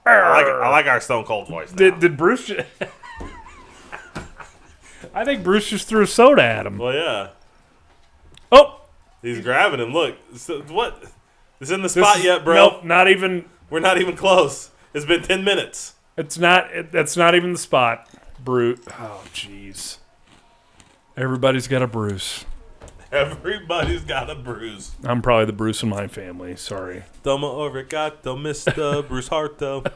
Speaker 4: I like our Stone Cold voice now.
Speaker 3: Did Bruce I think Bruce just threw a soda at him.
Speaker 4: Well, yeah.
Speaker 3: Oh.
Speaker 4: He's grabbing him. Look. What? Is in the spot yet, bro?
Speaker 3: Nope, not even.
Speaker 4: We're not even close. It's been 10 minutes.
Speaker 3: That's not even the spot. Bruce. Oh, jeez. Everybody's got a Bruce.
Speaker 4: Everybody's got a Bruce.
Speaker 3: I'm probably the Bruce in my family. Sorry.
Speaker 4: Domo obrigado, Mr. Bruce Harto.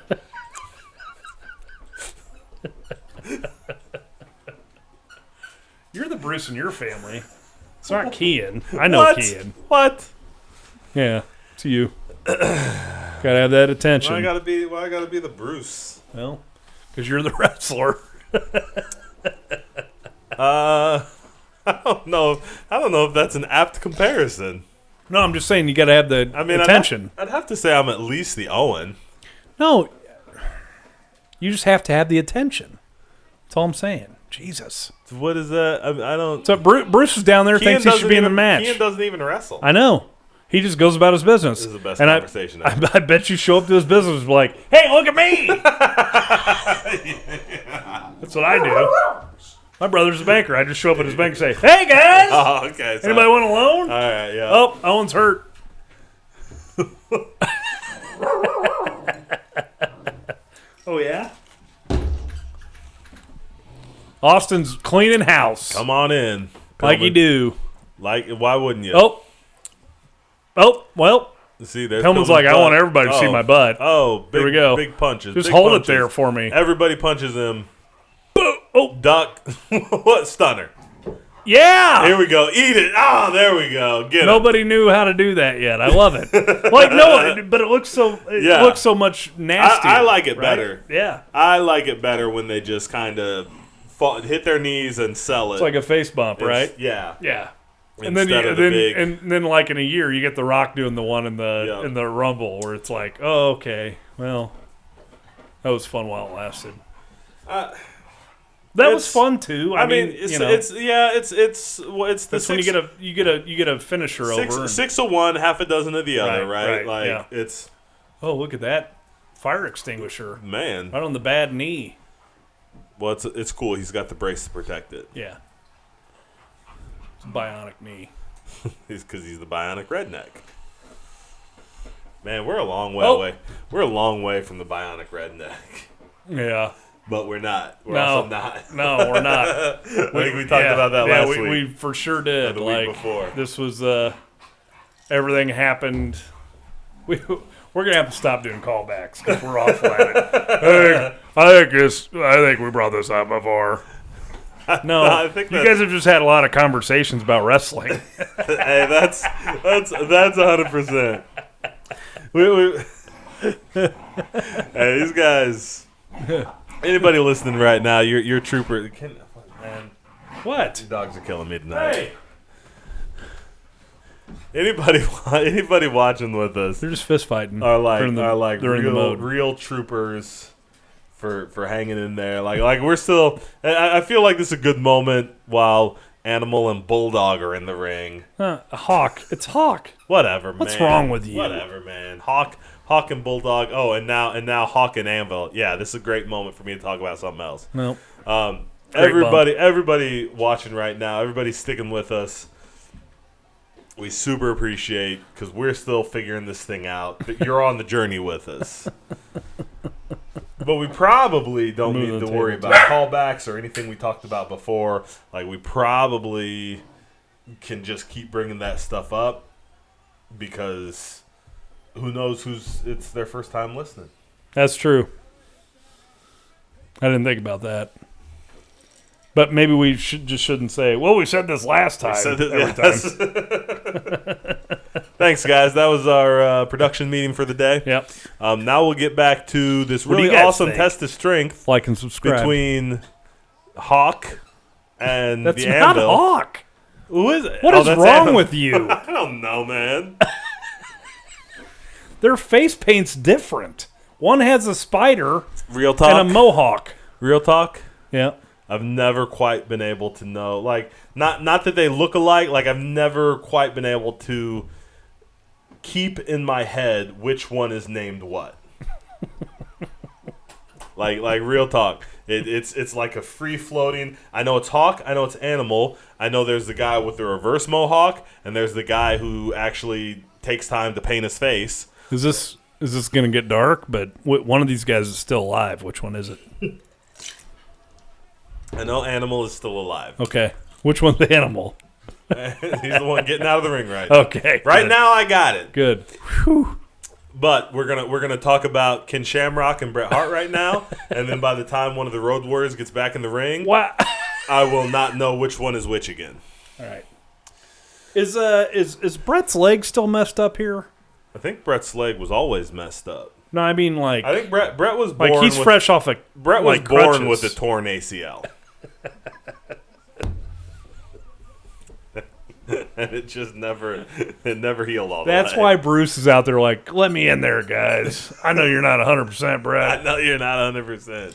Speaker 3: You're the Bruce in your family. It's not Kean. I know
Speaker 4: What?
Speaker 3: Kean.
Speaker 4: What?
Speaker 3: Yeah, it's you. Gotta have that attention.
Speaker 4: Why I gotta be the Bruce?
Speaker 3: Well, because you're the wrestler.
Speaker 4: I don't know if that's an apt comparison.
Speaker 3: No, I'm just saying you gotta have the attention.
Speaker 4: I'd have to say I'm at least the Owen.
Speaker 3: No, you just have to have the attention. That's all I'm saying. Jesus.
Speaker 4: What is that? I don't.
Speaker 3: So Bruce is down there, thinks he should be in the match.
Speaker 4: Ian doesn't even wrestle.
Speaker 3: I know. He just goes about his business.
Speaker 4: This is the best
Speaker 3: and
Speaker 4: conversation ever.
Speaker 3: I bet you show up to his business and be like, hey, look at me. That's what I do. My brother's a banker. I just show up at his bank and say, hey, guys.
Speaker 4: Oh, okay. So,
Speaker 3: Anybody want a loan?
Speaker 4: all right, yeah.
Speaker 3: Oh, Owen's hurt. Oh, yeah? Austin's cleaning house.
Speaker 4: Come on in.
Speaker 3: Like you do.
Speaker 4: Like, why wouldn't you?
Speaker 3: Oh, well.
Speaker 4: See, there's
Speaker 3: Pillman's like, I want everybody to see my butt.
Speaker 4: Oh, big,
Speaker 3: Here we go.
Speaker 4: Big punches.
Speaker 3: Just
Speaker 4: big
Speaker 3: hold
Speaker 4: punches.
Speaker 3: it there for me.
Speaker 4: Everybody punches him.
Speaker 3: Oh,
Speaker 4: Duck. What? Stunner.
Speaker 3: yeah.
Speaker 4: Here we go. Eat it. Ah, there we go. Get it.
Speaker 3: Nobody knew how to do that yet. I love it. Like no, but it looks so. It looks so much nasty.
Speaker 4: I like it better.
Speaker 3: Yeah,
Speaker 4: I like it better when they just kind of hit their knees and sell it.
Speaker 3: it's like a face bump, right?
Speaker 4: Yeah.
Speaker 3: Yeah. And
Speaker 4: Instead of the big.
Speaker 3: and then like in a year you get The Rock doing the one in the Rumble where it's like, oh, okay, well, that was fun while it lasted. That was fun too. I mean,
Speaker 4: it's
Speaker 3: you know,
Speaker 4: it's the
Speaker 3: that's when you get a finisher over.
Speaker 4: Six of one, half a dozen of the other, right? Like
Speaker 3: yeah.
Speaker 4: it's.
Speaker 3: Oh, look at that fire extinguisher,
Speaker 4: Man.
Speaker 3: right on the bad knee.
Speaker 4: Well, it's cool. He's got the brace to protect it.
Speaker 3: Yeah. It's a bionic knee.
Speaker 4: Because he's the bionic redneck. Man, we're a long way away. We're a long way from the bionic redneck.
Speaker 3: Yeah.
Speaker 4: But we're not. We're also not.
Speaker 3: No, we're not.
Speaker 4: I think we talked about that last week.
Speaker 3: We for sure did.
Speaker 4: The week before.
Speaker 3: This was everything happened. We're gonna have to stop doing callbacks because we're awful at it. I think we brought this up before. No,
Speaker 4: I think
Speaker 3: you guys have just had a lot of conversations about wrestling.
Speaker 4: Hey, that's 100%. Hey, these guys. Anybody listening right now, you're trooper. Man,
Speaker 3: What?
Speaker 4: these dogs are killing me tonight.
Speaker 3: Hey,
Speaker 4: Anybody watching with us
Speaker 3: they're just fist fighting.
Speaker 4: are like
Speaker 3: they're in the mode.
Speaker 4: real troopers for hanging in there. Like we're still. I feel like this is a good moment while Animal and Bulldog are in the ring.
Speaker 3: Hawk. It's Hawk.
Speaker 4: Whatever, man.
Speaker 3: What's wrong with you?
Speaker 4: Whatever, man. Hawk and Bulldog. Oh, and now Hawk and Anvil. Yeah, this is a great moment for me to talk about something else.
Speaker 3: No.
Speaker 4: Everybody watching right now, everybody sticking with us. We super appreciate because we're still figuring this thing out. But you're on the journey with us. But we probably don't need to worry about callbacks or anything we talked about before. Like, we probably can just keep bringing that stuff up because who knows it's their first time listening.
Speaker 3: That's true. I didn't think about that. But maybe we shouldn't say, well, we said this last time. Every time.
Speaker 4: Thanks, guys. That was our production meeting for the day.
Speaker 3: Yep.
Speaker 4: Now we'll get back to this
Speaker 3: What do you
Speaker 4: really
Speaker 3: guys
Speaker 4: awesome
Speaker 3: think?
Speaker 4: test of strength
Speaker 3: Like and subscribe.
Speaker 4: between Hawk and
Speaker 3: That's
Speaker 4: the
Speaker 3: not
Speaker 4: Anvil.
Speaker 3: Hawk.
Speaker 4: Who is it?
Speaker 3: What is
Speaker 4: that's
Speaker 3: wrong
Speaker 4: Anvil.
Speaker 3: with you?
Speaker 4: I don't know, man.
Speaker 3: Their face paint's different. One has a spider
Speaker 4: Real talk.
Speaker 3: and a mohawk.
Speaker 4: Real talk.
Speaker 3: Yeah.
Speaker 4: I've never quite been able to know. Like, not that they look alike. Like, I've never quite been able to keep in my head which one is named what. like real talk. It's like a free floating. I know it's Hawk. I know it's Animal. I know there's the guy with the reverse mohawk, and there's the guy who actually takes time to paint his face.
Speaker 3: Is this going to get dark? But one of these guys is still alive. Which one is it?
Speaker 4: I know Animal is still alive.
Speaker 3: Okay. Which one's the Animal?
Speaker 4: He's the one getting out of the ring right now.
Speaker 3: Okay.
Speaker 4: Right
Speaker 3: good.
Speaker 4: now, I got it.
Speaker 3: Good.
Speaker 4: But we're gonna talk about Ken Shamrock and Bret Hart right now, and then by the time one of the Road Warriors gets back in the ring,
Speaker 3: Wow.
Speaker 4: I will not know which one is which again.
Speaker 3: All right. Is Brett's leg still messed up here?
Speaker 4: I think Bret's leg was always messed up.
Speaker 3: No, I mean like
Speaker 4: I think Bret was born
Speaker 3: he's
Speaker 4: with,
Speaker 3: fresh off a
Speaker 4: Bret was
Speaker 3: like
Speaker 4: born
Speaker 3: crutches.
Speaker 4: with a torn ACL. And it just never healed all the way.
Speaker 3: That's why Bruce is out there like, let me in there, guys. I know you're not 100%, Brett.
Speaker 4: I know you're not 100%.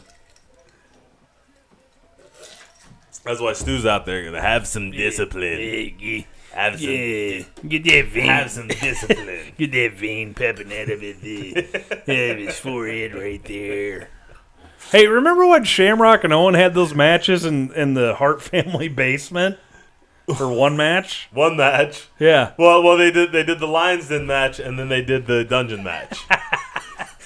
Speaker 4: That's why Stu's out there gonna have some discipline. Have some,
Speaker 3: Get that vein.
Speaker 4: have some discipline.
Speaker 3: Get that vein popping out of his forehead right there. Hey, remember when Shamrock and Owen had those matches in the Hart family basement for one match?
Speaker 4: One match.
Speaker 3: Yeah.
Speaker 4: Well, they did the Lions Den match, and then they did the dungeon match.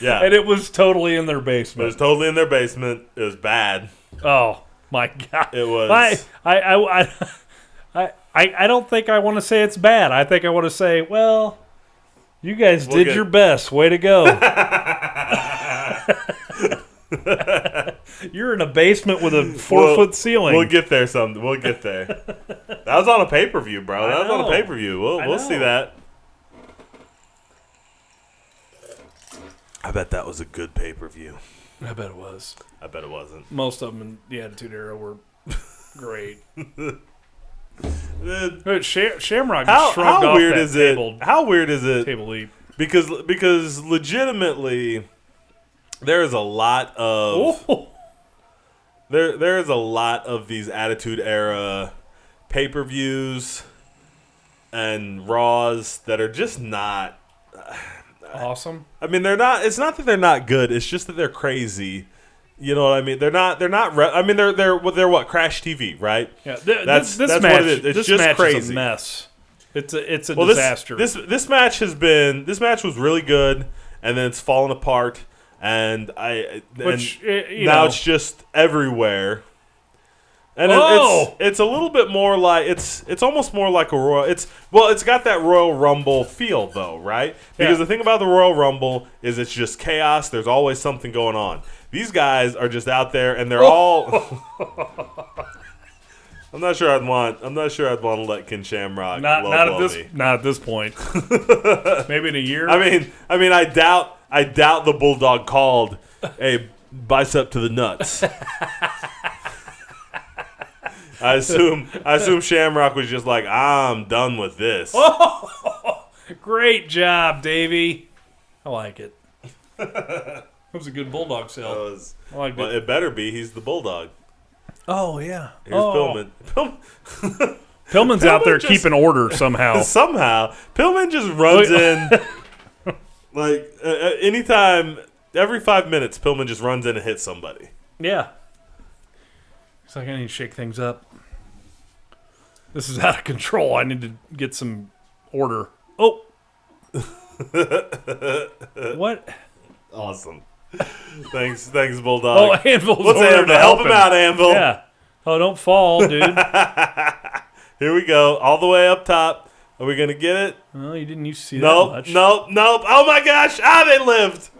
Speaker 4: Yeah,
Speaker 3: And it was totally in their
Speaker 4: it
Speaker 3: basement.
Speaker 4: was totally in their basement. It was bad.
Speaker 3: Oh my God!
Speaker 4: It was.
Speaker 3: I don't think I want to say it's bad. I think I want to say, well, you guys did
Speaker 4: get-
Speaker 3: your best. Way to go! You're in a basement with a 4-foot ceiling.
Speaker 4: We'll get there. We'll get there. That was on a pay-per-view, bro. That was on a
Speaker 3: know.
Speaker 4: pay-per-view. We'll see
Speaker 3: know.
Speaker 4: that. I bet that was a good pay-per-view.
Speaker 3: I bet it was.
Speaker 4: I bet it wasn't.
Speaker 3: Most of them in the Attitude Era were great.
Speaker 4: Uh,
Speaker 3: But Shamrock
Speaker 4: How,
Speaker 3: just shrugged
Speaker 4: how
Speaker 3: off
Speaker 4: weird
Speaker 3: that
Speaker 4: is
Speaker 3: table,
Speaker 4: it? How weird is it?
Speaker 3: table leap.
Speaker 4: Because legitimately, there is a lot of
Speaker 3: Oh,
Speaker 4: there is a lot of these Attitude Era pay-per-views and Raws that are just not.
Speaker 3: awesome.
Speaker 4: I mean, they're not. It's not that they're not good. It's just that they're crazy. You know what I mean? They're not. I mean, they're what? Crash TV, right?
Speaker 3: Yeah,
Speaker 4: That's
Speaker 3: this
Speaker 4: what
Speaker 3: match.
Speaker 4: it is. It's
Speaker 3: this
Speaker 4: just
Speaker 3: match
Speaker 4: crazy.
Speaker 3: is a mess. It's a disaster.
Speaker 4: This match was really good, and then it's fallen apart, and now it's just everywhere. And it's a little bit more like it's almost more like a Royal. It's got that Royal Rumble feel though, right? Because the thing about the Royal Rumble is it's just chaos. There's always something going on. These guys are just out there, and they're all. I'm not sure I'd want to let Ken Shamrock
Speaker 3: not at this point. Maybe in a year.
Speaker 4: I mean, I doubt the Bulldog called a bicep to the nuts. I assume Shamrock was just like, I'm done with this.
Speaker 3: Oh, great job, Davey. I like it. That was a good Bulldog sell. I liked it.
Speaker 4: It better be. He's the Bulldog.
Speaker 3: Oh, yeah.
Speaker 4: Here's Pillman.
Speaker 3: Pillman's out there keeping order somehow.
Speaker 4: Somehow. Pillman just runs in. Like, anytime, every 5 minutes, Pillman just runs in and hits somebody.
Speaker 3: Yeah. It's like, I need to shake things up. This is out of control. I need to get some order. Oh. What?
Speaker 4: Awesome. Thanks, Bulldog.
Speaker 3: Oh, Anvil's
Speaker 4: What's
Speaker 3: over
Speaker 4: Anvil? Help him out, Anvil.
Speaker 3: Yeah. Oh, don't fall, dude.
Speaker 4: Here we go. All the way up top. Are we going to get it?
Speaker 3: Well, you didn't used to see
Speaker 4: Nope,
Speaker 3: that much.
Speaker 4: Nope. Oh, my gosh. They lived.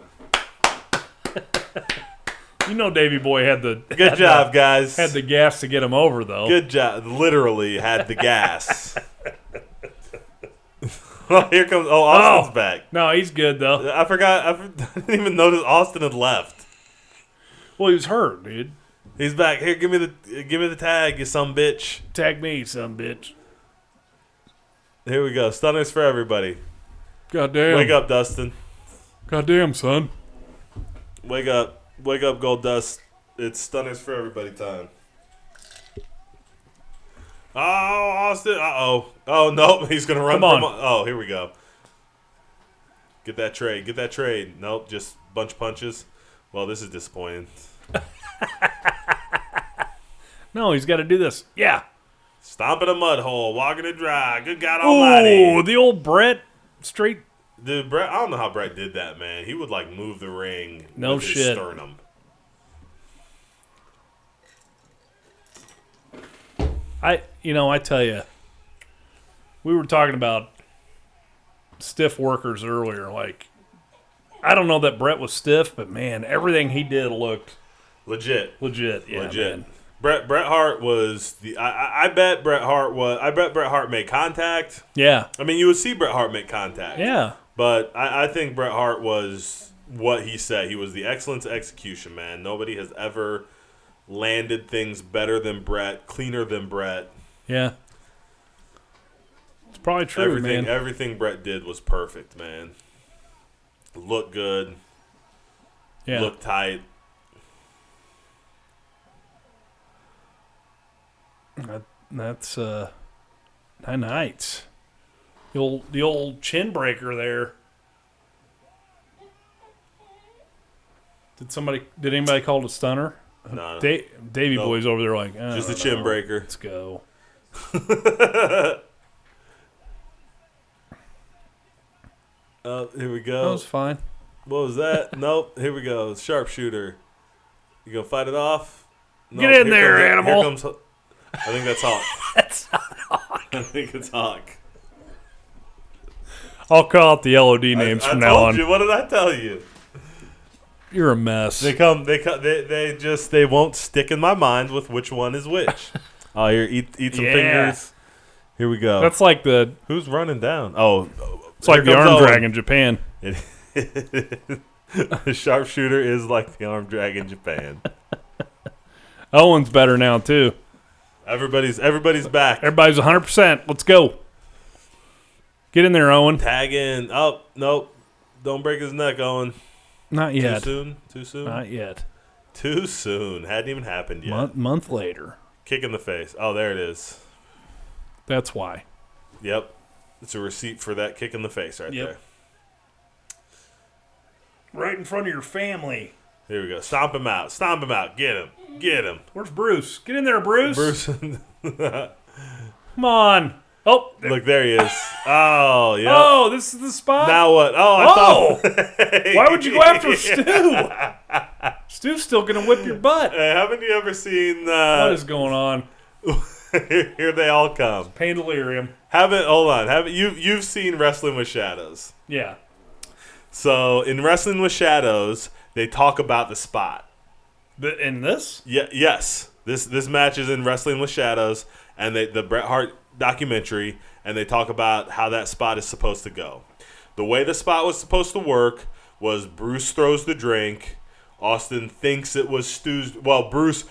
Speaker 3: You know Davey Boy had the...
Speaker 4: Good job, guys.
Speaker 3: Had the gas to get him over, though.
Speaker 4: Good job. Literally had the gas. Oh, here comes... Oh, Austin's back.
Speaker 3: No, he's good, though.
Speaker 4: I forgot. I didn't even notice Austin had left.
Speaker 3: Well, he was hurt, dude.
Speaker 4: He's back. Here, give me the tag, you some bitch.
Speaker 3: Tag me, some bitch.
Speaker 4: Here we go. Stunners for everybody.
Speaker 3: Goddamn.
Speaker 4: Wake up, Dustin.
Speaker 3: Goddamn, son.
Speaker 4: Wake up. Wake up, Gold Dust. It's Stunners for everybody time. Oh, Austin. Uh-oh. Oh, nope. He's going to run
Speaker 3: Come
Speaker 4: from...
Speaker 3: on.
Speaker 4: Oh, here we go. Get that trade. Nope, just bunch of punches. Well, this is disappointing.
Speaker 3: No, he's got to do this. Yeah.
Speaker 4: Stomping a mud hole, walking it dry. Good God Almighty.
Speaker 3: Oh, the old Brett straight.
Speaker 4: Dude, Brett, I don't know how Brett did that, man. He would, like, move the ring with his
Speaker 3: shit.
Speaker 4: sternum.
Speaker 3: I tell you, we were talking about stiff workers earlier. Like, I don't know that Brett was stiff, but, man, everything he did looked
Speaker 4: Legit.
Speaker 3: Yeah,
Speaker 4: Legit.
Speaker 3: Man.
Speaker 4: Bret Hart was the. I bet Bret Hart made contact.
Speaker 3: Yeah.
Speaker 4: I mean, you would see Bret Hart make contact.
Speaker 3: Yeah.
Speaker 4: But I think Bret Hart was what he said. He was the excellence execution, man. Nobody has ever landed things better than Bret, cleaner than Bret.
Speaker 3: Yeah. It's probably true, man.
Speaker 4: Everything Bret did was perfect, man. Looked good.
Speaker 3: Yeah.
Speaker 4: Looked tight.
Speaker 3: That's 9 nights. The old chin breaker there. Did anybody call it a stunner?
Speaker 4: No.
Speaker 3: Davey
Speaker 4: Nope.
Speaker 3: Boy's over there like,
Speaker 4: Just a chin breaker.
Speaker 3: Let's go.
Speaker 4: Here we go.
Speaker 3: That was fine.
Speaker 4: What was that? Nope. Here we go. Sharpshooter. You gonna fight it off? Nope.
Speaker 3: Get in there, animal.
Speaker 4: Here comes, I think that's Hawk.
Speaker 3: That's not Hawk.
Speaker 4: I think it's Hawk.
Speaker 3: I'll call out the LOD names from now on.
Speaker 4: What did I tell you?
Speaker 3: You're a mess.
Speaker 4: They won't stick in my mind with which one is which. Oh, here, eat some fingers. Here we go.
Speaker 3: That's like
Speaker 4: Who's running down? Oh,
Speaker 3: it's like the arm drag in Japan.
Speaker 4: The sharpshooter is like the arm drag in Japan.
Speaker 3: Owen's better now too.
Speaker 4: Everybody's back.
Speaker 3: Everybody's 100%. Let's go. Get in there, Owen.
Speaker 4: Tag in. Oh, nope. Don't break his neck, Owen.
Speaker 3: Not yet.
Speaker 4: Too soon?
Speaker 3: Not yet.
Speaker 4: Too soon. Hadn't even happened yet.
Speaker 3: Month later.
Speaker 4: Kick in the face. Oh, there it is.
Speaker 3: That's why.
Speaker 4: Yep. It's a receipt for that kick in the face right there.
Speaker 3: Right in front of your family.
Speaker 4: Here we go. Stomp him out. Stomp him out. Get him. Get him.
Speaker 3: Where's Bruce? Get in there, Bruce.
Speaker 4: Bruce.
Speaker 3: Come on. Oh,
Speaker 4: Look, there he is. Oh, yeah.
Speaker 3: oh, this is the spot.
Speaker 4: Now what? Oh, I thought.
Speaker 3: Why would you go after Stu? Stu's still gonna whip your butt.
Speaker 4: Hey, haven't you ever seen?
Speaker 3: What is going on?
Speaker 4: Here they all come.
Speaker 3: Pain delirium.
Speaker 4: Hold on. Haven't you've seen Wrestling with Shadows?
Speaker 3: Yeah.
Speaker 4: So in Wrestling with Shadows, they talk about the spot.
Speaker 3: In this?
Speaker 4: Yeah. Yes. This match is in Wrestling with Shadows, and the Bret Hart documentary, and they talk about how that spot is supposed to go. The way the spot was supposed to work was Bruce throws the drink. Austin thinks it was Stu's. Well, Bruce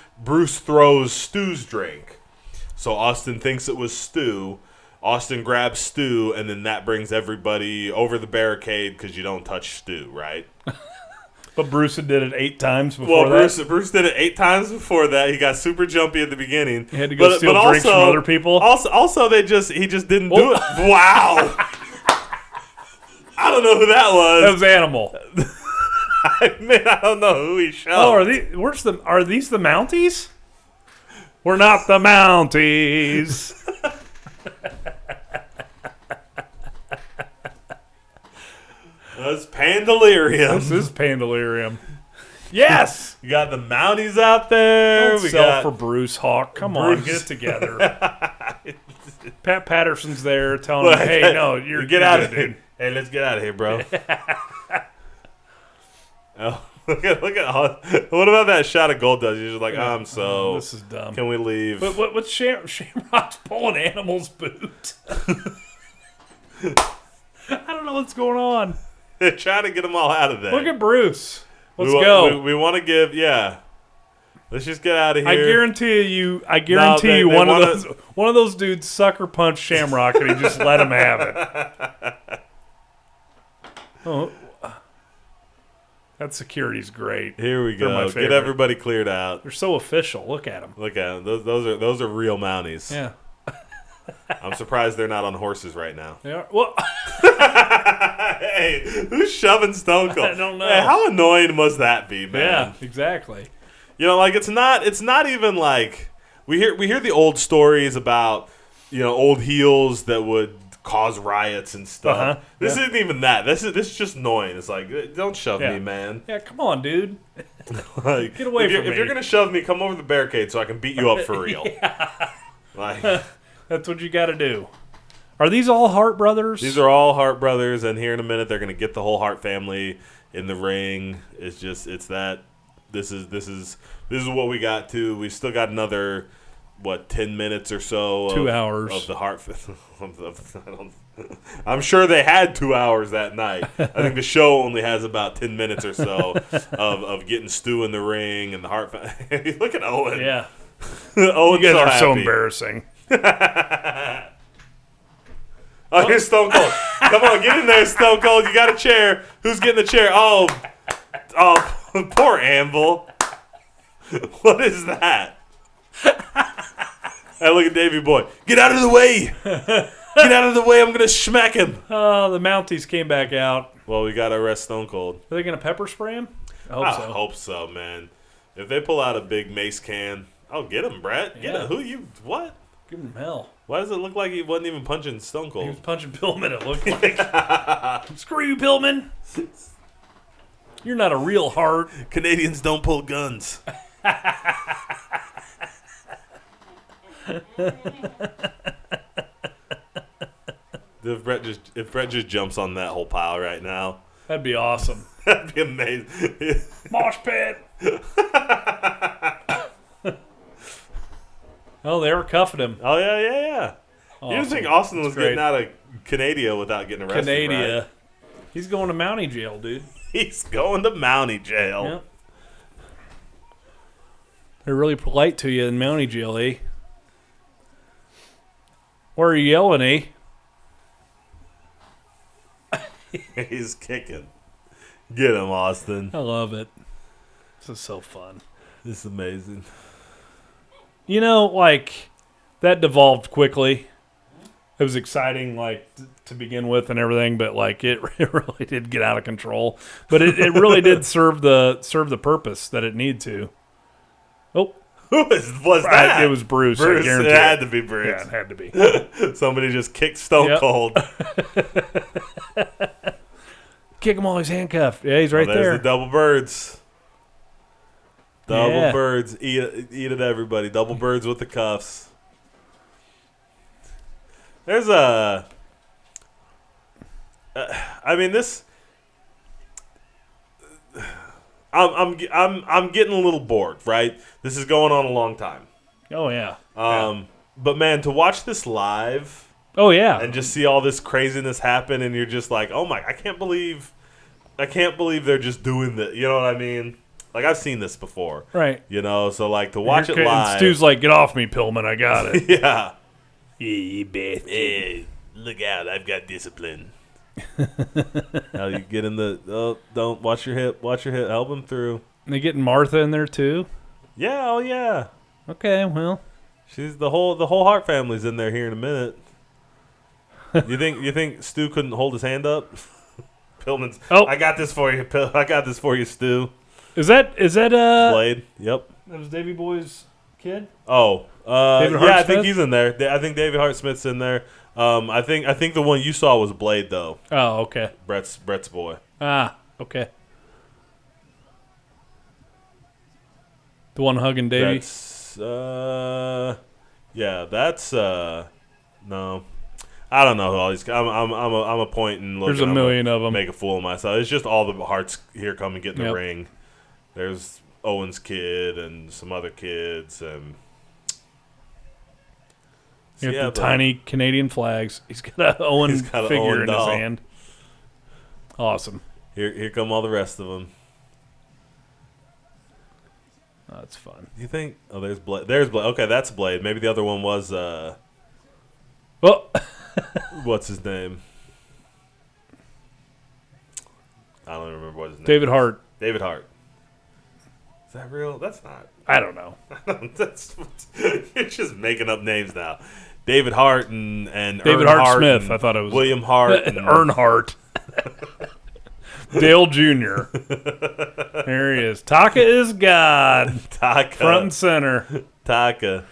Speaker 4: throws Stu's drink. So Austin thinks it was Stu. Austin grabs Stu, and then that brings everybody over the barricade because you don't touch Stu, right?
Speaker 3: But Bruce did it 8 times before that.
Speaker 4: Bruce did it 8 times before that. He got super jumpy at the beginning.
Speaker 3: He had to go steal drinks from other people.
Speaker 4: Also, he just didn't do it. Wow. I don't know who that was.
Speaker 3: That was Animal.
Speaker 4: I don't know who he showed.
Speaker 3: Oh, are these the Mounties? We're not the Mounties.
Speaker 4: That's Pandelirium.
Speaker 3: This is Pandelirium. Yes!
Speaker 4: You got the Mounties out there.
Speaker 3: Don't sell for Bruce Hawk. Come on, get it together. Pat Patterson's there telling him, hey, no, you're
Speaker 4: get out
Speaker 3: good,
Speaker 4: of here.
Speaker 3: dude.
Speaker 4: Hey, let's get out of here, bro. Oh, look at what about that shot of Gold Dust? You're just like,
Speaker 3: this is dumb.
Speaker 4: Can we leave?
Speaker 3: But what's Shamrock's pulling Animal's boot? I don't know what's going on.
Speaker 4: They're trying to get them all out of there.
Speaker 3: Look at Bruce. Let's go.
Speaker 4: We want to give, Let's just get out of here.
Speaker 3: I guarantee you one of those dudes sucker punched Shamrock and he just let him have it. Oh, that security's great.
Speaker 4: Here we
Speaker 3: They're my
Speaker 4: go.
Speaker 3: favorite.
Speaker 4: Get everybody cleared out.
Speaker 3: They're so official. Look at them.
Speaker 4: Look at them. Those are real Mounties.
Speaker 3: Yeah.
Speaker 4: I'm surprised they're not on horses right now.
Speaker 3: Yeah. Well,
Speaker 4: hey, who's shoving Stone Cold?
Speaker 3: I don't know.
Speaker 4: Hey, how annoying must that be, man?
Speaker 3: yeah, exactly.
Speaker 4: You know, like it's not even like we hear the old stories about, old heels that would cause riots and stuff.
Speaker 3: Uh-huh.
Speaker 4: This isn't even that. This is just annoying. It's like, don't shove me, man.
Speaker 3: Yeah, come on, dude.
Speaker 4: Like,
Speaker 3: Get away from me.
Speaker 4: If you're gonna shove me, come over the barricade so I can beat you up for real. Like,
Speaker 3: that's what you got to do. Are these all Hart brothers?
Speaker 4: these are all Hart brothers, and here in a minute they're gonna get the whole Hart family in the ring. It's that. This is what we got to. We've still got another 10 minutes or so.
Speaker 3: 2 hours
Speaker 4: of the Hart. I'm sure they had 2 hours that night. I think the show only has about 10 minutes or so of getting Stu in the ring and the Hart. Look at Owen.
Speaker 3: Yeah.
Speaker 4: Owen's
Speaker 3: You guys are so
Speaker 4: happy.
Speaker 3: embarrassing.
Speaker 4: Oh, here's Stone Cold. Come on, get in there, Stone Cold. You got a chair. Who's getting the chair? Oh, poor Anvil. What is that? Hey, look at Davey Boy. Get out of the way. Get out of the way. I'm going to smack him.
Speaker 3: Oh, the Mounties came back out.
Speaker 4: Well, we got to arrest Stone Cold.
Speaker 3: Are they going to pepper spray him?
Speaker 4: I hope so, man. If they pull out a big mace can, get him, Brett. Get him. What?
Speaker 3: Give him hell.
Speaker 4: Why does it look like he wasn't even punching Stone Cold?
Speaker 3: He was punching Pillman, it looked like. Screw you, Pillman. You're not a real Hart.
Speaker 4: Canadians don't pull guns. If Brett just jumps on that whole pile right now,
Speaker 3: That'd be awesome.
Speaker 4: that'd be amazing.
Speaker 3: Mosh pit. Oh, they were cuffing him.
Speaker 4: Oh yeah.
Speaker 3: Awesome.
Speaker 4: You didn't think Austin was
Speaker 3: That's great.
Speaker 4: getting out of Canada without getting arrested,
Speaker 3: Canada.
Speaker 4: right?
Speaker 3: He's going to Mountie jail, dude.
Speaker 4: He's going to Mountie jail.
Speaker 3: Yep. They're really polite to you in Mountie jail, eh? Why are you yelling, eh?
Speaker 4: He's kicking. Get him, Austin.
Speaker 3: I love it. This is so fun.
Speaker 4: This is amazing.
Speaker 3: You know, like, that devolved quickly. It was exciting, like, to begin with and everything, but, like, it really did get out of control. But it really did serve the purpose that it needed to. Oh.
Speaker 4: Who was that?
Speaker 3: It was Bruce.
Speaker 4: Bruce.
Speaker 3: I guarantee
Speaker 4: It had to be Bruce.
Speaker 3: Yeah, it had to be.
Speaker 4: Somebody just kicked Stone Cold.
Speaker 3: Kick him while he's handcuffed. Yeah, he's right
Speaker 4: There's
Speaker 3: there.
Speaker 4: the double birds. Double
Speaker 3: Yeah.
Speaker 4: birds. Eat it, everybody. Double birds with the cuffs. There's a... I mean, this... I'm getting a little bored, right? This is going on a long time.
Speaker 3: Oh, yeah.
Speaker 4: But, man, to watch this live...
Speaker 3: Oh, yeah.
Speaker 4: And just see all this craziness happen, and you're just like, oh my, I can't believe they're just doing this. You know what I mean? Like, I've seen this before.
Speaker 3: Right.
Speaker 4: You know, so like to watch it live.
Speaker 3: And Stu's like, get off me, Pillman. I got it.
Speaker 4: Yeah.
Speaker 3: You bastard.
Speaker 4: Hey, look out, I've got discipline. Now you get in the, don't, watch your hip, help him through.
Speaker 3: And they getting Martha in there, too?
Speaker 4: Yeah, oh yeah.
Speaker 3: Okay, well.
Speaker 4: She's the whole Hart family's in there here in a minute. You think Stu couldn't hold his hand up? Pillman's.
Speaker 3: Oh,
Speaker 4: I got this for you. I got this for you, Stu.
Speaker 3: Is that
Speaker 4: Blade? Yep.
Speaker 3: That was Davey Boy's kid?
Speaker 4: Oh,
Speaker 3: David
Speaker 4: yeah. I
Speaker 3: Hart
Speaker 4: think
Speaker 3: Smith?
Speaker 4: he's in there. I think David Hart Smith's in there. I think the one you saw was Blade though.
Speaker 3: Oh, okay.
Speaker 4: Brett's boy.
Speaker 3: Ah, okay. The one hugging Davey.
Speaker 4: That's yeah. That's no. I don't know who all these. I'm a point and look.
Speaker 3: There's a million of them.
Speaker 4: Make a fool of myself. It's just all the Hearts here come and get in the
Speaker 3: Yep.
Speaker 4: ring. There's Owen's kid and some other kids and.
Speaker 3: You
Speaker 4: Yeah,
Speaker 3: got the tiny Canadian flags. He's got a Owen
Speaker 4: He's got an
Speaker 3: figure
Speaker 4: Owen
Speaker 3: in
Speaker 4: doll.
Speaker 3: his hand. Awesome.
Speaker 4: Here come all the rest of them.
Speaker 3: Oh, that's fun.
Speaker 4: You think? Oh, there's Blade. There's Blade. Okay, that's Blade. Maybe the other one was
Speaker 3: Well,
Speaker 4: what's his name? I don't even remember what his name.
Speaker 3: David Hart.
Speaker 4: David Hart. Is that real? That's not.
Speaker 3: I don't know.
Speaker 4: That's you're just making up names now. David Hart and
Speaker 3: David
Speaker 4: Earnhardt
Speaker 3: Hart Smith.
Speaker 4: and
Speaker 3: I thought it was
Speaker 4: William Hart and
Speaker 3: Earnhardt. Dale Jr. There he is. Taka is God.
Speaker 4: Taka.
Speaker 3: Front and center.
Speaker 4: Taka.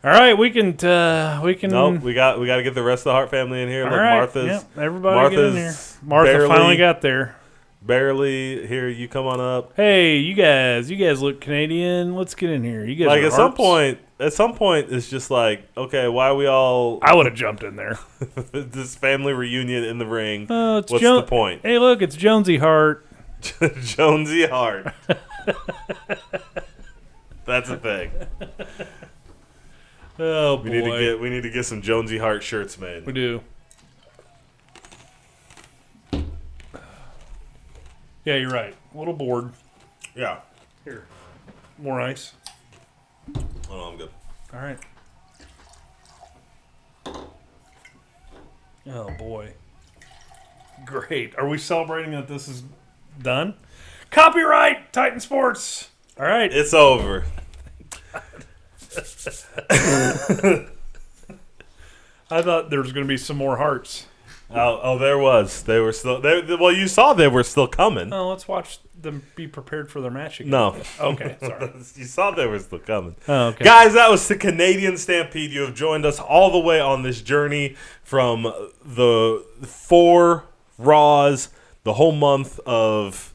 Speaker 3: All right, we can.
Speaker 4: Nope, we got to get the rest of the Hart family in here.
Speaker 3: All
Speaker 4: Look,
Speaker 3: right,
Speaker 4: Martha's.
Speaker 3: yep, everybody get in here. Martha
Speaker 4: barely-
Speaker 3: finally got there.
Speaker 4: Barely here. You come on up.
Speaker 3: Hey, you guys look Canadian. Let's get in here. You guys
Speaker 4: Like
Speaker 3: are
Speaker 4: at some point, it's just like, okay, why are we all
Speaker 3: I would have jumped in there.
Speaker 4: this family reunion in the ring?
Speaker 3: It's
Speaker 4: What's the point?
Speaker 3: Hey, look, it's Jonesy Hart.
Speaker 4: Jonesy Hart. That's a thing.
Speaker 3: Oh boy,
Speaker 4: We need to get some Jonesy Hart shirts made.
Speaker 3: We do. Yeah, you're right. A little bored.
Speaker 4: Yeah.
Speaker 3: Here, more ice.
Speaker 4: Oh, no, I'm good.
Speaker 3: All right. Oh boy. Great. Are we celebrating that this is done? Copyright Titan Sports. All right.
Speaker 4: It's over.
Speaker 3: I thought there was going to be some more hearts.
Speaker 4: Oh, there was. They were still. Well, you saw they were still coming.
Speaker 3: Oh, let's watch them be prepared for their match again.
Speaker 4: No.
Speaker 3: Okay, sorry.
Speaker 4: You saw they were still coming.
Speaker 3: Oh, okay.
Speaker 4: Guys, that was the Canadian Stampede. You have joined us all the way on this journey from the 4 Raws, the whole month of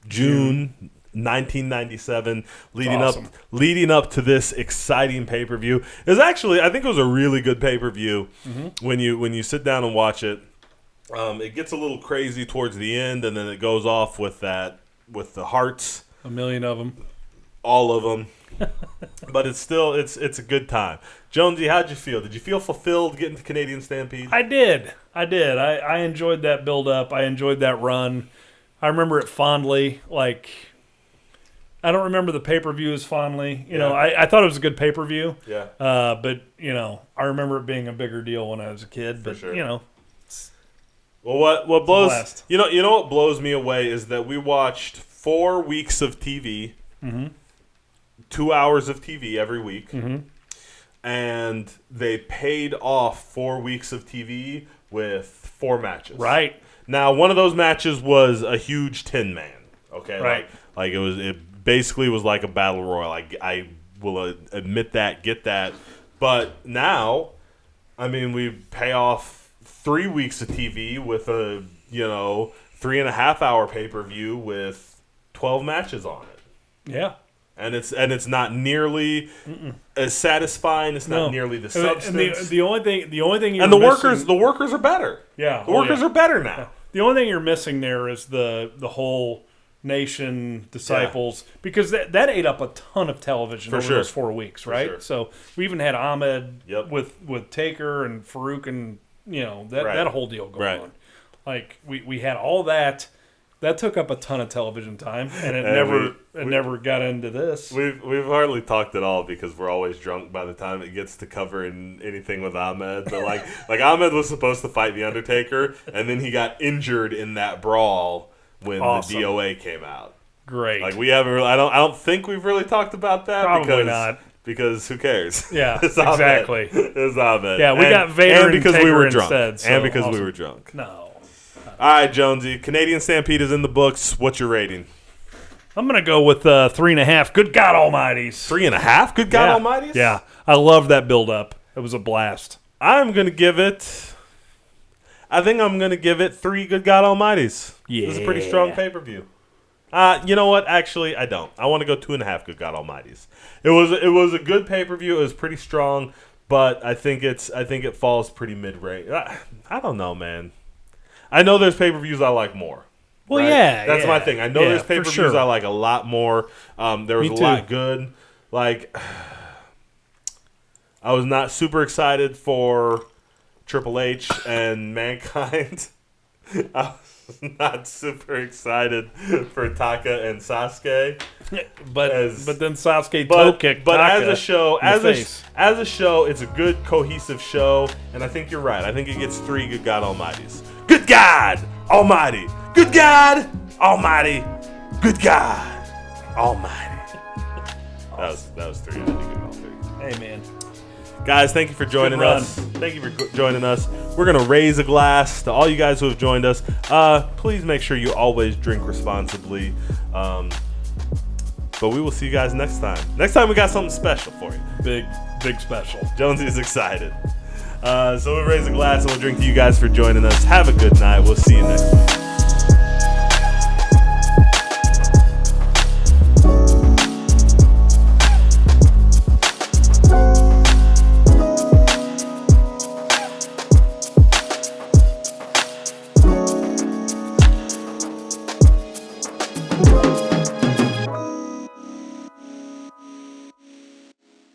Speaker 4: June 1997,
Speaker 3: Awesome.
Speaker 4: leading up to this exciting pay-per-view. I think it was a really good pay-per-view when you sit down and watch it. It gets a little crazy towards the end, and then it goes off with the Hearts.
Speaker 3: A million of them.
Speaker 4: All of them. But it's a good time. Jonesy, how'd you feel? Did you feel fulfilled getting to Canadian Stampede?
Speaker 3: I did. I enjoyed that build-up. I enjoyed that run. I remember it fondly. Like, I don't remember the pay-per-view as fondly. You know, I thought it was a good pay-per-view.
Speaker 4: Yeah.
Speaker 3: But, you know, I remember it being a bigger deal when I was a kid. But,
Speaker 4: sure.
Speaker 3: you know.
Speaker 4: Well, what blows
Speaker 3: blast.
Speaker 4: you know what blows me away is that we watched 4 weeks of TV, 2 hours of TV every week, and they paid off 4 weeks of TV with 4 matches.
Speaker 3: Right.
Speaker 4: Now, one of those matches was a huge 10-man. Okay.
Speaker 3: Right.
Speaker 4: Like it basically was like a battle royal. I will admit that, get that. But now, I mean, we pay off 3 weeks of TV with a 3.5 hour pay-per-view with 12 matches on it.
Speaker 3: Yeah.
Speaker 4: And it's not nearly as satisfying. It's not nearly the substance.
Speaker 3: And the only thing you're
Speaker 4: and the
Speaker 3: missing,
Speaker 4: workers are better.
Speaker 3: Yeah,
Speaker 4: the workers are better now.
Speaker 3: The only thing you're missing there is the whole Nation disciples, because that ate up a ton of television over those 4 weeks, right?
Speaker 4: Sure.
Speaker 3: So we even had Ahmed
Speaker 4: Yep.
Speaker 3: with Taker and Farouk and that whole deal going on. Like we had all that. That took up a ton of television time, and it never got into this.
Speaker 4: We've hardly talked at all because we're always drunk by the time it gets to covering anything with Ahmed. But like Ahmed was supposed to fight the Undertaker, and then he got injured in that brawl when the DOA came out.
Speaker 3: Great.
Speaker 4: Like we haven't. I don't think we've really talked about that.
Speaker 3: Probably not.
Speaker 4: Because who cares?
Speaker 3: Yeah,
Speaker 4: it's
Speaker 3: exactly.
Speaker 4: It's Ahmed.
Speaker 3: Yeah, we got Vader and
Speaker 4: because
Speaker 3: Taker
Speaker 4: we were drunk,
Speaker 3: instead. So
Speaker 4: and because we were drunk.
Speaker 3: No.
Speaker 4: All right, Jonesy. Canadian Stampede is in the books. What's your rating?
Speaker 3: I'm going to go with 3.5. Good God Almighties.
Speaker 4: 3.5? Good God Almighties?
Speaker 3: Yeah. I love that build-up. It was a blast.
Speaker 4: I'm going to give it... I think I'm going to give it 3 Good God Almighties.
Speaker 3: Yeah.
Speaker 4: It was a pretty strong pay-per-view. You know what? Actually, I don't. I want to go 2.5 Good God Almighties. It was a good pay-per-view. It was pretty strong, but I think it falls pretty mid-range. I don't know, man. I know there's pay-per-views I like more.
Speaker 3: Well,
Speaker 4: right?
Speaker 3: yeah.
Speaker 4: That's my thing. I know there's pay-per-views
Speaker 3: sure.
Speaker 4: I like a lot more. There was a lot good. Like, I was not super excited for Triple H and Mankind. I was not super excited for Taka and Sasuke.
Speaker 3: But then Sasuke toe kicked
Speaker 4: But
Speaker 3: Taka
Speaker 4: as a show, it's a good cohesive show, and I think you're right. I think it gets 3 Good God Almighties. Good God Almighty. Good God Almighty. Good God Almighty. That was 3. I had to give it all 3.
Speaker 3: Hey, man.
Speaker 4: Guys, thank you for joining us. Thank you for joining us. We're going to raise a glass to all you guys who have joined us. Please make sure you always drink responsibly. But we will see you guys next time. Next time we got something special for you.
Speaker 3: Big special.
Speaker 4: Jonesy is excited. So we'll raise a glass and we'll drink to you guys for joining us. Have a good night. We'll see you next week.